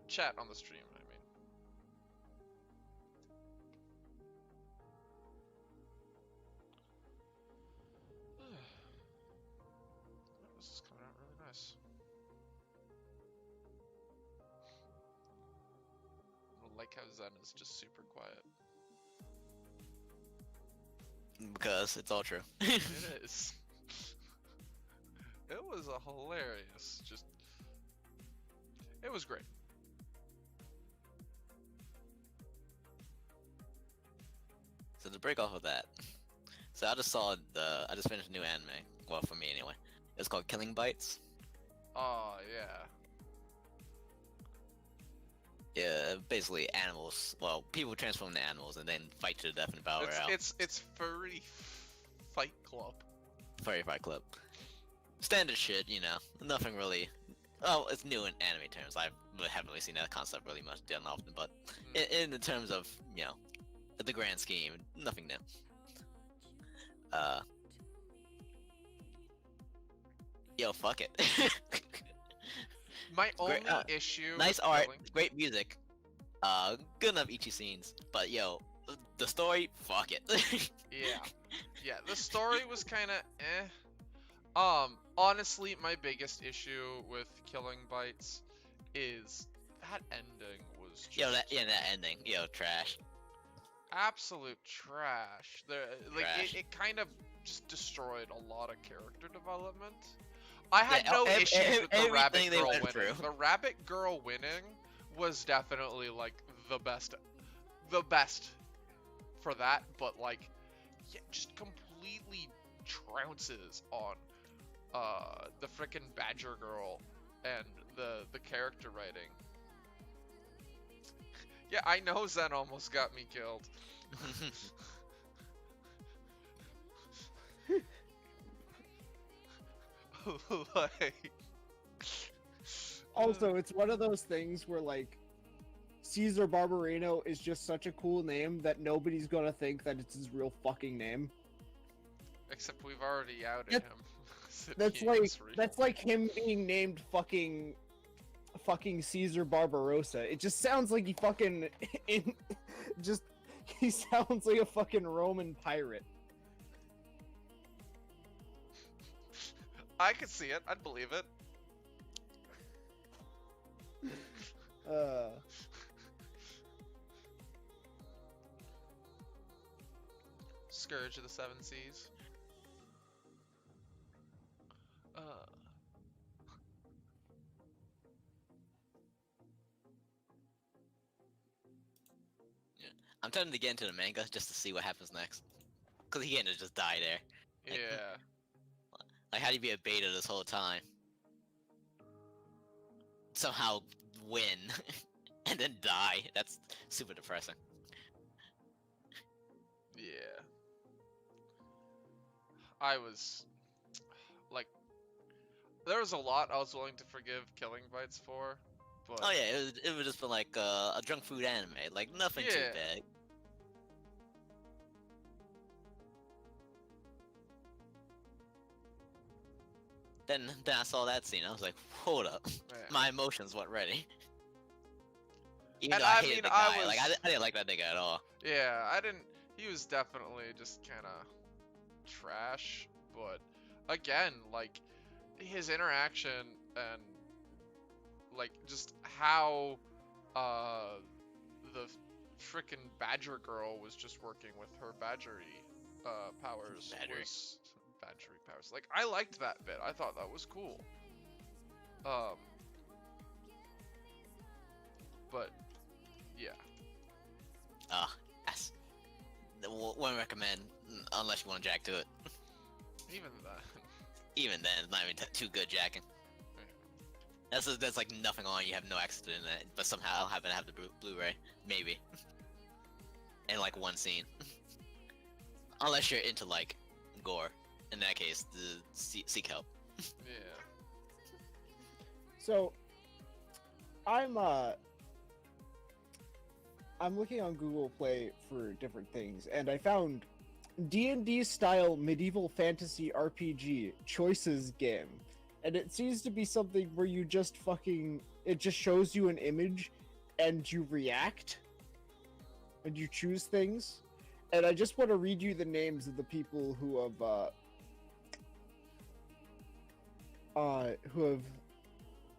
Chat on the stream, I mean. Oh, this is coming out really nice. I like how Zen is just super quiet.
Because it's all true.
It is. It was a hilarious, just... It was great.
So to break off of that, so I just finished a new anime. Well, for me anyway. It's called Killing Bites.
Oh, yeah.
Yeah, basically animals. Well, people transform into animals and then fight to the death in a battle royale.
It's furry fight club.
Furry Fight Club. Standard shit, you know. Nothing really. Oh, it's new in anime terms. I haven't really seen that concept really much done often, but in the terms of, you know, the grand scheme, nothing new. Yo, fuck it.
My only
Great,
issue.
Nice
with
art,
killing-
great music. Good enough ichi scenes, but yo, the story, fuck it.
Yeah. Yeah, the story was kind of eh. Honestly, my biggest issue with Killing Bites is that ending was just
Yo, that ending, yo, trash.
absolute trash. There, like
Trash.
it kind of just destroyed a lot of character development. I had
Yeah,
no issues with the rabbit
everything they
girl
went
winning.
through.
The rabbit girl winning was definitely like the best for that, but like, yeah, just completely trounces on the frickin' Badger girl and the character writing. Yeah, I know Zen almost got me killed. Like,
Also, it's one of those things where like Caesar Barbarino is just such a cool name that nobody's gonna think that it's his real fucking name.
except we've already outed
That-
him. Said
That's
he
like
was real.
that's like him being named fucking Caesar Barbarossa. It just sounds like he fucking just he sounds like a fucking Roman pirate.
I could see it. I'd believe it. Scourge of the Seven Seas.
I'm tempted to get into the manga just to see what happens next. Cause he can't just die there.
Yeah.
Like, how do you be a beta this whole time? Somehow win, and then die. That's super depressing.
Yeah. I was like, there was a lot I was willing to forgive Killing Bites for, but
Oh yeah, it would just been like a junk food anime, like nothing too
Yeah.
bad. Then I saw that scene. I was like, hold up,
yeah.
my emotions weren't ready. Even
And
though I
I
hated
mean,
the
I
guy, like
was-
I didn't like that nigga at all.
Yeah, I didn't. He was definitely just kind of trash, but again, like his interaction and like just how the frickin' Badger girl was just working with her badgery powers
Badgery.
was badgery powers. Like I liked that bit. I thought that was cool. But yeah.
Yes. Wouldn't recommend unless you want to jack to it.
Even that.
Even then, it's not even too good jacking. That's like nothing on. You have no accident in it, but somehow I happen to have the Blu-ray, maybe, and like one scene. Unless you're into like gore, in that case, seek help.
Yeah.
So I'm looking on Google Play for different things, and I found D&D style medieval fantasy RPG choices game, and it seems to be something where you just fucking it just shows you an image and you react and you choose things. And I just want to read you the names of the people who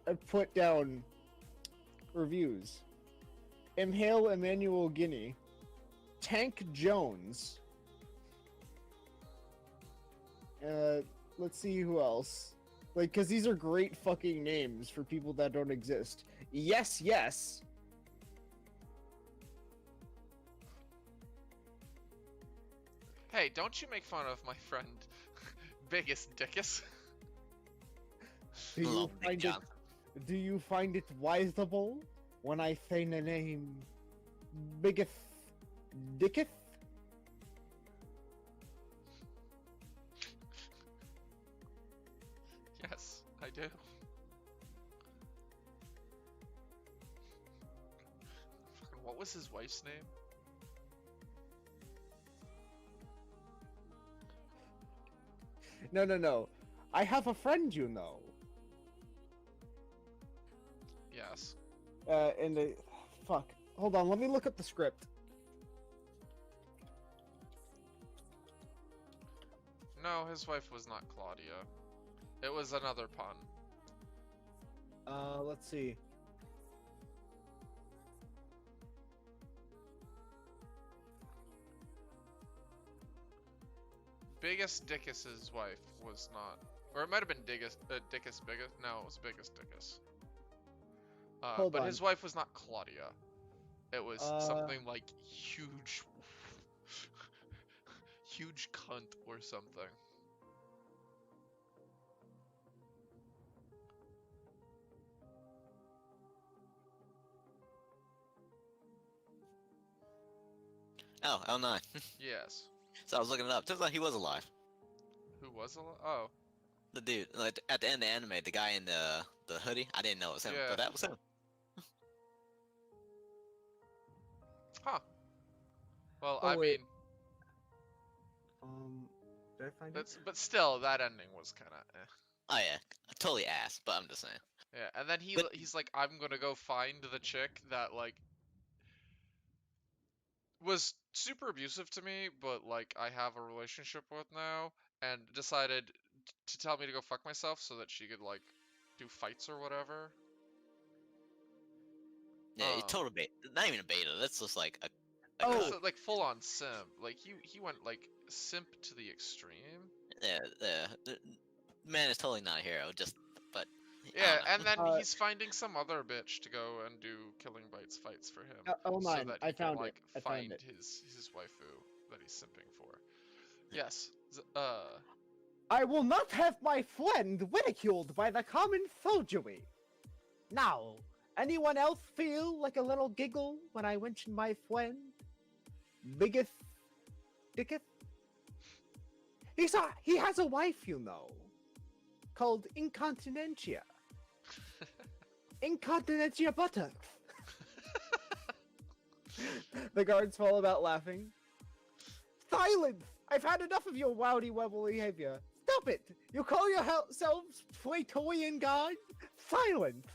have put down reviews. Inhale Emmanuel Guinea, Tank Jones. Let's see who else. Like, cause these are great fucking names for people that don't exist. Yes, yes.
Hey, don't you make fun of my friend Biggest Dickus.
Do you
Love Nick
find it?
Johnson.
Do you find it wiseable when I say the name Biggest Dicketh?
Yes, I do. Fucking, what was his wife's name?
No, no, no. I have a friend, you know.
Yes.
And fuck. Hold on, let me look up the script.
No, his wife was not Claudia. It was another pun.
Let's see.
Biggest Dickus's wife was not, or it might have been Dickus Biggest. No, it was Biggest Dickus.
Hold
but
on.
his wife was not Claudia. It was something like huge cunt or something.
Oh, L9.
Yes.
So I was looking it up. Turns out he was alive.
Who was alive? Oh.
The dude, like at the end of the anime, the guy in the hoodie. I didn't know it was him,
Yeah.
but that was him.
Huh. Well,
Oh,
I
wait.
mean,
Did I find
that's but still, that ending was kind of.
Oh yeah, totally ass. But I'm just saying.
Yeah, and then
But-
he's like, I'm gonna go find the chick that like was super abusive to me, but like I have a relationship with now, and decided to tell me to go fuck myself so that she could like do fights or whatever.
Yeah, he total beta. Not even a beta. That's just like a.
Oh.
So, like full on simp. Like he went like simp to the extreme.
Yeah. The man is totally not a hero. Just, but. I
Yeah,
don't know.
and then
Uh,
he's finding some other bitch to go and do killing bites fights for him,
L9,
so that he
I found
can
it.
like
I found
find
it.
his waifu that he's simping for. Yes.
I will not have my friend ridiculed by the common soldiery. Now, anyone else feel like a little giggle when I mention my friend? Biggest Dicketh? He has a wife, you know, called Incontinentia. Incontinentia buttocks. The guards fall about laughing. Silence! I've had enough of your rowdy webble behavior. Stop it! You call yourselves Praetorian guards? Silence!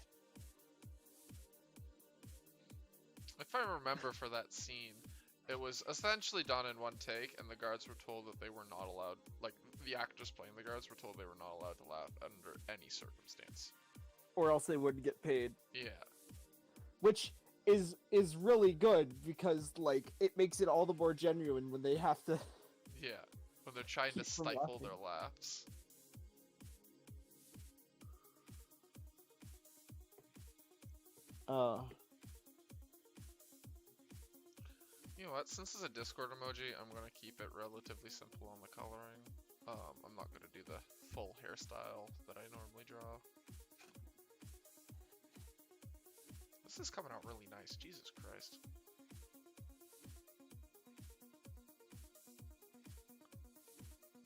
If I remember for that scene, it was essentially done in one take, and the guards were told that they were not allowed, like, the actors playing the guards were told they were not allowed to laugh under any circumstance.
Or else they wouldn't get paid.
Yeah.
Which is really good because, like, it makes it all the more genuine when they have to...
Yeah. When they're trying to
Keep from
stifle
laughing.
their laughs. You know what, since it's a Discord emoji, I'm gonna keep it relatively simple on the coloring. I'm not gonna do the full hairstyle that I normally draw. This is coming out really nice, Jesus Christ.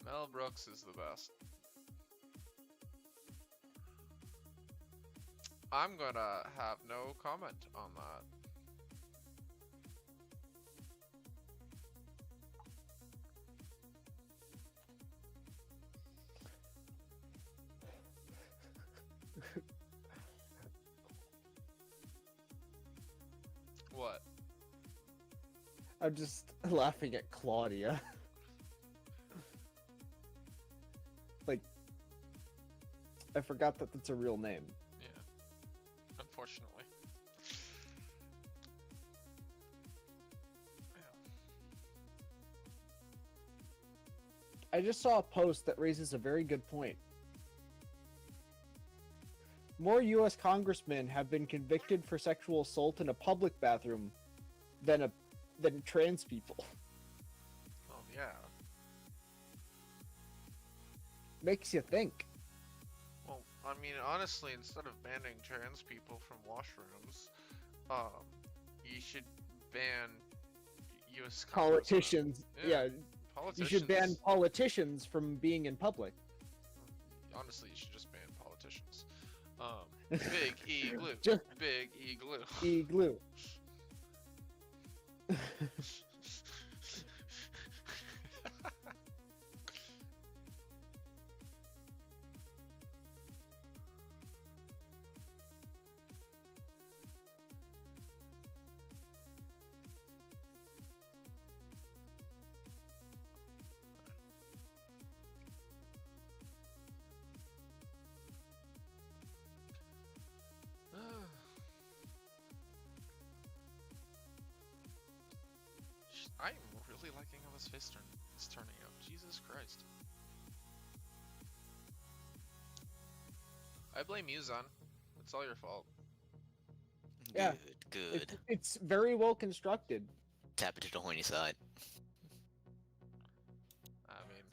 Mel Brooks is the best. I'm gonna have no comment on that. What?
I'm just laughing at Claudia. Like, I forgot that that's a real name.
Yeah. Unfortunately.
I just saw a post that raises a very good point. More U.S. congressmen have been convicted for sexual assault in a public bathroom than trans people.
Oh yeah.
Makes you think.
Well, I mean, honestly, instead of banning trans people from washrooms, you should ban U.S.
Politicians, yeah,
Politicians.
you should ban politicians from being in public.
Honestly, you should just ban politicians. Big E glue.
Just-
Big E glue.
Igloo.
I'm really liking how this face turn is turning out. Jesus Christ. I blame you, Zun. It's all your fault.
Yeah.
Good.
It's very well constructed.
Tap into the horny side.
I mean,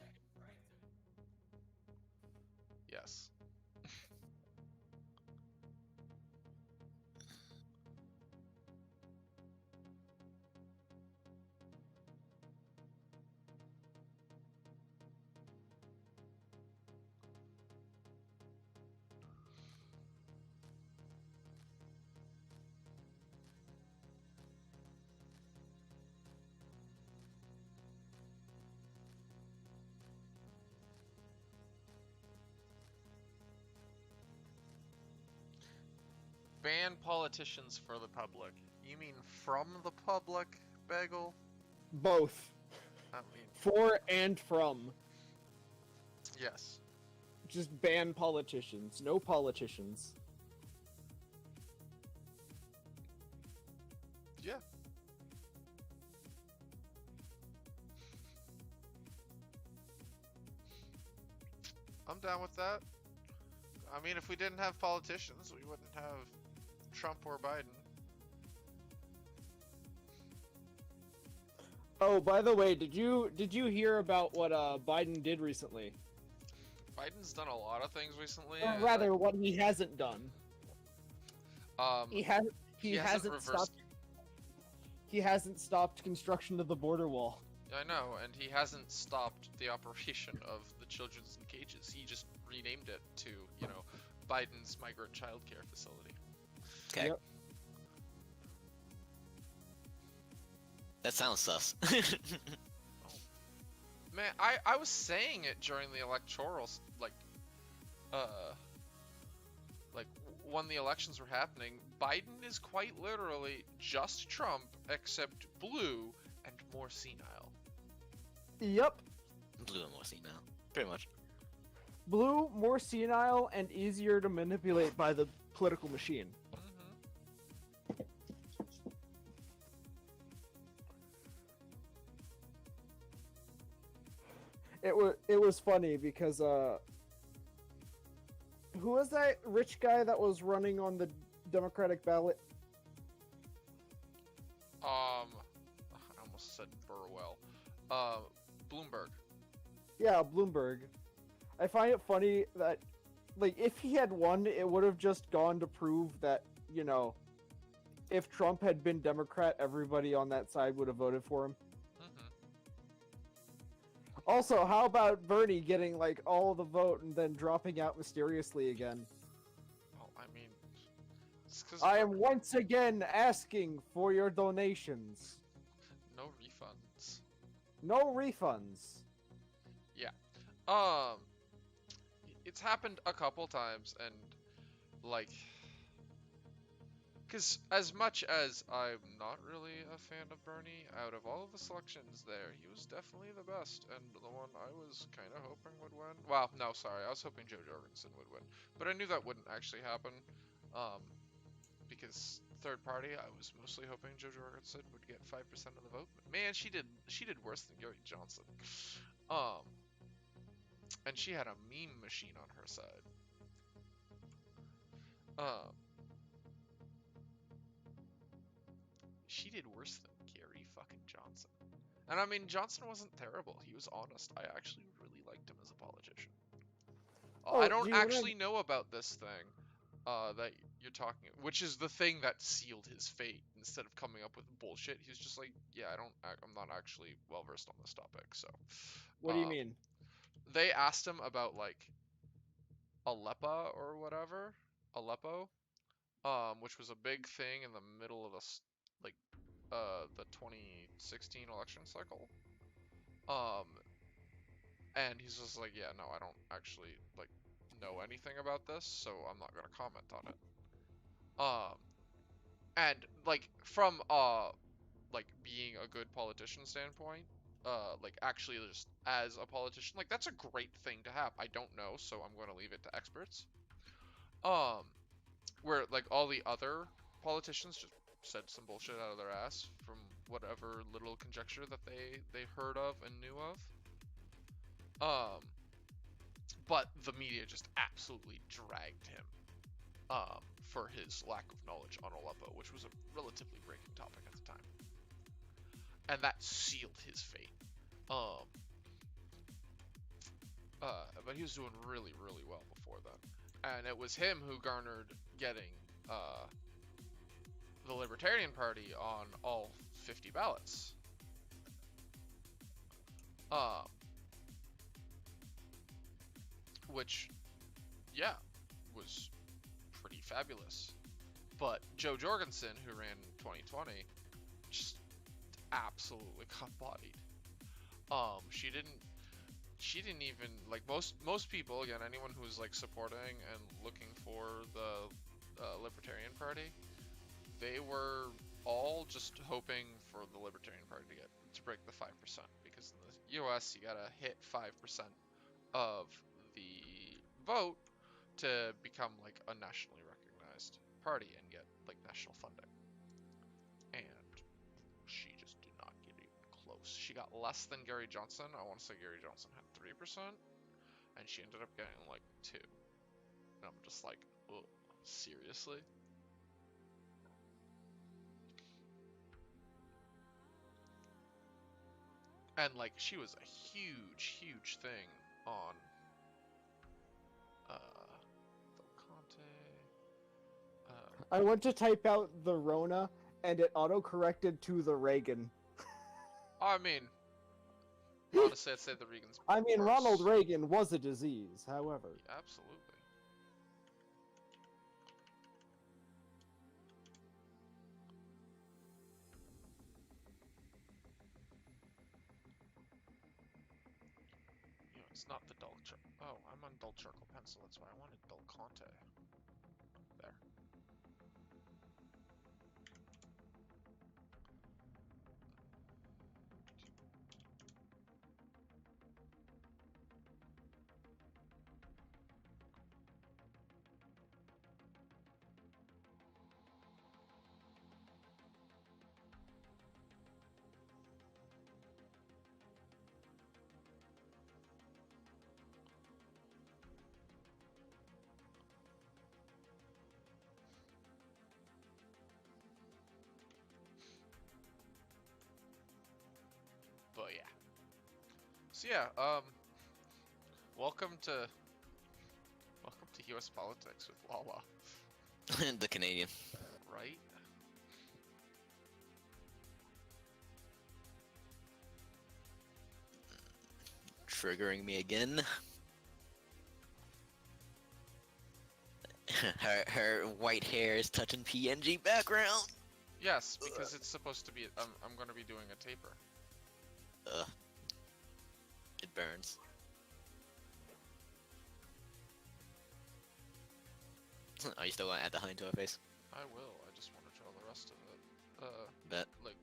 yes. Ban politicians for the public. You mean from the public, Bagel?
Both.
I mean,
For and from.
yes.
Just ban politicians. No politicians.
Yeah. I'm down with that. I mean, if we didn't have politicians, we wouldn't have Trump or Biden.
Oh, by the way, did you hear about what Biden did recently?
Biden's done a lot of things recently.
Or
and,
rather, what he hasn't done. He hasn't
reversed.
stopped. He hasn't stopped construction of the border wall.
I know, and he hasn't stopped the operation of the children's in cages. He just renamed it to, you know, Biden's migrant child care facility.
Okay.
Yep.
That sounds sus.
Man, I was saying it during the electoral, like when the elections were happening, Biden is quite literally just Trump, except blue and more senile.
Yep.
Blue and more senile. Pretty much.
Blue, more senile, and easier to manipulate by the political machine. It was funny because who was that rich guy that was running on the Democratic ballot?
I almost said Burwell. Bloomberg.
Yeah, Bloomberg. I find it funny that, like, if he had won, it would have just gone to prove that, you know, if Trump had been Democrat, everybody on that side would have voted for him. Also, how about Bernie getting, like, all the vote and then dropping out mysteriously again?
Well, I mean, it's 'cause
I am once again asking for your donations.
no refunds.
No refunds.
Yeah. It's happened a couple times, and like, because as much as I'm not really a fan of Bernie, out of all of the selections there, he was definitely the best, and the one I was kind of hoping would win. Well, no, sorry, I was hoping Joe Jorgensen would win, but I knew that wouldn't actually happen, because third party, I was mostly hoping Joe Jorgensen would get 5% of the vote. But man, she did worse than Gary Johnson. And she had a meme machine on her side. She did worse than Gary fucking Johnson. And I mean, Johnson wasn't terrible. He was honest. I actually really liked him as a politician.
Oh,
I don't
do you
actually know about this thing that you're talking, which is the thing that sealed his fate. Instead of coming up with bullshit, he's just like, yeah, I'm not actually well versed on this topic. So,
What do you mean?
They asked him about like Aleppo or whatever, Aleppo, which was a big thing in the middle of the 2016 election cycle. And he's just like, yeah, no, I don't actually like know anything about this, so I'm not gonna comment on it. And like from like being a good politician standpoint, like actually just as a politician, like that's a great thing to have. I don't know, so I'm going to leave it to experts. Where like all the other politicians just said some bullshit out of their ass from whatever little conjecture that they heard of and knew of. But the media just absolutely dragged him for his lack of knowledge on Aleppo, which was a relatively breaking topic at the time. And that sealed his fate. But he was doing really, really well before then. And it was him who garnered getting the Libertarian Party on all 50 ballots. Which, yeah, was pretty fabulous. But Jo Jorgensen, who ran in 2020, just absolutely got bodied. She didn't even, like, most people, again, anyone who's like supporting and looking for the Libertarian Party, they were all just hoping for the Libertarian Party to break the 5%, because in the US you gotta hit 5% of the vote to become like a nationally recognized party and get like national funding. And she just did not get even close. She got less than Gary Johnson. I want to say Gary Johnson had 3%, and she ended up getting like 2. And I'm just like, ugh, seriously? And like, she was a huge, huge thing on
I went to type out the Rona, and it auto-corrected to the Reagan.
I mean, honestly, I'd say the Reagan's
I mean,
worse.
Ronald Reagan was a disease, however.
Yeah, absolutely. You know, it's not the dull charcoal. Oh, I'm on dull charcoal pencil. That's why I wanted dull Conte. There. But yeah. So yeah, welcome to US politics with Lala,
The Canadian.
right?
Triggering me again. her white hair is touching PNG background.
Yes, because it's supposed to be. I'm going to be doing a taper.
It burns. Are you still gonna add the honey to her face?
I will. I just want to draw the rest of it.
Bet.
Like.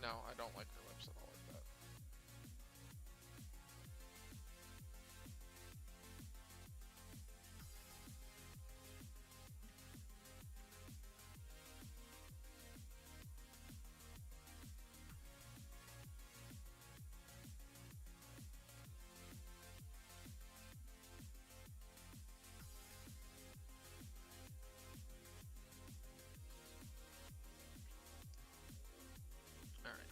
No, I don't like her lips at all like that. Alright.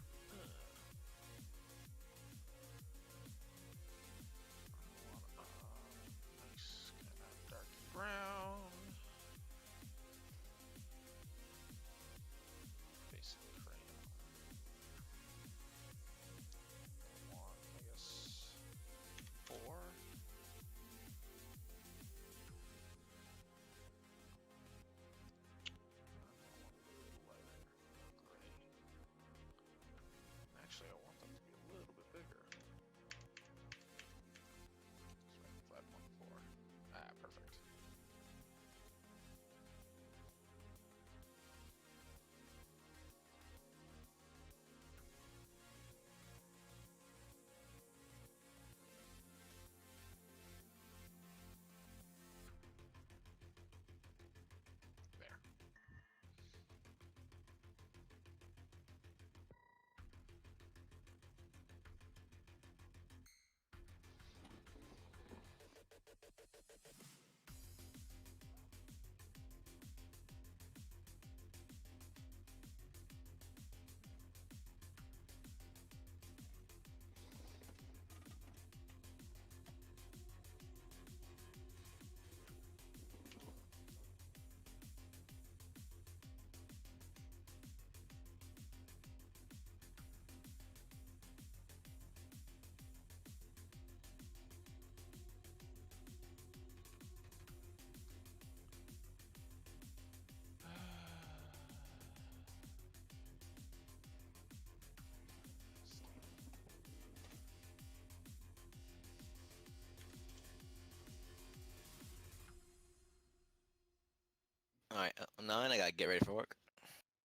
Alright, 9, I gotta get ready for work.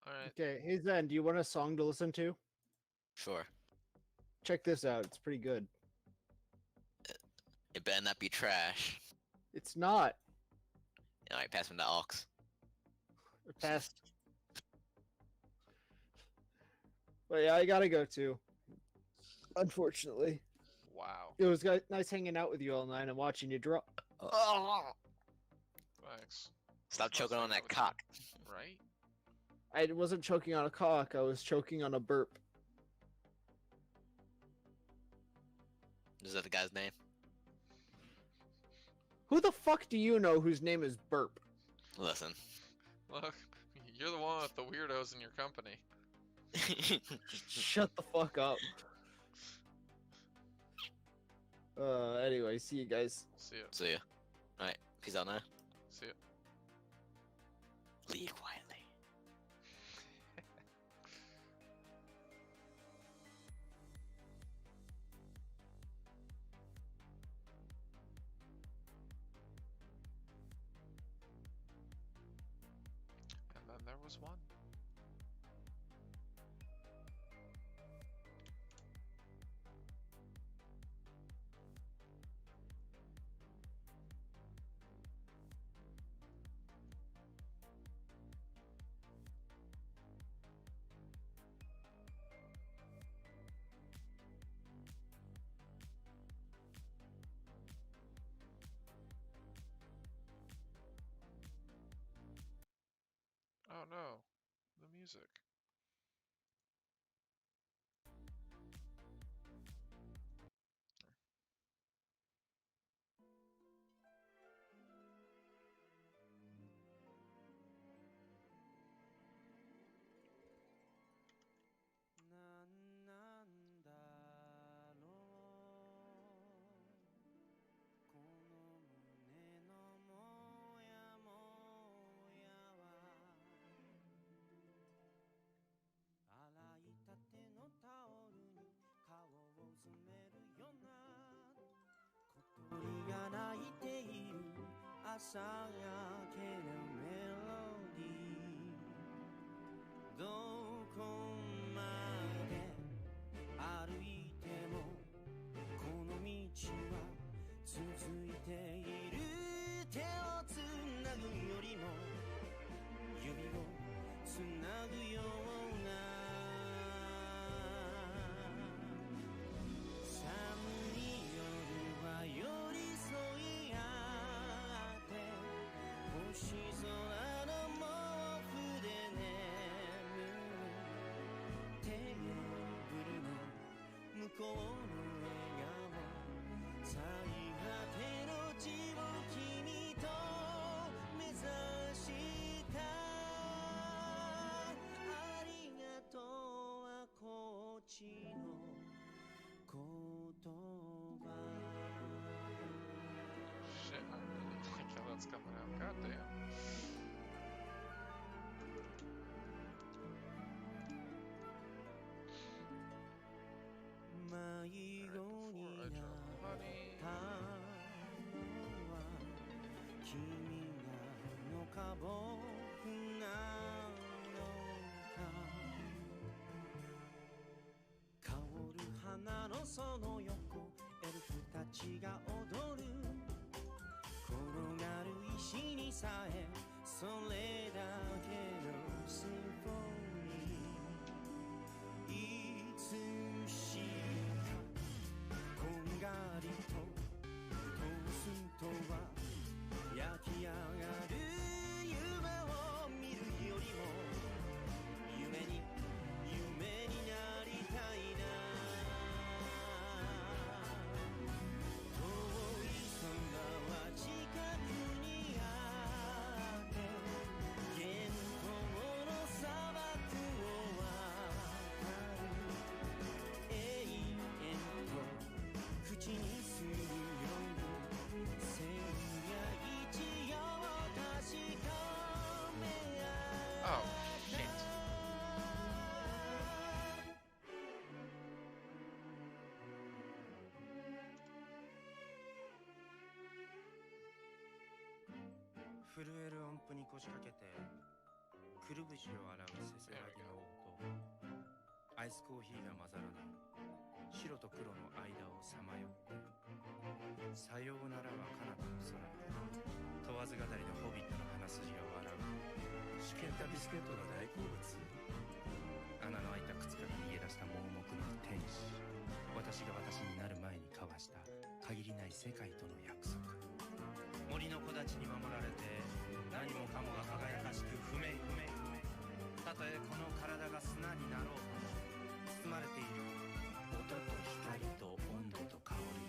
Alright.
Okay, hey Zen, do you want a song to listen to?
Sure.
Check this out. It's pretty good.
It better not be trash.
It's not.
Alright, pass me the aux.
It passed. But yeah, I gotta go too. Unfortunately,
Wow.
it was nice hanging out with you all night and watching you draw.
Thanks.
Stop choking
Must
on
hang out
that
with
cock.
you, Right?
I wasn't choking on a cock. I was choking on a burp.
Is that the guy's name?
Who the fuck do you know whose name is Burp?
Listen.
Look, you're the one with the weirdos in your company.
Shut the fuck up. Anyway, see you guys.
See ya.
See ya. Alright, peace out now.
See ya.
Leave quietly.
And then there was one. Oh no, the music. Shit, I really like how that's coming out. God damn. Right before I drop honey.
震える音符に腰掛けてくるぶしを洗うせせらぎの音、アイスコーヒーが混ざらない白と黒の間をさまよってさようならは彼方の空問わず語りでホビットの鼻筋が笑うしけったビスケットが大好物穴の開いた靴から逃げ出した盲目の天使私が私になる前に交わした限りない世界との約束森の木立に守られて何もかもが輝かしく不明不明たとえこの体が砂になろうと包まれている音と光と温度と香り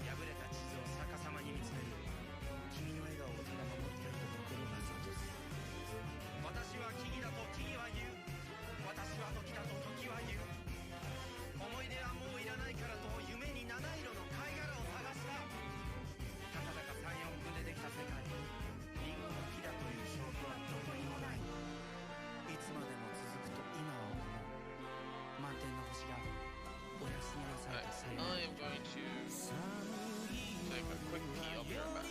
破れた地図を逆さまに見つめる君の笑顔をただ守っていると心が諭す私は木々だと木々は言う私は時だと時は言う思い出はもういらないからと夢に七色の貝殻を探したたかだか3、4分でできた世界リンゴの木だという証拠はどこにもないいつまでも続くと今は思う満天の星がおやすみなさいとさよ
I am going to take a quick pee. I'll be right back.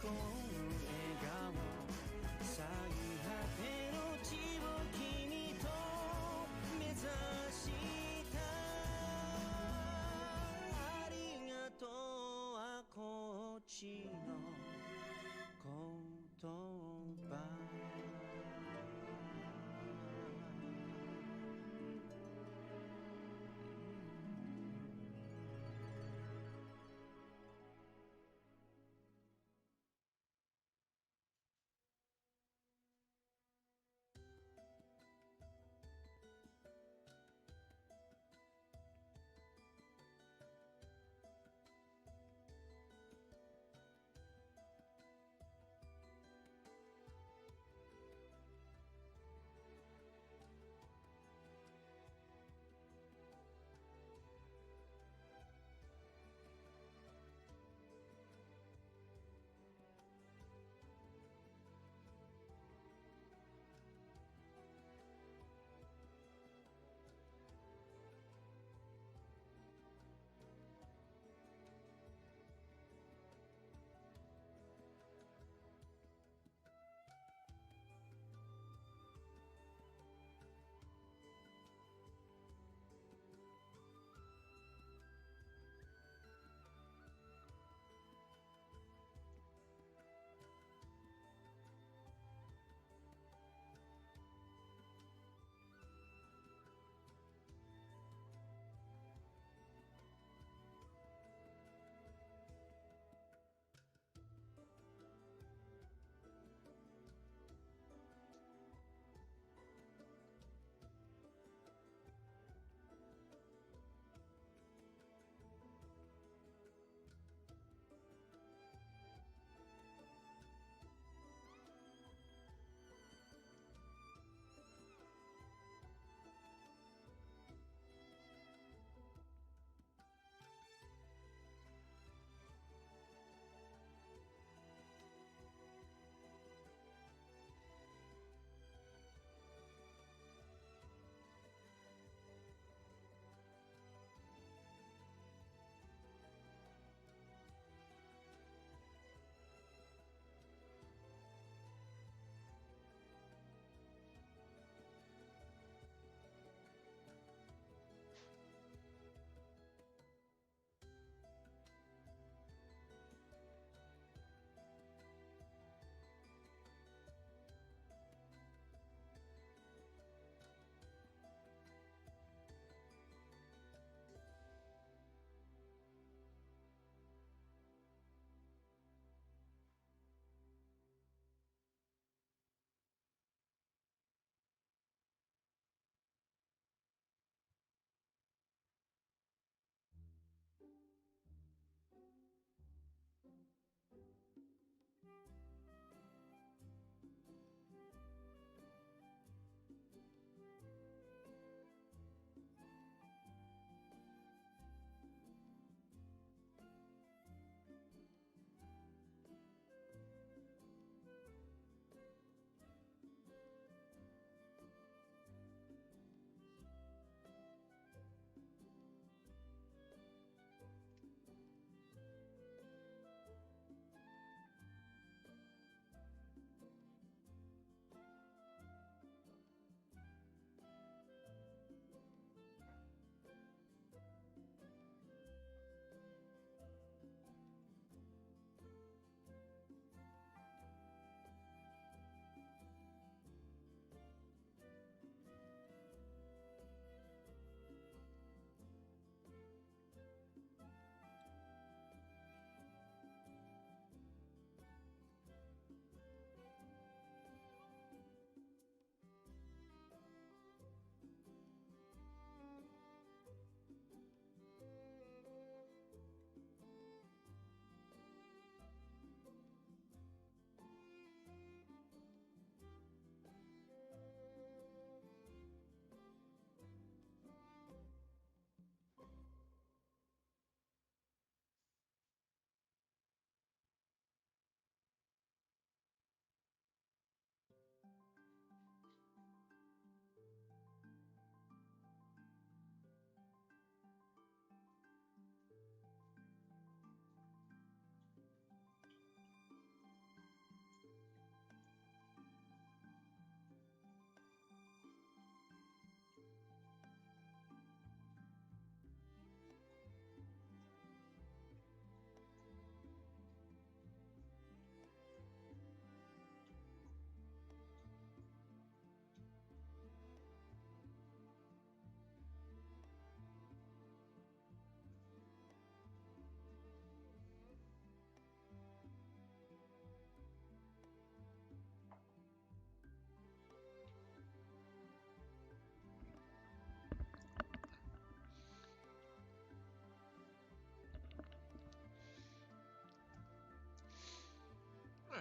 向こうの笑顔最果ての地を君と目指したありがとうはこっちの言葉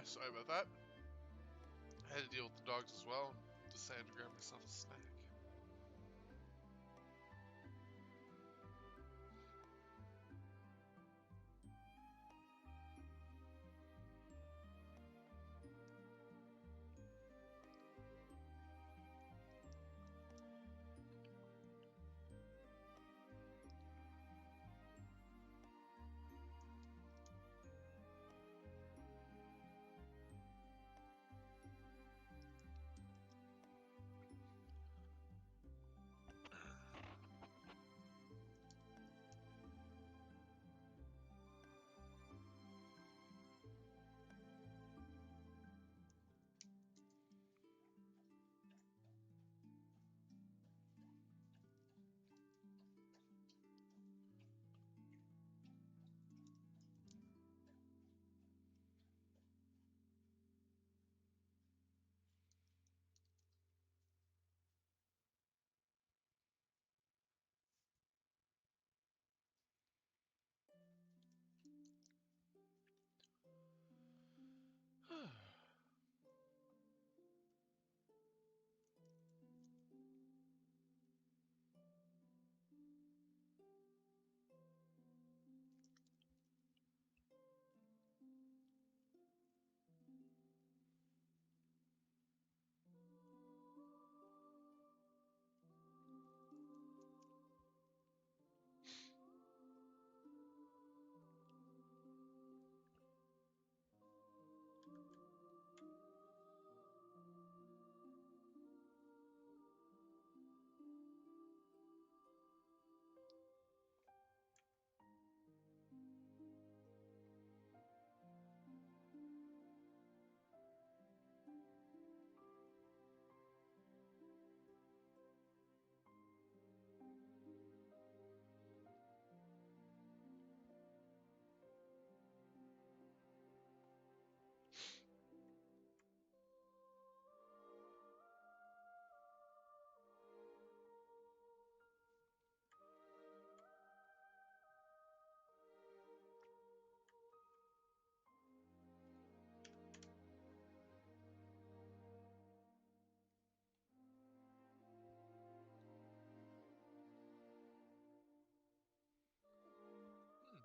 Sorry about that. I had to deal with the dogs as well. Decided to grab myself a snack.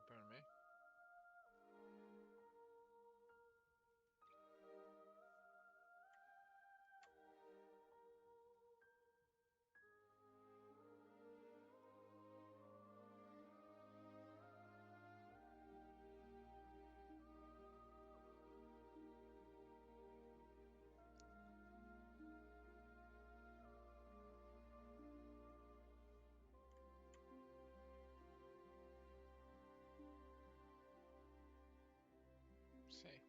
Pardon me. See.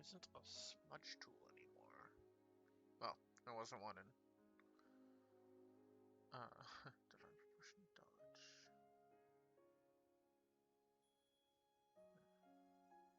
isn't a smudge tool anymore. Well, there wasn't one in. Divine proportion dodge. Like the dodge.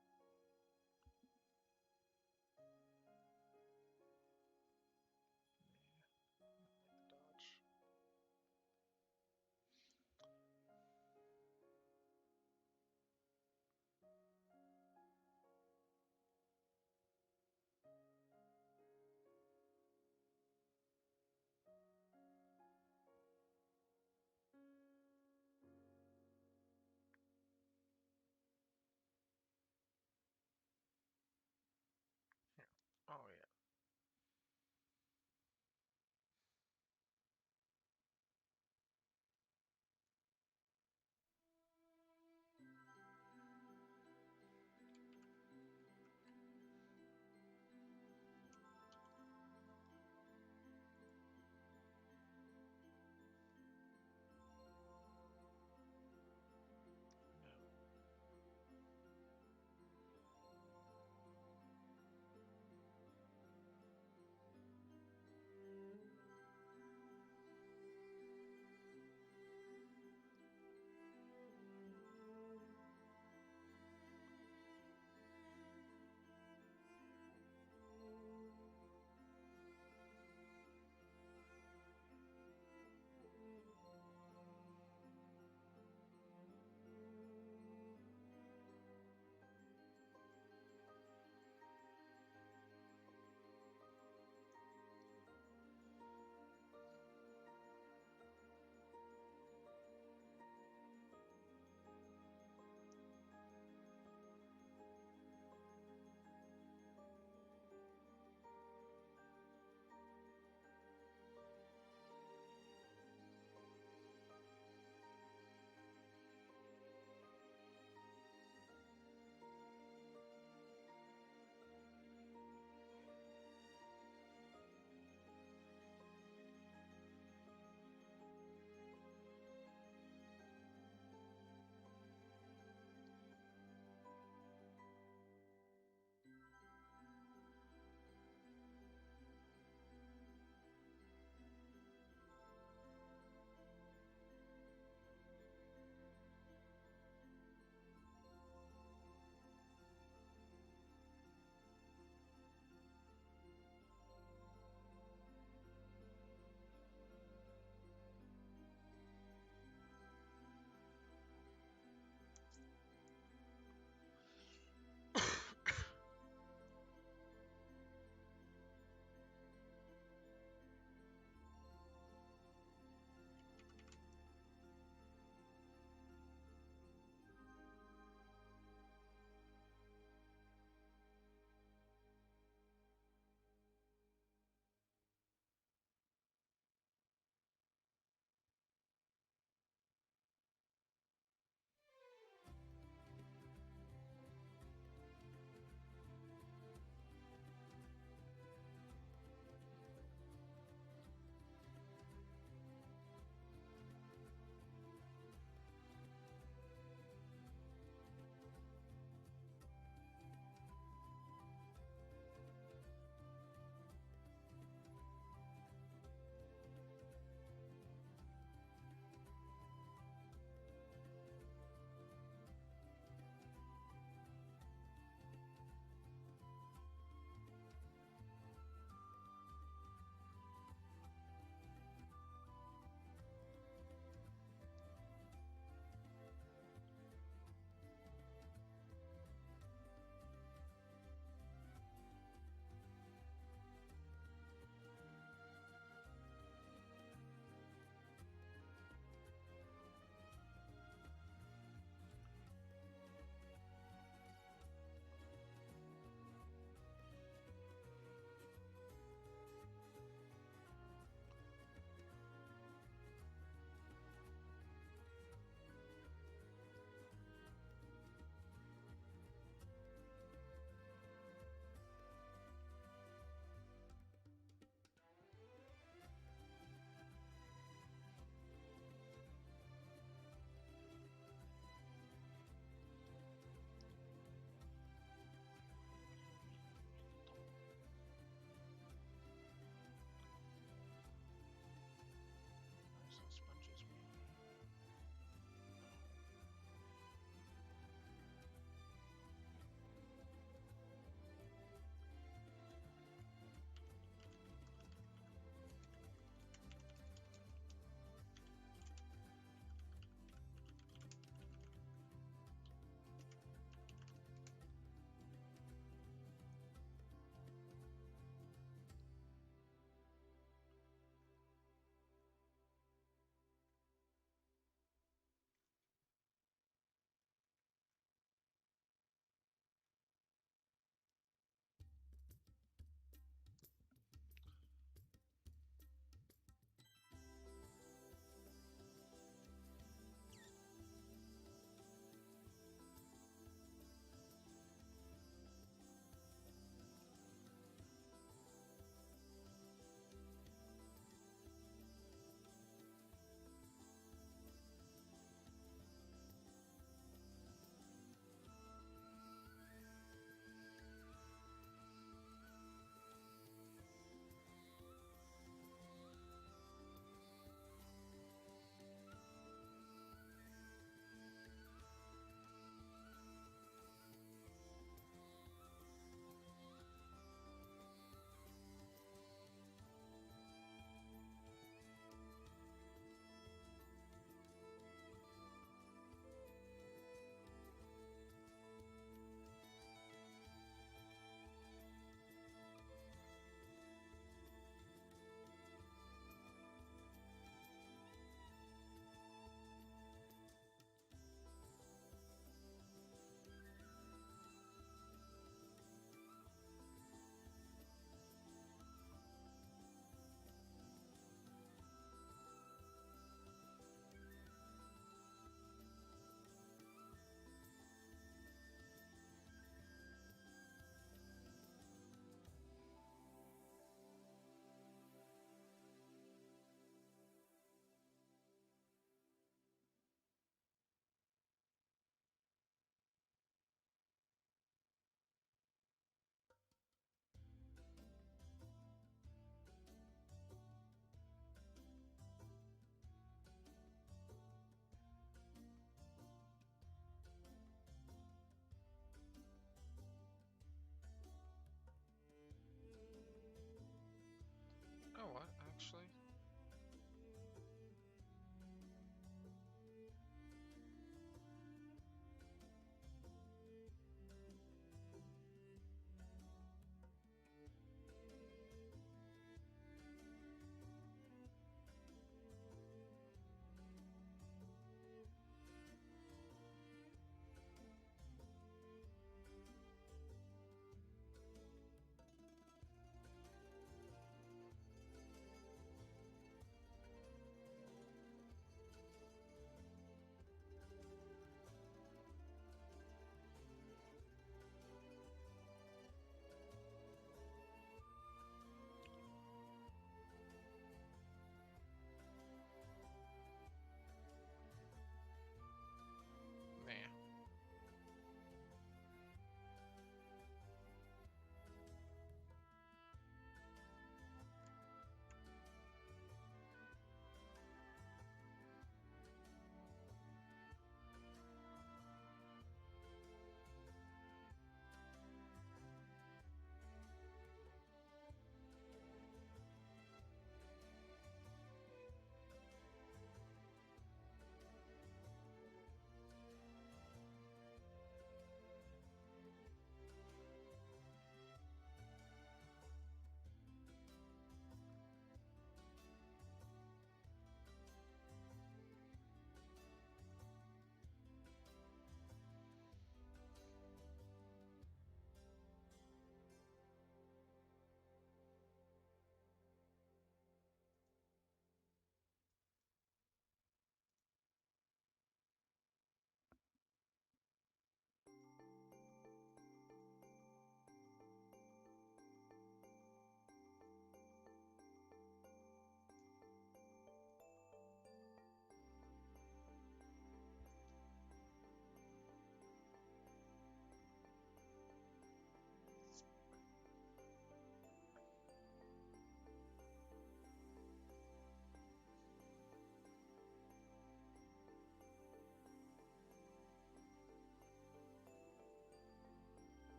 actually.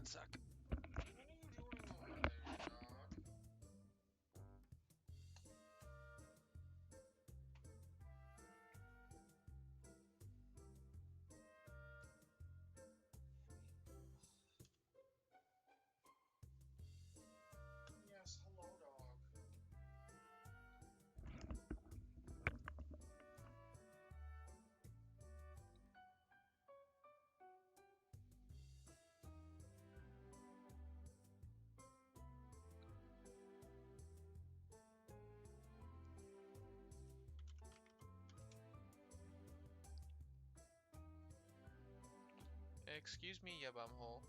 one sec. What are you doing over there, dog? Yes, hello, dog. Excuse me, ya bumhole.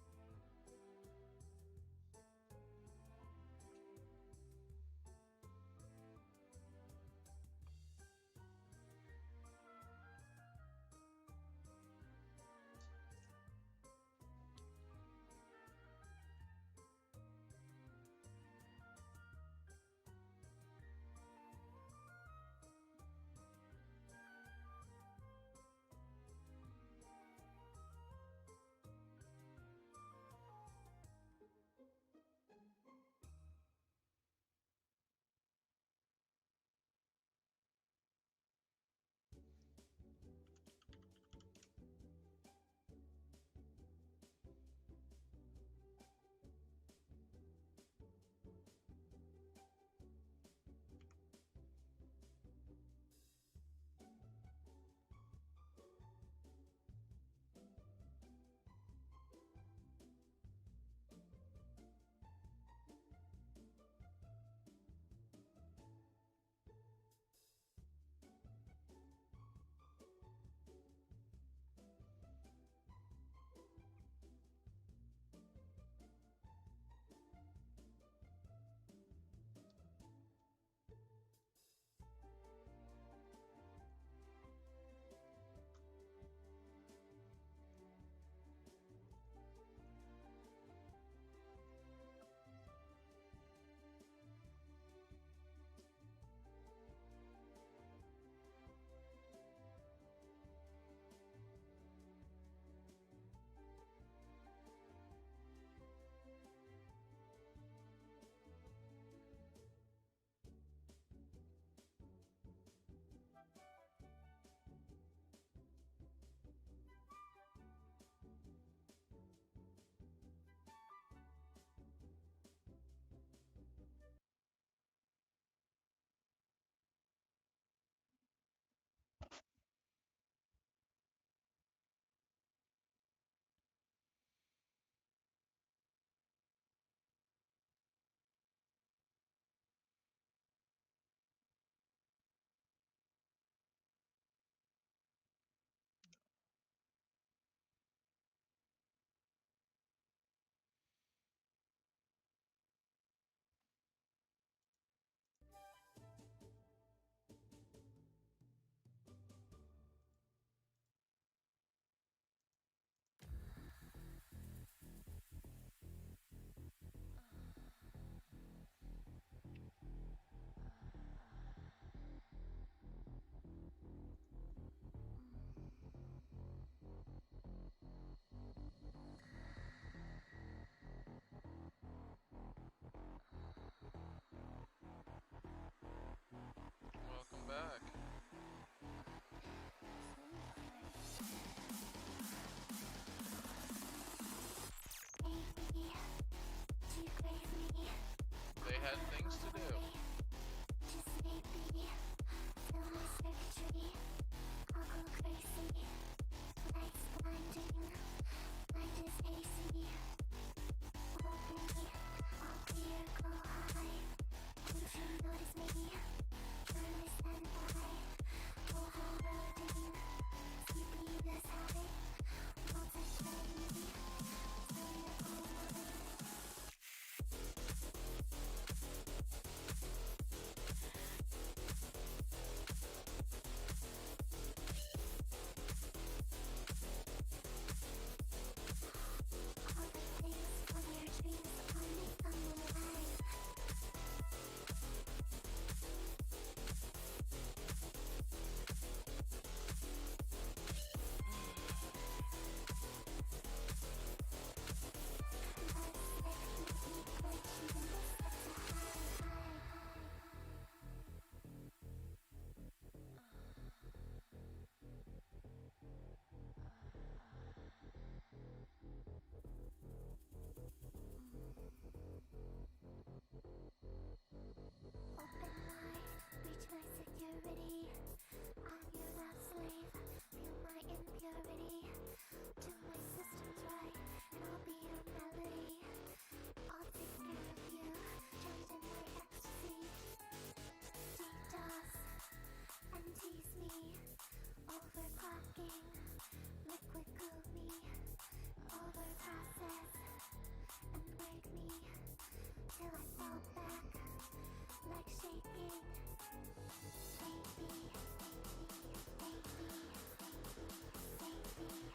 Welcome back. They had things to do.
purity. I'm your love slave. Feel my impurity. Do my systems right, and I'll be your melody. I'll take care of you, drowned in my ecstasy. Deep toss and tease me. Overclocking, liquid cool me. Over process and wake me till I fall back like shaking. Baby, baby, baby, baby,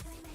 Doing my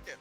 second.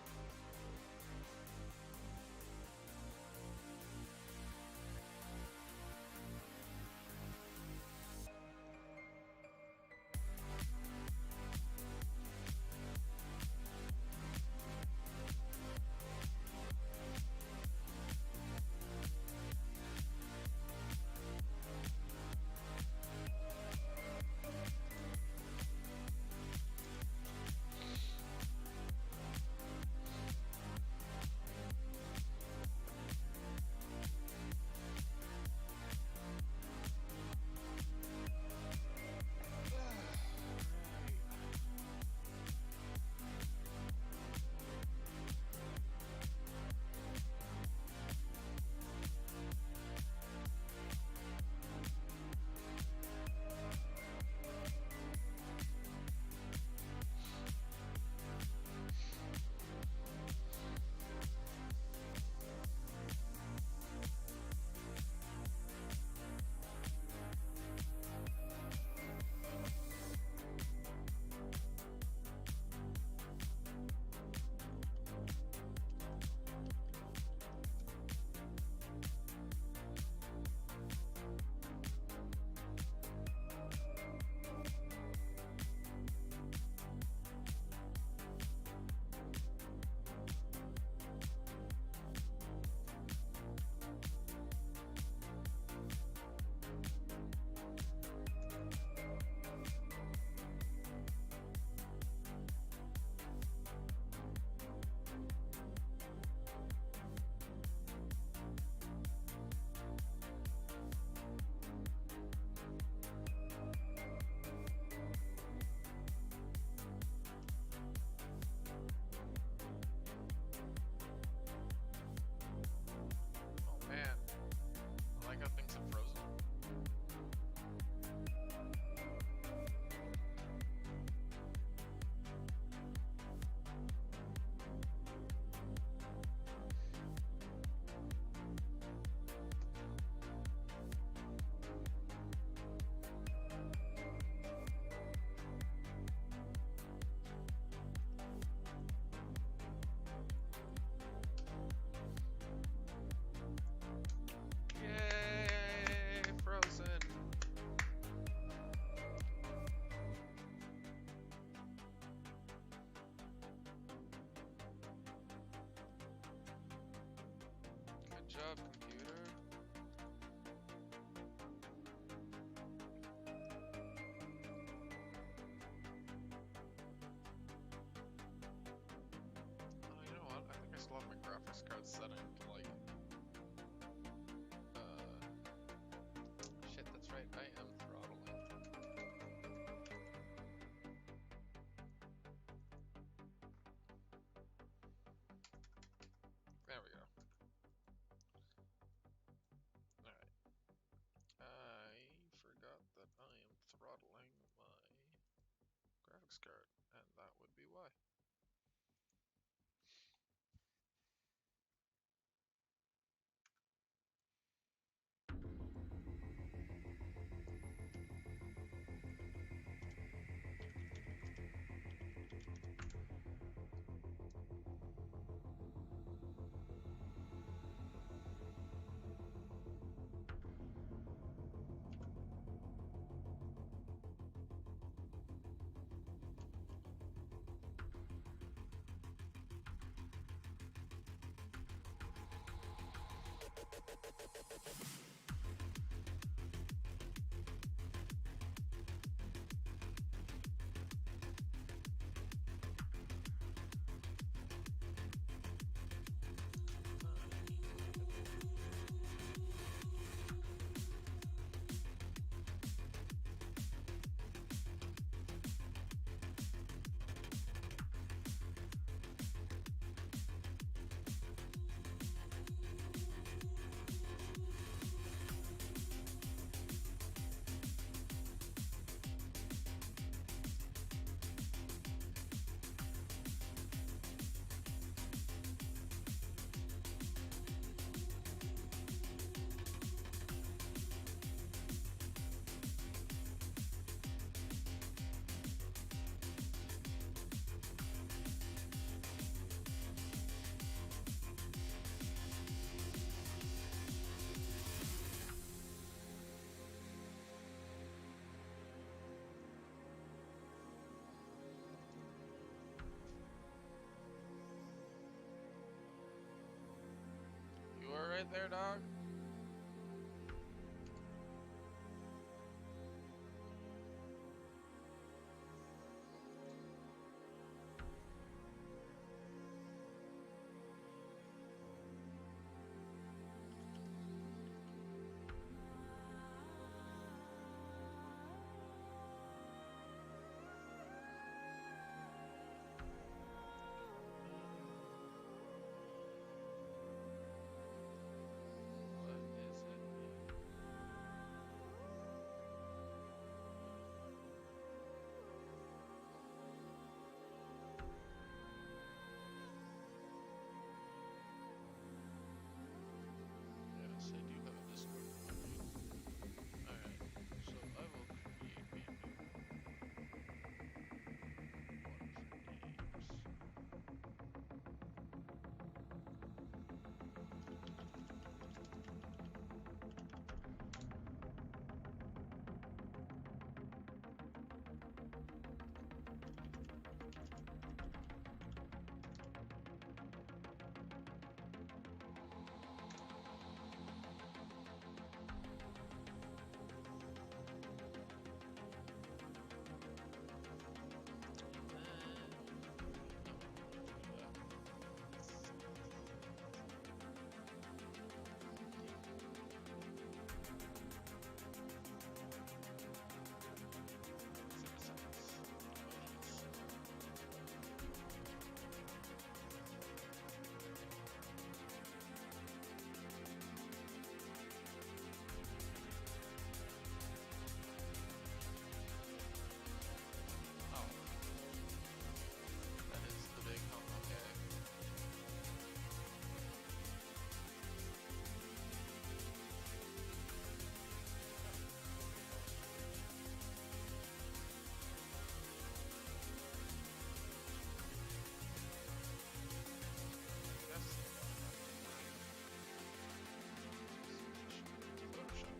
Oh man, I like how things have frozen. Yay, frozen. Good job, computer. Oh, you know what? I think I still have my graphics card setting to like. Shit, that's right. I am throttling. There we go. Alright. I forgot that I am throttling my graphics card, and that would be why. right there, dog? What is it? Yes, I do have a Discord. Alright, so I will create a new one for games. Oh, that is the big home, okay. Yes. Photoshop.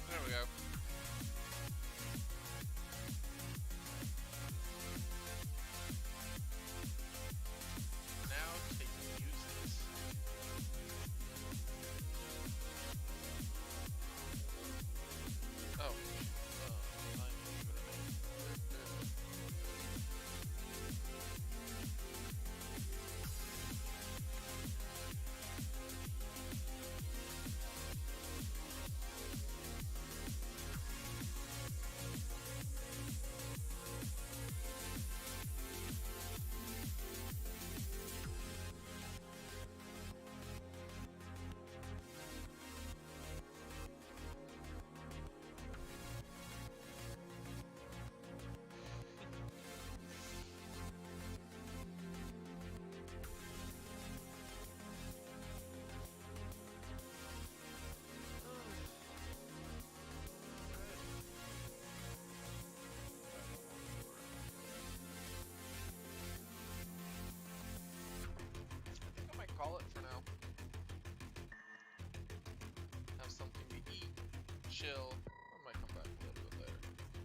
There we go. Now to use this. Oh, I need to go I think I might call it for now. Have something to eat, chill,